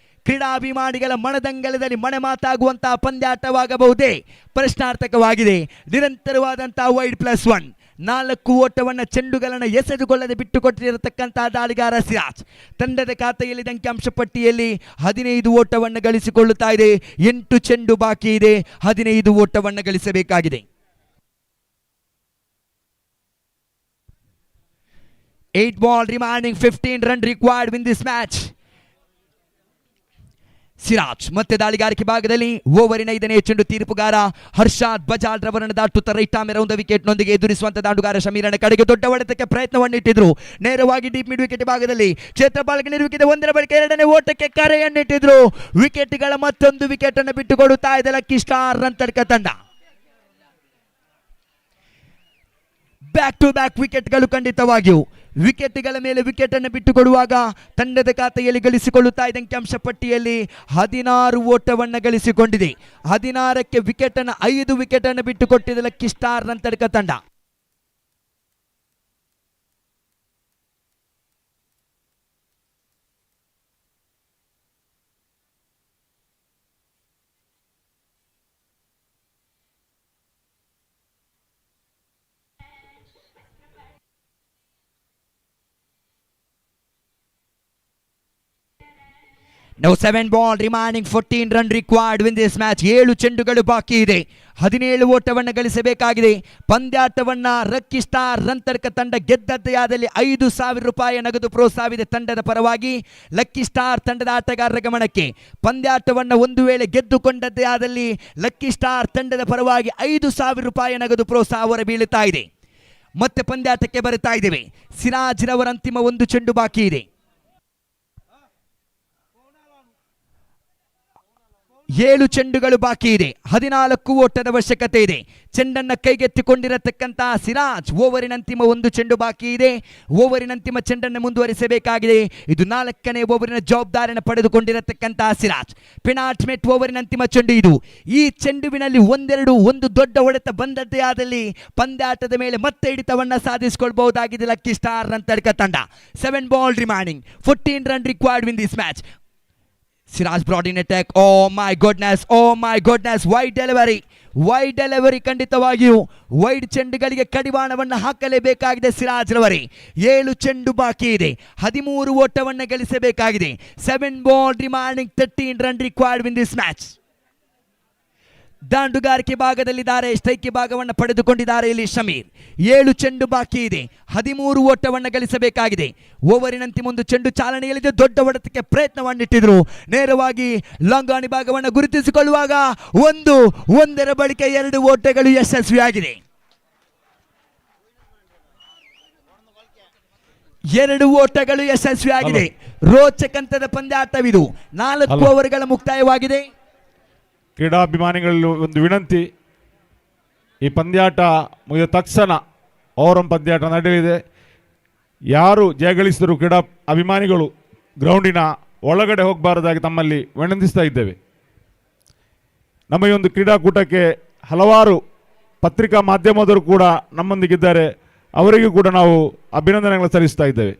ಕ್ರೀಡಾಭಿಮಾನಿಗಳ ಮನದಂಗಳದಲ್ಲಿ ಮನೆ ಮಾತಾಗುವಂತಹ ಪಂದ್ಯಾಟವಾಗಬಹುದೇ? ಪ್ರಶ್ನಾರ್ಥಕವಾಗಿದೆ. ನಿರಂತರವಾದಂತಹ ವೈಡ್ +1. 4 ಓಟವನ್ನು ಚೆಂಡುಗಳನ್ನು ಎಸೆದುಕೊಳ್ಳದೆ ಬಿಟ್ಟುಕೊಟ್ಟಿರತಕ್ಕಂತಹ ದಾಳಿಗಾರ ಸಿರಾಜ್ ತಂಡದ ಖಾತೆಯಲ್ಲಿ ಅಂಕಿಅಂಶ ಪಟ್ಟಿಯಲ್ಲಿ 15 ಓಟವನ್ನು ಗಳಿಸಿಕೊಳ್ಳುತ್ತಾ ಇದೆ. 8 ಚೆಂಡು ಬಾಕಿ ಇದೆ, 15 ಓಟವನ್ನು ಗಳಿಸಬೇಕಾಗಿದೆ. 8 ball remaining, 15 run required win this match. Siraj ಮತ್ತೆ ದಾಳಿಗಾರಿಕೆ ಭಾಗದಲ್ಲಿ ಓವರಿನ 5ನೇ ಚೆಂಡು ತೀರ್ಪುಗಾರ ಹರ್ಷಾದ್ ಬಜಾಲ್ ರವರನ್ನು ದಾಟುತ್ತಾ ರೈಟ್ ಆರ್ಮ್ ಒಂದು ವಿಕೆಟ್ ನೊಂದಿಗೆ ಎದುರಿಸುವಂತ ದಾಂಡುಗಾರ ಶಮೀರನ ಕಡೆಗೆ ದೊಡ್ಡ ಹೊಡೆತಕ್ಕೆ ಪ್ರಯತ್ನವನ್ನಿಟ್ಟಿದ್ರು. ನೇರವಾಗಿ ಡೀಪ್ ಮಿಡ್ ವಿಕೆಟ್ ಭಾಗದಲ್ಲಿ ಕ್ಷೇತ್ರ ಬಾಲ್ಗೆ ನಿರ್ವಿಕೆಟ್ 1ರ ಬಳಿಕ 2ನೇ ಓಟಕ್ಕೆ ಕರೆಯನ್ನಿಟ್ಟಿದ್ರು. ವಿಕೆಟ್ಗಳ ಮತ್ತೊಂದು ವಿಕೆಟ್ ಅನ್ನು ಬಿಟ್ಟುಕೊಡುತ್ತಾ ಇದೆ ಲಕ್ಕಿ ಸ್ಟಾರ್ ರಂತಡ್ಕ ತಂಡ. ಬ್ಯಾಕ್ ಟು ಬ್ಯಾಕ್ ವಿಕೆಟ್ಗಳು ಖಂಡಿತವಾಗಿಯೂ ವಿಕೆಟ್ಗಳ ಮೇಲೆ ವಿಕೆಟ್ ಅನ್ನು ಬಿಟ್ಟುಕೊಡುವಾಗ ತಂಡದ ಖಾತೆಯಲ್ಲಿ ಗಳಿಸಿಕೊಳ್ಳುತ್ತಾ ಇದ್ದ ಅಂಕಿಅಂಶ ಪಟ್ಟಿಯಲ್ಲಿ 16 ಓಟವನ್ನು ಗಳಿಸಿಕೊಂಡಿದೆ. 16ಕ್ಕೆ ವಿಕೆಟ್ ಅನ್ನು 5 ವಿಕೆಟ್ ಅನ್ನು ಬಿಟ್ಟುಕೊಟ್ಟಿದೆ ಲಕ್ಕಿ ಸ್ಟಾರ್ ರಂತಡ್ಕ ತಂಡ. Now 7 ball remaining, 14 run required win this match. 7 ಚೆಂಡುಗಳು ಬಾಕಿ ಇದೆ, 17 ಓಟವನ್ನು ಗಳಿಸಬೇಕಾಗಿದೆ. ಪಂದ್ಯಾಟವನ್ನ ಲಕ್ಕಿ ಸ್ಟಾರ್ ರಂತಡ್ಕ ತಂಡ ಗೆದ್ದದ್ದೇ ಆದಲ್ಲಿ 5,000 ರೂಪಾಯಿ ನಗದು ಪ್ರೋತ್ಸಾಹವಿದೆ ತಂಡದ ಪರವಾಗಿ. ಲಕ್ಕಿ ಸ್ಟಾರ್ ತಂಡದ ಆಟಗಾರರ ಗಮನಕ್ಕೆ, ಪಂದ್ಯಾಟವನ್ನ ಒಂದು ವೇಳೆ ಗೆದ್ದುಕೊಂಡದ್ದೇ ಆದಲ್ಲಿ ಲಕ್ಕಿ ಸ್ಟಾರ್ ತಂಡದ ಪರವಾಗಿ 5,000 ರೂಪಾಯಿ ನಗದು ಪ್ರೋತ್ಸಾಹ ಹೊರ ಬೀಳುತ್ತಾ ಇದೆ. ಮತ್ತೆ ಪಂದ್ಯಾಟಕ್ಕೆ ಬರುತ್ತಾ ಇದ್ದೇವೆ. ಸಿರಾಜ್ ರವರ ಅಂತಿಮ 1 ಚೆಂಡು ಬಾಕಿ ಇದೆ. 7 ಚೆಂಡುಗಳು ಬಾಕಿ ಇದೆ, 14 ಓಟದ ಅವಶ್ಯಕತೆ ಇದೆ. ಚೆಂಡನ್ನು ಕೈಗೆತ್ತಿಕೊಂಡಿರತಕ್ಕಂತಹ ಸಿರಾಜ್ ಓವರಿನ ಅಂತಿಮ 1 ಚೆಂಡು ಬಾಕಿ ಇದೆ. ಓವರಿನ ಅಂತಿಮ ಚೆಂಡನ್ನು ಮುಂದುವರಿಸಬೇಕಾಗಿದೆ. ಇದು 4ನೇ ಓವರಿನ ಜವಾಬ್ದಾರಿಯನ್ನು ಪಡೆದುಕೊಂಡಿರತಕ್ಕಂತಹ ಸಿರಾಜ್. ಪೆನಾಲ್ಟಿಮೆಟ್ ಓವರಿನ ಅಂತಿಮ ಚೆಂಡು ಇದು. ಈ ಚೆಂಡುವಿನಲ್ಲಿ ಒಂದು ದೊಡ್ಡ ಹೊಡೆತ ಬಂದದ್ದೇ ಆದಲ್ಲಿ ಪಂದ್ಯಾಟದ ಮೇಲೆ ಮತ್ತೆ ಹಿಡಿತವನ್ನು ಸಾಧಿಸಿಕೊಳ್ಳಬಹುದಾಗಿದೆ ಲಕ್ಕಿ ಸ್ಟಾರ್ ರಂತಡ್ಕ ತಂಡ. 7 ball remaining, 14 run required win this match. Siraj brought in attack. Oh my goodness, wide delivery ಖಂಡಿತವಾಗಿಯೂ ವೈಡ್ ಚೆಂಡುಗಳಿಗೆ ಕಡಿವಾಣವನ್ನು ಹಾಕಲೇಬೇಕಾಗಿದೆ ಸಿರಾಜ್ ರವರೇ. 7 ಚೆಂಡು ಬಾಕಿ ಇದೆ, 13 ಓಟವನ್ನು ಗಳಿಸಬೇಕಾಗಿದೆ. 7 ball remaining, 13 run required win this match. ದಾಂಡುಗಾರಿಕೆ ಭಾಗದಲ್ಲಿದ್ದಾರೆ, ಸ್ಟ್ರೈಕ್ ಭಾಗವನ್ನು ಪಡೆದುಕೊಂಡಿದ್ದಾರೆ ಇಲ್ಲಿ ಶಮೀರ್. 7 ಚೆಂಡು ಬಾಕಿ ಇದೆ, 13 ಓಟವನ್ನು ಗಳಿಸಬೇಕಾಗಿದೆ. ಓವರಿನಂತೆ 1 ಚೆಂಡು ಚಾಲನೆಯಲ್ಲಿದೆ. ದೊಡ್ಡ ಹೊಡೆತಕ್ಕೆ ಪ್ರಯತ್ನವನ್ನಿಟ್ಟಿದ್ರು. ನೇರವಾಗಿ ಲಾಂಗಾಣಿ ಭಾಗವನ್ನು ಗುರುತಿಸಿಕೊಳ್ಳುವಾಗ 1ರ ಬಳಿಕ 2 ಓಟಗಳು ಯಶಸ್ವಿಯಾಗಿದೆ. 2 ಓಟಗಳು ಯಶಸ್ವಿಯಾಗಿದೆ. ರೋಚಕಂತದ ಪಂದ್ಯಾಟವಿದು. 4 ಓವರ್ಗಳ ಮುಕ್ತಾಯವಾಗಿದೆ. ಕ್ರೀಡಾಭಿಮಾನಿಗಳಲ್ಲಿ ಒಂದು ವಿನಂತಿ, ಈ ಪಂದ್ಯಾಟ ಮುಗಿದ ತಕ್ಷಣ ಓವರ್ ಪಂದ್ಯಾಟ ನಡೆಯಲಿದೆ. ಯಾರು ಜಯಗಳಿಸಿದರೂ ಕ್ರೀಡಾ ಅಭಿಮಾನಿಗಳು ಗ್ರೌಂಡಿನ ಒಳಗಡೆ ಹೋಗಬಾರದಾಗಿ ತಮ್ಮಲ್ಲಿ ವಿನಂತಿಸ್ತಾ ಇದ್ದೇವೆ. ನಮ್ಮ ಈ ಒಂದು ಕ್ರೀಡಾಕೂಟಕ್ಕೆ ಹಲವಾರು ಪತ್ರಿಕಾ ಮಾಧ್ಯಮದವರು ಕೂಡ ನಮ್ಮೊಂದಿಗಿದ್ದಾರೆ. ಅವರಿಗೂ ಕೂಡ ನಾವು ಅಭಿನಂದನೆಗಳನ್ನು ಸಲ್ಲಿಸ್ತಾ ಇದ್ದೇವೆ.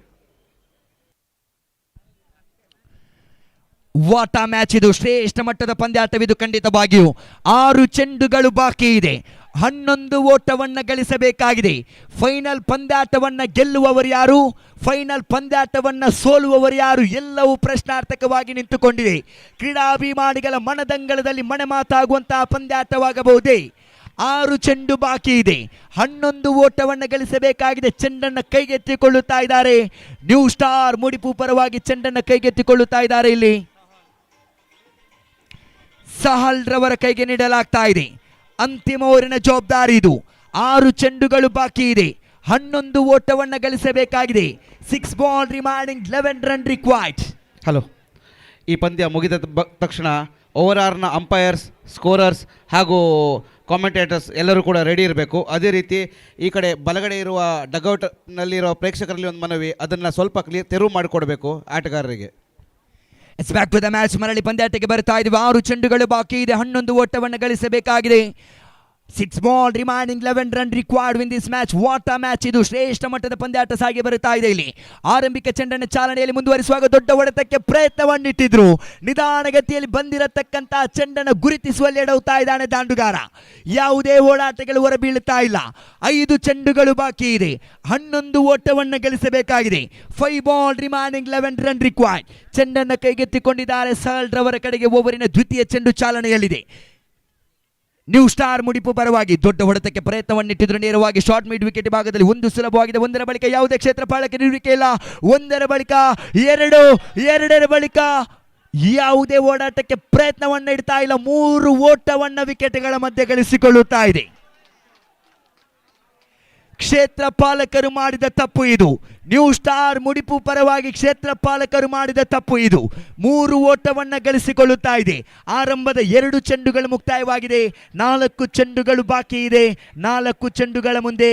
ವಾಟ ಮ್ಯಾಚ್ ಇದು, ಶ್ರೇಷ್ಠ ಮಟ್ಟದ ಪಂದ್ಯಾಟವಿದು. ಖಂಡಿತವಾಗಿಯೂ 6 ಚೆಂಡುಗಳು ಬಾಕಿ ಇದೆ, 11 ಓಟವನ್ನ ಗಳಿಸಬೇಕಾಗಿದೆ. ಫೈನಲ್ ಪಂದ್ಯಾಟವನ್ನ ಗೆಲ್ಲುವವರು ಯಾರು, ಫೈನಲ್ ಪಂದ್ಯಾಟವನ್ನ ಸೋಲುವವರು ಯಾರು, ಎಲ್ಲವೂ ಪ್ರಶ್ನಾರ್ಥಕವಾಗಿ ನಿಂತುಕೊಂಡಿದೆ. ಕ್ರೀಡಾಭಿಮಾನಿಗಳ ಮನದಂಗಳದಲ್ಲಿ ಮನೆ ಮಾತಾಗುವಂತಹ ಪಂದ್ಯಾಟವಾಗಬಹುದೇ. 6 ಚೆಂಡು ಬಾಕಿ ಇದೆ, 11 ಓಟವನ್ನು ಗಳಿಸಬೇಕಾಗಿದೆ. ಚೆಂಡನ್ನು ಕೈಗೆತ್ತಿಕೊಳ್ಳುತ್ತಾ ಇದ್ದಾರೆ ನ್ಯೂ ಸ್ಟಾರ್ ಮುಡಿಪು ಪರವಾಗಿ. ಚೆಂಡನ್ನು ಕೈಗೆತ್ತಿಕೊಳ್ಳುತ್ತಾ ಇದ್ದಾರೆ ಇಲ್ಲಿ ಸಹಲ್ ರವರ ಕೈಗೆ ನೀಡಲಾಗ್ತಾ ಇದೆ. ಅಂತಿಮ ಓವರಿನ ಜವಾಬ್ದಾರಿ ಇದು. 6 ಚೆಂಡುಗಳು ಬಾಕಿ ಇದೆ, 11 ಓಟವನ್ನು ಗಳಿಸಬೇಕಾಗಿದೆ. 6 ball remaining, 11 run required. Hello, ಈ ಪಂದ್ಯ ಮುಗಿದ ತಕ್ಷಣ ಓವರ್ಆರ್ನ ಅಂಪೈರ್ಸ್, ಸ್ಕೋರರ್ಸ್ ಹಾಗೂ ಕಾಮೆಂಟೇಟರ್ಸ್ ಎಲ್ಲರೂ ಕೂಡ ರೆಡಿ ಇರಬೇಕು. ಅದೇ ರೀತಿ ಈ ಕಡೆ ಬಲಗಡೆ ಇರುವ ಡಗೌಟ್ನಲ್ಲಿರೋ ಪ್ರೇಕ್ಷಕರಲ್ಲಿ ಒಂದು ಮನವಿ, ಅದನ್ನು ಸ್ವಲ್ಪ ತೆರವು ಮಾಡಿಕೊಡ್ಬೇಕು ಆಟಗಾರರಿಗೆ. It's back to the match. ಮರಳಿ ಪಂದ್ಯಾಟಕ್ಕೆ ಬರ್ತಾ ಇದ್ದೀವಿ. 6 ಚೆಂಡುಗಳು ಬಾಕಿ ಇದೆ, 11 ಓಟವನ್ನು ಗಳಿಸಬೇಕಾಗಿದೆ. 6 ball remaining, 11 run required win this match. What a match ಇದು, ಶ್ರೇಷ್ಠ ಮಟ್ಟದ ಪಂದ್ಯಾಟ ಸಾಗಿ ಬರುತ್ತಾ ಇದೆ. ಇಲ್ಲಿ ಆರಂಭಿಕ ಚೆಂಡನ್ನು ಚಾಲನೆಯಲ್ಲಿ ಮುಂದುವರಿಸುವಾಗ ದೊಡ್ಡ ಹೊಡೆತಕ್ಕೆ ಪ್ರಯತ್ನವನ್ನಿಟ್ಟಿದ್ರು. ನಿಧಾನಗತಿಯಲ್ಲಿ ಬಂದಿರತಕ್ಕಂಥ ಚೆಂಡನ್ನು ಗುರುತಿಸುವಲ್ಲಿ ಎಡವುತ್ತಾ ಇದ್ದಾನೆ ದಾಂಡುಗಾರ. ಯಾವುದೇ ಓಡಾಟಗಳು ಹೊರಬೀಳುತ್ತಾ ಇಲ್ಲ. 5 ಚೆಂಡುಗಳು ಬಾಕಿ ಇದೆ, 11 ಓಟವನ್ನು ಗಳಿಸಬೇಕಾಗಿದೆ. 5 ಬಾಲ್ ರಿಮೈನಿಂಗ್, 11 ರನ್ ರಿಕ್ವೈರ್ಡ್. ಚೆಂಡನ್ನು ಕೈಗೆತ್ತಿಕೊಂಡಿದ್ದಾರೆ ಸಹಲ್ ರವರ ಕಡೆಗೆ. ಓವರಿನ ದ್ವಿತೀಯ ಚೆಂಡು ಚಾಲನೆಯಲ್ಲಿದೆ. ನ್ಯೂ ಸ್ಟಾರ್ ಮುಡಿಪು ಪರವಾಗಿ ದೊಡ್ಡ ಹೊಡೆತಕ್ಕೆ ಪ್ರಯತ್ನವನ್ನಿಟ್ಟಿದ್ರು. ನೇರವಾಗಿ ಶಾರ್ಟ್ ಮಿಡ್ ವಿಕೆಟ್ ಭಾಗದಲ್ಲಿ ಒಂದು ಸುಲಭವಾಗಿದೆ. ಒಂದರ ಬಳಿಕ ಯಾವುದೇ ಕ್ಷೇತ್ರಪಾಲಕ್ಕೆ ನಿಲ್ಲುವಿಕೆ ಇಲ್ಲ. ಒಂದರ ಬಳಿಕ ಎರಡರ ಬಳಿಕ ಯಾವುದೇ ಓಡಾಟಕ್ಕೆ ಪ್ರಯತ್ನವನ್ನ ಇಡ್ತಾ ಇಲ್ಲ. 3 ಓಟವನ್ನ ವಿಕೆಟ್ಗಳ ಮಧ್ಯೆ ಗಳಿಸಿಕೊಳ್ಳುತ್ತಾ ಇದೆ. ಕ್ಷೇತ್ರ ಪಾಲಕರು ಮಾಡಿದ ತಪ್ಪು ಇದು. ನ್ಯೂ ಸ್ಟಾರ್ ಮುಡಿಪು ಪರವಾಗಿ ಕ್ಷೇತ್ರ ಪಾಲಕರು ಮಾಡಿದ ತಪ್ಪು ಇದು. 3 ಓಟವನ್ನು ಗಳಿಸಿಕೊಳ್ಳುತ್ತಾ ಇದೆ. ಆರಂಭದ 2 ಚೆಂಡುಗಳು ಮುಕ್ತಾಯವಾಗಿದೆ, 4 ಚೆಂಡುಗಳು ಬಾಕಿ ಇದೆ. 4 ಚೆಂಡುಗಳ ಮುಂದೆ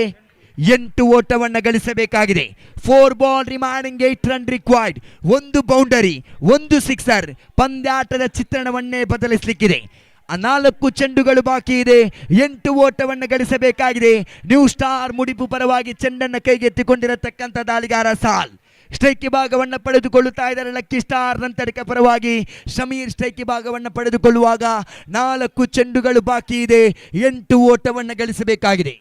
8 ಓಟವನ್ನು ಗಳಿಸಬೇಕಾಗಿದೆ. 4 ball remaining, 8 run required. 1 boundary, 1 sixer. ಪಂದ್ಯಾಟದ ಚಿತ್ರಣವನ್ನೇ ಬದಲಿಸಲಿಕ್ಕಿದೆ. 4 ಚೆಂಡುಗಳು ಬಾಕಿ ಇದೆ, 8 ಓಟವನ್ನು ಗಳಿಸಬೇಕಾಗಿದೆ. ನ್ಯೂ ಸ್ಟಾರ್ ಮುಡಿಪು ಪರವಾಗಿ ಚೆಂಡನ್ನು ಕೈಗೆತ್ತಿಕೊಂಡಿರತಕ್ಕಂಥ ದಾಳಿಗಾರ ಸಾಲ್ ಸ್ಟ್ರೈಕ್ ಭಾಗವನ್ನು ಪಡೆದುಕೊಳ್ಳುತ್ತಾ ಇದ್ದಾರೆ. ಲಕ್ಕಿ ಸ್ಟಾರ್ ನಂತಡಿಕ ಪರವಾಗಿ ಶಮೀರ್ ಸ್ಟ್ರೈಕ್ ಭಾಗವನ್ನು ಪಡೆದುಕೊಳ್ಳುವಾಗ 4 ಚೆಂಡುಗಳು ಬಾಕಿ ಇದೆ, 8 ಓಟವನ್ನು ಗಳಿಸಬೇಕಾಗಿದೆ.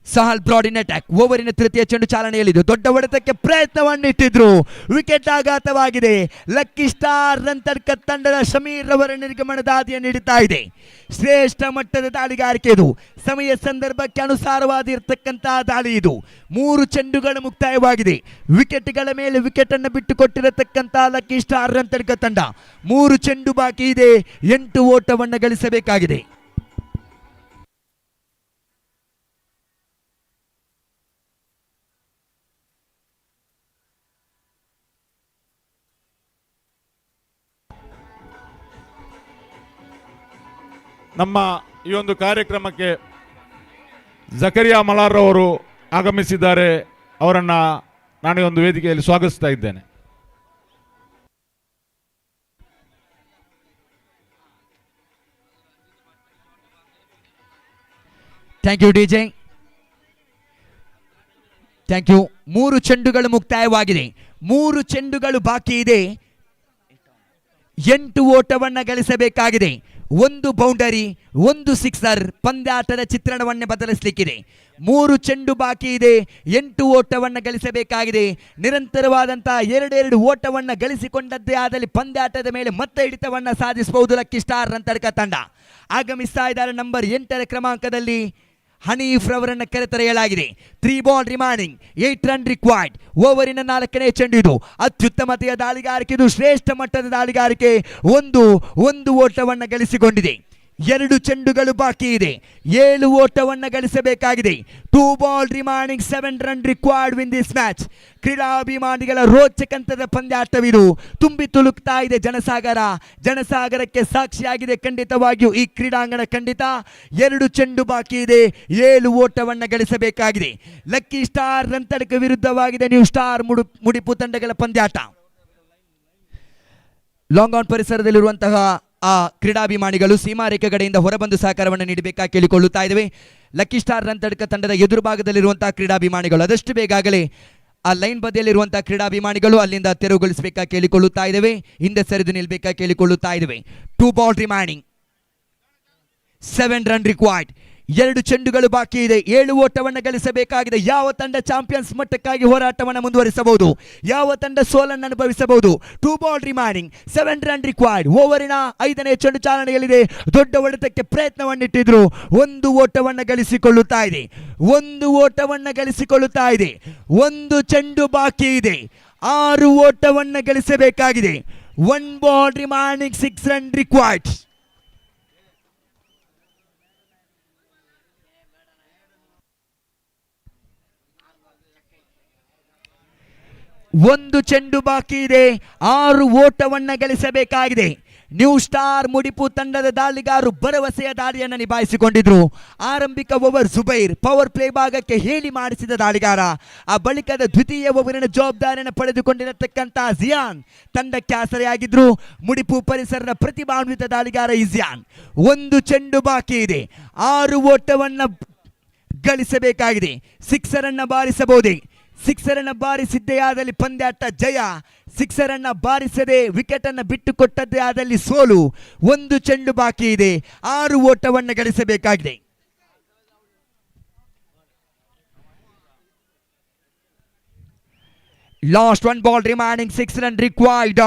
ಸಹಲ್ ಬ್ರಾಡ್ ಇನ್ ಅಟ್ಯಾಕ್. ಓವರಿನ ತೃತೀಯ ಚೆಂಡು ಚಾಲನೆಯಲ್ಲಿದ್ದು ದೊಡ್ಡ ಹೊಡೆತಕ್ಕೆ ಪ್ರಯತ್ನವನ್ನಿಟ್ಟಿದ್ರು. ವಿಕೆಟ್ ಆಘಾತವಾಗಿದೆ. ಲಕ್ಕಿ ಸ್ಟಾರ್ ನಂತರ್ಕ ತಂಡದ ಶಮೀರ್ ಅವರ ನಿರ್ಗಮನದ ಹಾದಿಯ ನೀಡುತ್ತಾ ಇದೆ. ಶ್ರೇಷ್ಠ ಮಟ್ಟದ ದಾಳಿಗಾರಿಕೆ ಇದು. ಸಮಯ ಸಂದರ್ಭಕ್ಕೆ ಅನುಸಾರವಾಗಿರ್ತಕ್ಕಂತಹ ದಾಳಿ ಇದು. 3 ಚೆಂಡುಗಳು ಮುಕ್ತಾಯವಾಗಿದೆ. ವಿಕೆಟ್ಗಳ ಮೇಲೆ ವಿಕೆಟ್ ಅನ್ನು ಬಿಟ್ಟು ಕೊಟ್ಟಿರತಕ್ಕಂತಹ ಲಕ್ಕಿ ಸ್ಟಾರ್ ನಂತರ್ಕ ತಂಡ. 3 ಚೆಂಡು ಬಾಕಿ ಇದೆ, 8 ಓಟವನ್ನು ಗಳಿಸಬೇಕಾಗಿದೆ. ನಮ್ಮ ಈ ಒಂದು ಕಾರ್ಯಕ್ರಮಕ್ಕೆ ಜಕರಿಯಾ ಮಲಾರ್ ಅವರು ಆಗಮಿಸಿದ್ದಾರೆ. ಅವರನ್ನು ನಾನು ಈ ಒಂದು ವೇದಿಕೆಯಲ್ಲಿ ಸ್ವಾಗತಿಸ್ತಾ ಇದ್ದೇನೆ. Thank you DJ, thank you. 3 ಚೆಂಡುಗಳು ಮುಕ್ತಾಯವಾಗಿದೆ, 3 ಚೆಂಡುಗಳು ಬಾಕಿ ಇದೆ, 8 ಓಟವನ್ನು ಗಳಿಸಬೇಕಾಗಿದೆ. 1 ಬೌಂಡರಿ, 1 ಸಿಕ್ಸರ್. ಪಂದ್ಯಾಟದ ಚಿತ್ರಣವನ್ನೇ ಬದಲಿಸಲಿಕ್ಕಿದೆ. 3 ಚೆಂಡು ಬಾಕಿ ಇದೆ, 8 ಓಟವನ್ನು ಗಳಿಸಬೇಕಾಗಿದೆ. ನಿರಂತರವಾದಂತಹ 2 ಓಟವನ್ನು ಗಳಿಸಿಕೊಂಡದ್ದೇ ಆದಲ್ಲಿ ಪಂದ್ಯಾಟದ ಮೇಲೆ ಮತ್ತೆ ಹಿಡಿತವನ್ನು ಸಾಧಿಸಬಹುದು ಲಕ್ಕಿ ಸ್ಟಾರ್ ನಂತರ್ಕ ತಂಡ. ಆಗಮಿಸ್ತಾ ಇದ್ದಾರೆ ನಂಬರ್ 8ರ ಕ್ರಮಾಂಕದಲ್ಲಿ ಹನೀಫ್ ರವರನ್ನು ಕರೆತರೆಯಲಾಗಿದೆ. 3 ಬಾಲ್ ರಿಮೈನಿಂಗ್, 8 ರನ್ ರಿಕ್ವೈರ್ಡ್. ಓವರಿನ 4ನೇ ಚೆಂಡು ಇದು. ಅತ್ಯುತ್ತಮತೆಯ ದಾಳಿಗಾರಿಕೆ ಇದು, ಶ್ರೇಷ್ಠ ಮಟ್ಟದ ದಾಳಿಗಾರಿಕೆ. ಒಂದು ಓಟವನ್ನು ಗಳಿಸಿಕೊಂಡಿದೆ. 2 ಚೆಂಡುಗಳು ಬಾಕಿ ಇದೆ, 7 ಓಟವನ್ನು ಗಳಿಸಬೇಕಾಗಿದೆ. 2 ball remaining, 7 run required win this match. ಕ್ರೀಡಾಭಿಮಾನಿಗಳ ರೋಚಕಂತದ ಪಂದ್ಯಾಟವಿದು. ತುಂಬಿ ತುಳುಕ್ತಾ ಇದೆ ಜನಸಾಗರಕ್ಕೆ ಸಾಕ್ಷಿಯಾಗಿದೆ ಖಂಡಿತವಾಗಿಯೂ ಈ ಕ್ರೀಡಾಂಗಣ. ಖಂಡಿತ 2 ಚೆಂಡು ಬಾಕಿ ಇದೆ, 7 ಓಟವನ್ನು ಗಳಿಸಬೇಕಾಗಿದೆ. ಲಕ್ಕಿ ಸ್ಟಾರ್ ನಂತಡಕ ವಿರುದ್ಧವಾಗಿದೆ ನ್ಯೂ ಸ್ಟಾರ್ ಮುಡಿಪು ತಂಡಗಳ ಪಂದ್ಯಾಟ. ಲಾಂಗ್ ಆನ್ ಪರಿಸರದಲ್ಲಿರುವಂತಹ ಆ ಕ್ರೀಡಾಭಿಮಾನಿಗಳು ಸೀಮಾರೇಖೆ ಕಡೆಯಿಂದ ಹೊರಬಂದು ಸಹಕಾರವನ್ನು ನೀಡಬೇಕಾಗಿ ಕೇಳಿಕೊಳ್ಳುತ್ತಾ ಇದ್ದೇವೆ. ಲಕ್ಕಿ ಸ್ಟಾರ್ ರಂತಡ್ಕ ತಂಡದ ಎದುರು ಭಾಗದಲ್ಲಿರುವಂತಹ ಕ್ರೀಡಾಭಿಮಾನಿಗಳು ಆದಷ್ಟು ಬೇಗಾಗಲೇ ಆ ಲೈನ್ ಬದಿಯಲ್ಲಿರುವಂತಹ ಕ್ರೀಡಾಭಿಮಾನಿಗಳು ಅಲ್ಲಿಂದ ತೆರವುಗೊಳಿಸಬೇಕಾಗಿ ಕೇಳಿಕೊಳ್ಳುತ್ತಾ ಇದ್ದೇವೆ. ಹಿಂದೆ ಸರಿದು ನಿಲ್ಬೇಕಾಗಿ ಕೇಳಿಕೊಳ್ಳುತ್ತಾ ಇದ್ದೇವೆ. 2 ಬಾಲ್ ರಿಮೈನಿಂಗ್, 7 ರನ್ ರಿಕ್ವೈರ್ಡ್. 2 ಚೆಂಡುಗಳು ಬಾಕಿ ಇದೆ. 7 ಓಟವನ್ನು ಗಳಿಸಬೇಕಾಗಿದೆ. ಯಾವ ತಂಡ ಚಾಂಪಿಯನ್ಸ್ ಮಟ್ಟಕ್ಕಾಗಿ ಹೋರಾಟವನ್ನು ಮುಂದುವರಿಸಬಹುದು, ಯಾವ ತಂಡ ಸೋಲನ್ನು ಅನುಭವಿಸಬಹುದು. 2 ಬಾಲ್ ರಿಮೈನಿಂಗ್, 7 ರನ್ ರಿಕ್ವೈರ್ಡ್. ಓವರಿನ 5ನೇ ಚೆಂಡು ಚಾಲನೆಯಲ್ಲಿದೆ. ದೊಡ್ಡ ಹೊಡೆತಕ್ಕೆ ಪ್ರಯತ್ನವನ್ನಿಟ್ಟಿದ್ರು. 1 ಓಟವನ್ನು ಗಳಿಸಿಕೊಳ್ಳುತ್ತಾ ಇದೆ. 1 ಓಟವನ್ನು ಗಳಿಸಿಕೊಳ್ಳುತ್ತಾ ಇದೆ. 1 ಚೆಂಡು ಬಾಕಿ ಇದೆ. 6 ಓಟವನ್ನು ಗಳಿಸಬೇಕಾಗಿದೆ. 1 ಬಾಲ್ ರಿಮೈನಿಂಗ್, 6 ರನ್ ರಿಕ್ವೈರ್ಡ್. 1 ಚೆಂಡು ಬಾಕಿ ಇದೆ. 6 ಓಟವನ್ನು ಗಳಿಸಬೇಕಾಗಿದೆ. ನ್ಯೂ ಸ್ಟಾರ್ ಮುಡಿಪು ತಂಡದ ದಾಳಿಗಾರರು ಭರವಸೆಯ ದಾಳಿಯನ್ನು ನಿಭಾಯಿಸಿಕೊಂಡಿದ್ರು. ಆರಂಭಿಕ ಓವರ್ ಜುಬೈರ್ ಪವರ್ ಪ್ಲೇ ಭಾಗಕ್ಕೆ ಹೇಳಿ ಮಾಡಿಸಿದ ದಾಳಿಗಾರ. ಆ ಬಳಿಕದ ದ್ವಿತೀಯ ಓವರಿನ ಜವಾಬ್ದಾರಿಯನ್ನು ಪಡೆದುಕೊಂಡಿರತಕ್ಕಂಥ ಜಿಯಾನ್ ತಂಡಕ್ಕೆ ಆಸರೆಯಾಗಿದ್ರು. ಮುಡಿಪು ಪರಿಸರದ ಪ್ರತಿಭಾನ್ವಿತ ದಾಳಿಗಾರ ಇಜಿಯಾನ್. 1 ಚೆಂಡು ಬಾಕಿ ಇದೆ. 6 ಓಟವನ್ನು ಗಳಿಸಬೇಕಾಗಿದೆ. 6 ರನ್ನ ಬಾರಿಸಬಹುದೇ. 6 ರನ್ನ ಬಾರಿಸಿದ್ದೇ ಆದಲ್ಲಿ ಪಂದ್ಯಾಟ ಜಯ. 6 ರನ್ನ ಬಾರಿಸದೆ ವಿಕೆಟ್ ಅನ್ನು ಬಿಟ್ಟು ಕೊಟ್ಟದ್ದೇ ಆದಲ್ಲಿ ಸೋಲು. 1 ಚೆಂಡು ಬಾಕಿ ಇದೆ. 6 ಓಟವನ್ನು ಗಳಿಸಬೇಕಾಗಿದೆ. Last 1 ball remaining, 6 run required.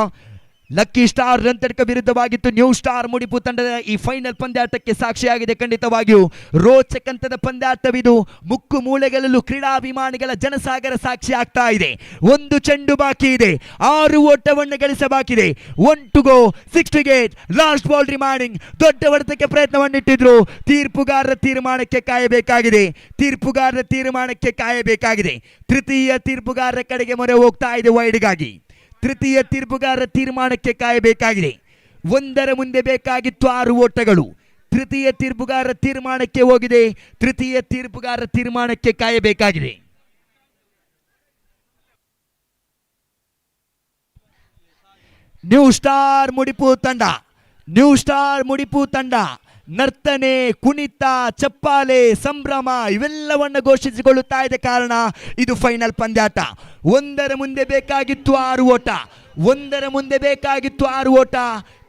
Lucky star Ranthadka ವಿರುದ್ಧವಾಗಿತ್ತು ನ್ಯೂ ಸ್ಟಾರ್ ಮುಡಿಪು ತಂಡದ ಈ ಫೈನಲ್ ಪಂದ್ಯಾಟಕ್ಕೆ ಸಾಕ್ಷಿಯಾಗಿದೆ. ಖಂಡಿತವಾಗಿಯೂ ರೋಚಕಂತದ ಪಂದ್ಯಾಟವಿದು. ಮುಕ್ಕು ಮೂಲೆಗಳಲ್ಲೂ ಕ್ರೀಡಾಭಿಮಾನಿಗಳ ಜನಸಾಗರ ಸಾಕ್ಷಿ ಆಗ್ತಾ ಇದೆ. 1 ಚೆಂಡು ಬಾಕಿ ಇದೆ. 6 ಓಟವನ್ನು ಗಳಿಸಬೇಕಿದೆ. 1 to go, 6 to get. Last ball remaining. ದೊಡ್ಡ ಹೊಡೆತಕ್ಕೆ ಪ್ರಯತ್ನವನ್ನಿಟ್ಟಿದ್ರು. ತೀರ್ಪುಗಾರರ ತೀರ್ಮಾನಕ್ಕೆ ಕಾಯಬೇಕಾಗಿದೆ. ತೀರ್ಪುಗಾರರ ತೀರ್ಮಾನಕ್ಕೆ ಕಾಯಬೇಕಾಗಿದೆ. ತೃತೀಯ ತೀರ್ಪುಗಾರರ ಕಡೆಗೆ ಮೊರೆ ಹೋಗ್ತಾ ಇದೆ ವೈಡ್ಗಾಗಿ. ತೃತೀಯ ತೀರ್ಪುಗಾರರ ತೀರ್ಮಾನಕ್ಕೆ ಕಾಯಬೇಕಾಗಿದೆ. 1ರ ಮುಂದೆ ಬೇಕಾಗಿತ್ತು 6 ಓಟಗಳು. ತೃತೀಯ ತೀರ್ಪುಗಾರರ ತೀರ್ಮಾನಕ್ಕೆ ಹೋಗಿದೆ. ತೃತೀಯ ತೀರ್ಪುಗಾರರ ತೀರ್ಮಾನಕ್ಕೆ ಕಾಯಬೇಕಾಗಿದೆ. ನ್ಯೂ ಸ್ಟಾರ್ ಮುಡಿಪು ತಂಡ, ನ್ಯೂ ಸ್ಟಾರ್ ಮುಡಿಪು ತಂಡ ನರ್ತನೆ, ಕುಣಿತ, ಚಪ್ಪಾಲೆ, ಸಂಭ್ರಮ ಇವೆಲ್ಲವನ್ನು ಘೋಷಿಸಿಕೊಳ್ಳುತ್ತಾ ಇದೆ. ಕಾರಣ ಇದು ಫೈನಲ್ ಪಂದ್ಯಾಟ. 1ರ ಮುಂದೆ ಬೇಕಾಗಿತ್ತು 6 ಓಟ. 1ರ ಮುಂದೆ ಬೇಕಾಗಿತ್ತು 6 ಓಟ.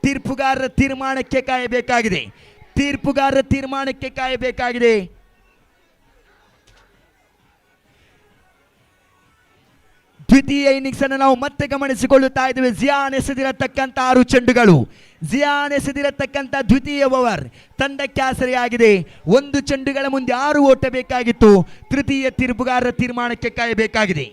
ತೀರ್ಪುಗಾರರ ತೀರ್ಮಾನಕ್ಕೆ ಕಾಯಬೇಕಾಗಿದೆ. ತೀರ್ಪುಗಾರರ ತೀರ್ಮಾನಕ್ಕೆ ಕಾಯಬೇಕಾಗಿದೆ. ದ್ವಿತೀಯ ಇನ್ನಿಂಗ್ಸ್ ಅನ್ನು ನಾವು ಮತ್ತೆ ಗಮನಿಸಿಕೊಳ್ಳುತ್ತಾ ಇದ್ದೇವೆ. ಜಿಯಾನ್ ಎಸೆದಿರತಕ್ಕಂಥ 6 ಚೆಂಡುಗಳು, ಜಿಯಾನ್ ಎಸೆದಿರತಕ್ಕಂಥ ದ್ವಿತೀಯ ಓವರ್ ತಂಡಕ್ಕೆ ಆಸರೆಯಾಗಿದೆ. 1 ಚೆಂಡುಗಳ ಮುಂದೆ 6 ಓಟ ಬೇಕಾಗಿತ್ತು. ತೃತೀಯ ತೀರ್ಪುಗಾರರ ತೀರ್ಮಾನಕ್ಕೆ ಕಾಯಬೇಕಾಗಿದೆ.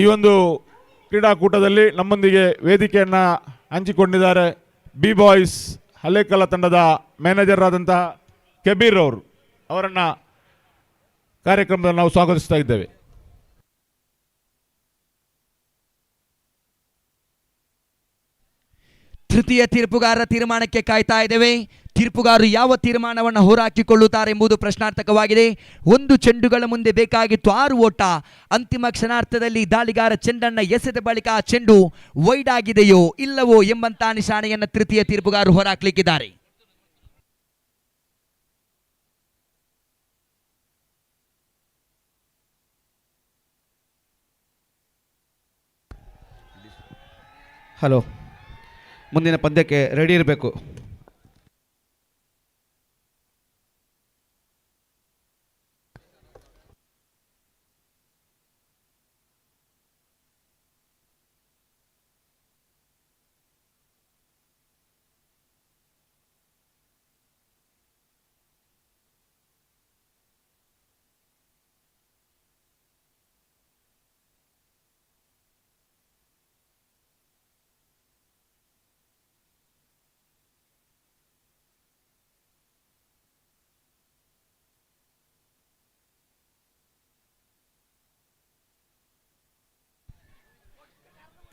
ಈ ಒಂದು ಕ್ರೀಡಾಕೂಟದಲ್ಲಿ ನಮ್ಮೊಂದಿಗೆ ವೇದಿಕೆಯನ್ನು ಹಂಚಿಕೊಂಡಿದ್ದಾರೆ ಬಿ ಬಾಯ್ಸ್ ಹಲೇಕಲ ತಂಡದ ಮ್ಯಾನೇಜರ್ ಆದಂತಹ ಕಬೀರ್ ಅವರನ್ನು ಕಾರ್ಯಕ್ರಮದಲ್ಲಿ ನಾವು ಸ್ವಾಗತಿಸ್ತಾ ಇದ್ದೇವೆ. ತೃತೀಯ ತೀರ್ಪುಗಾರರ ತೀರ್ಮಾನಕ್ಕೆ ಕಾಯ್ತಾ ಇದ್ದೇವೆ. ತೀರ್ಪುಗಾರರು ಯಾವ ತೀರ್ಮಾನವನ್ನು ಹೊರಹಾಕಿಕೊಳ್ಳುತ್ತಾರೆ ಎಂಬುದು ಪ್ರಶ್ನಾರ್ಥಕವಾಗಿದೆ. 1 ಚೆಂಡುಗಳ ಮುಂದೆ ಬೇಕಾಗಿತ್ತು 6 ಓಟ. ಅಂತಿಮ ಕ್ಷಣಾರ್ಥದಲ್ಲಿ ದಾಳಿಗಾರ ಚೆಂಡನ್ನು ಎಸೆದ ಬಳಿಕ ಆ ಚೆಂಡು ವೈಡ್ ಆಗಿದೆಯೋ ಇಲ್ಲವೋ ಎಂಬಂತಹ ನಿಶಾನೆಯನ್ನು ತೃತೀಯ ತೀರ್ಪುಗಾರರು ಹೊರಹಾಕಲಿಕ್ಕಿದ್ದಾರೆ. ಹಲೋ, ಮುಂದಿನ ಪಂದ್ಯಕ್ಕೆ ರೆಡಿ ಇರಬೇಕು.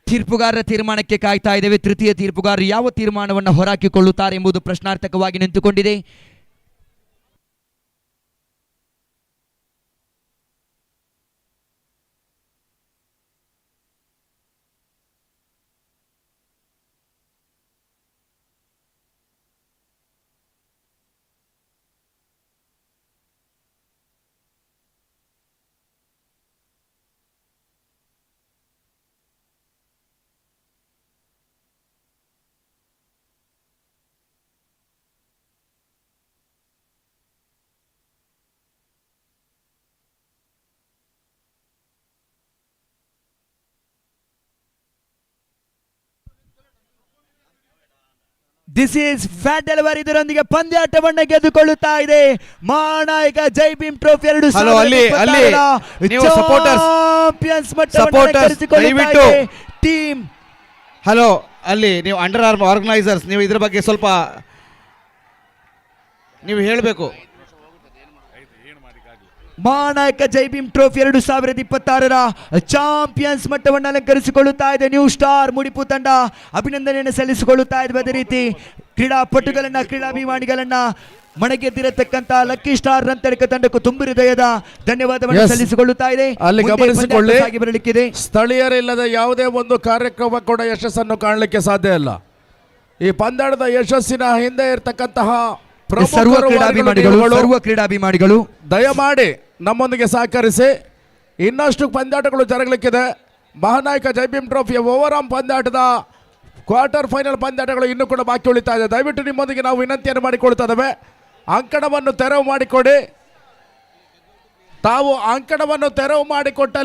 ತೀರ್ಪುಗಾರರ ತೀರ್ಮಾನಕ್ಕೆ ಕಾಯ್ತಾ ಇದ್ದೇವೆ. ತೃತೀಯ ತೀರ್ಪುಗಾರರು ಯಾವ ತೀರ್ಮಾನವನ್ನು ಹೊರಹಾಕಿಕೊಳ್ಳುತ್ತಾರೆ ಎಂಬುದು ಪ್ರಶ್ನಾರ್ಥಕವಾಗಿ ನಿಂತುಕೊಂಡಿದೆ. This is fat delivery. ಇದರೊಂದಿಗೆ ಪಂದ್ಯಾಟವನ್ನ ಗೆದ್ದುಕೊಳ್ಳುತ್ತಾ ಇದೆ ಮಹಾನಾಯಕ ಜೈ ಭೀಮ್ ಟ್ರೋಫಿ 2024 ನೀವು supporters, ಚಾಂಪಿಯನ್ಸ್ ದಯವಿಟ್ಟು ಟೀಮ್. ಹಲೋ, ಅಲ್ಲಿ ನೀವು ಅಂಡರ್ ಆರ್ಮ್ ಆರ್ಗನೈಸರ್ಸ್, ನೀವು ಇದ್ರ ಬಗ್ಗೆ ಸ್ವಲ್ಪ ನೀವು ಹೇಳಬೇಕು. ಮಹಾನಾಯಕ ಜೈ ಭೀಮ್ ಟ್ರೋಫಿ 2026 ಚಾಂಪಿಯನ್ಸ್ ಮಟ್ಟವನ್ನು ಅಲಂಕರಿಸಿಕೊಳ್ಳುತ್ತಾ ಇದೆ ನ್ಯೂ ಸ್ಟಾರ್ ಮುಡಿಪು ತಂಡ. ಅಭಿನಂದನೆಯನ್ನು ಸಲ್ಲಿಸಿಕೊಳ್ಳುತ್ತಾ ಇದೆ. ಅದೇ ರೀತಿ ಕ್ರೀಡಾಪಟುಗಳನ್ನ, ಕ್ರೀಡಾಭಿಮಾನಿಗಳನ್ನ, ಮಣಗೆದ್ದಿರತಕ್ಕಂತ ಲಕ್ಕಿ ಸ್ಟಾರ್ ರಂತಡಕ ತಂಡಕ್ಕೂ ತುಂಬು ಹೃದಯದ ಧನ್ಯವಾದವನ್ನು ಸಲ್ಲಿಸಿಕೊಳ್ಳುತ್ತಾ ಇದೆ. ಅಲ್ಲಿ ಗಮನಿಸಿಕೊಳ್ಳಿ, ಬರಲಿಕ್ಕಿದೆ. ಸ್ಥಳೀಯರಿಲ್ಲದ ಯಾವುದೇ ಒಂದು ಕಾರ್ಯಕ್ರಮ ಕೂಡ ಯಶಸ್ಸನ್ನು ಕಾಣಲಿಕ್ಕೆ ಸಾಧ್ಯ ಇಲ್ಲ. ಈ ಪಂದ್ಯಾಟದ ಯಶಸ್ಸಿನ ಹಿಂದೆ ಇರತಕ್ಕಂತಹ ಸರ್ವ ಕ್ರೀಡಾಭಿಮಾನಿಗಳು ದಯಮಾಡಿ ನಮ್ಮೊಂದಿಗೆ ಸಹಕರಿಸಿ. ಇನ್ನಷ್ಟು ಪಂದ್ಯಾಟಗಳು ಜರಗಲಿಕ್ಕಿದೆ. ಮಹಾನಾಯಕ ಜೈ ಭೀಮ್ ಟ್ರೋಫಿಯ ಓವರಾಮ್ ಪಂದ್ಯಾಟದ ಕ್ವಾರ್ಟರ್ ಫೈನಲ್ ಪಂದ್ಯಾಟಗಳು ಇನ್ನೂ ಕೂಡ ಬಾಕಿ ಉಳಿತಾ ಇದೆ. ದಯವಿಟ್ಟು ನಿಮ್ಮೊಂದಿಗೆ ನಾವು ವಿನಂತಿಯನ್ನು ಮಾಡಿಕೊಳ್ತಾ ಇದ್ದೇವೆ, ಅಂಕಣವನ್ನು ತೆರವು ಮಾಡಿಕೊಡಿ. ತಾವು ಅಂಕಣವನ್ನು ತೆರವು ಮಾಡಿಕೊಟ್ಟಲ್ಲಿ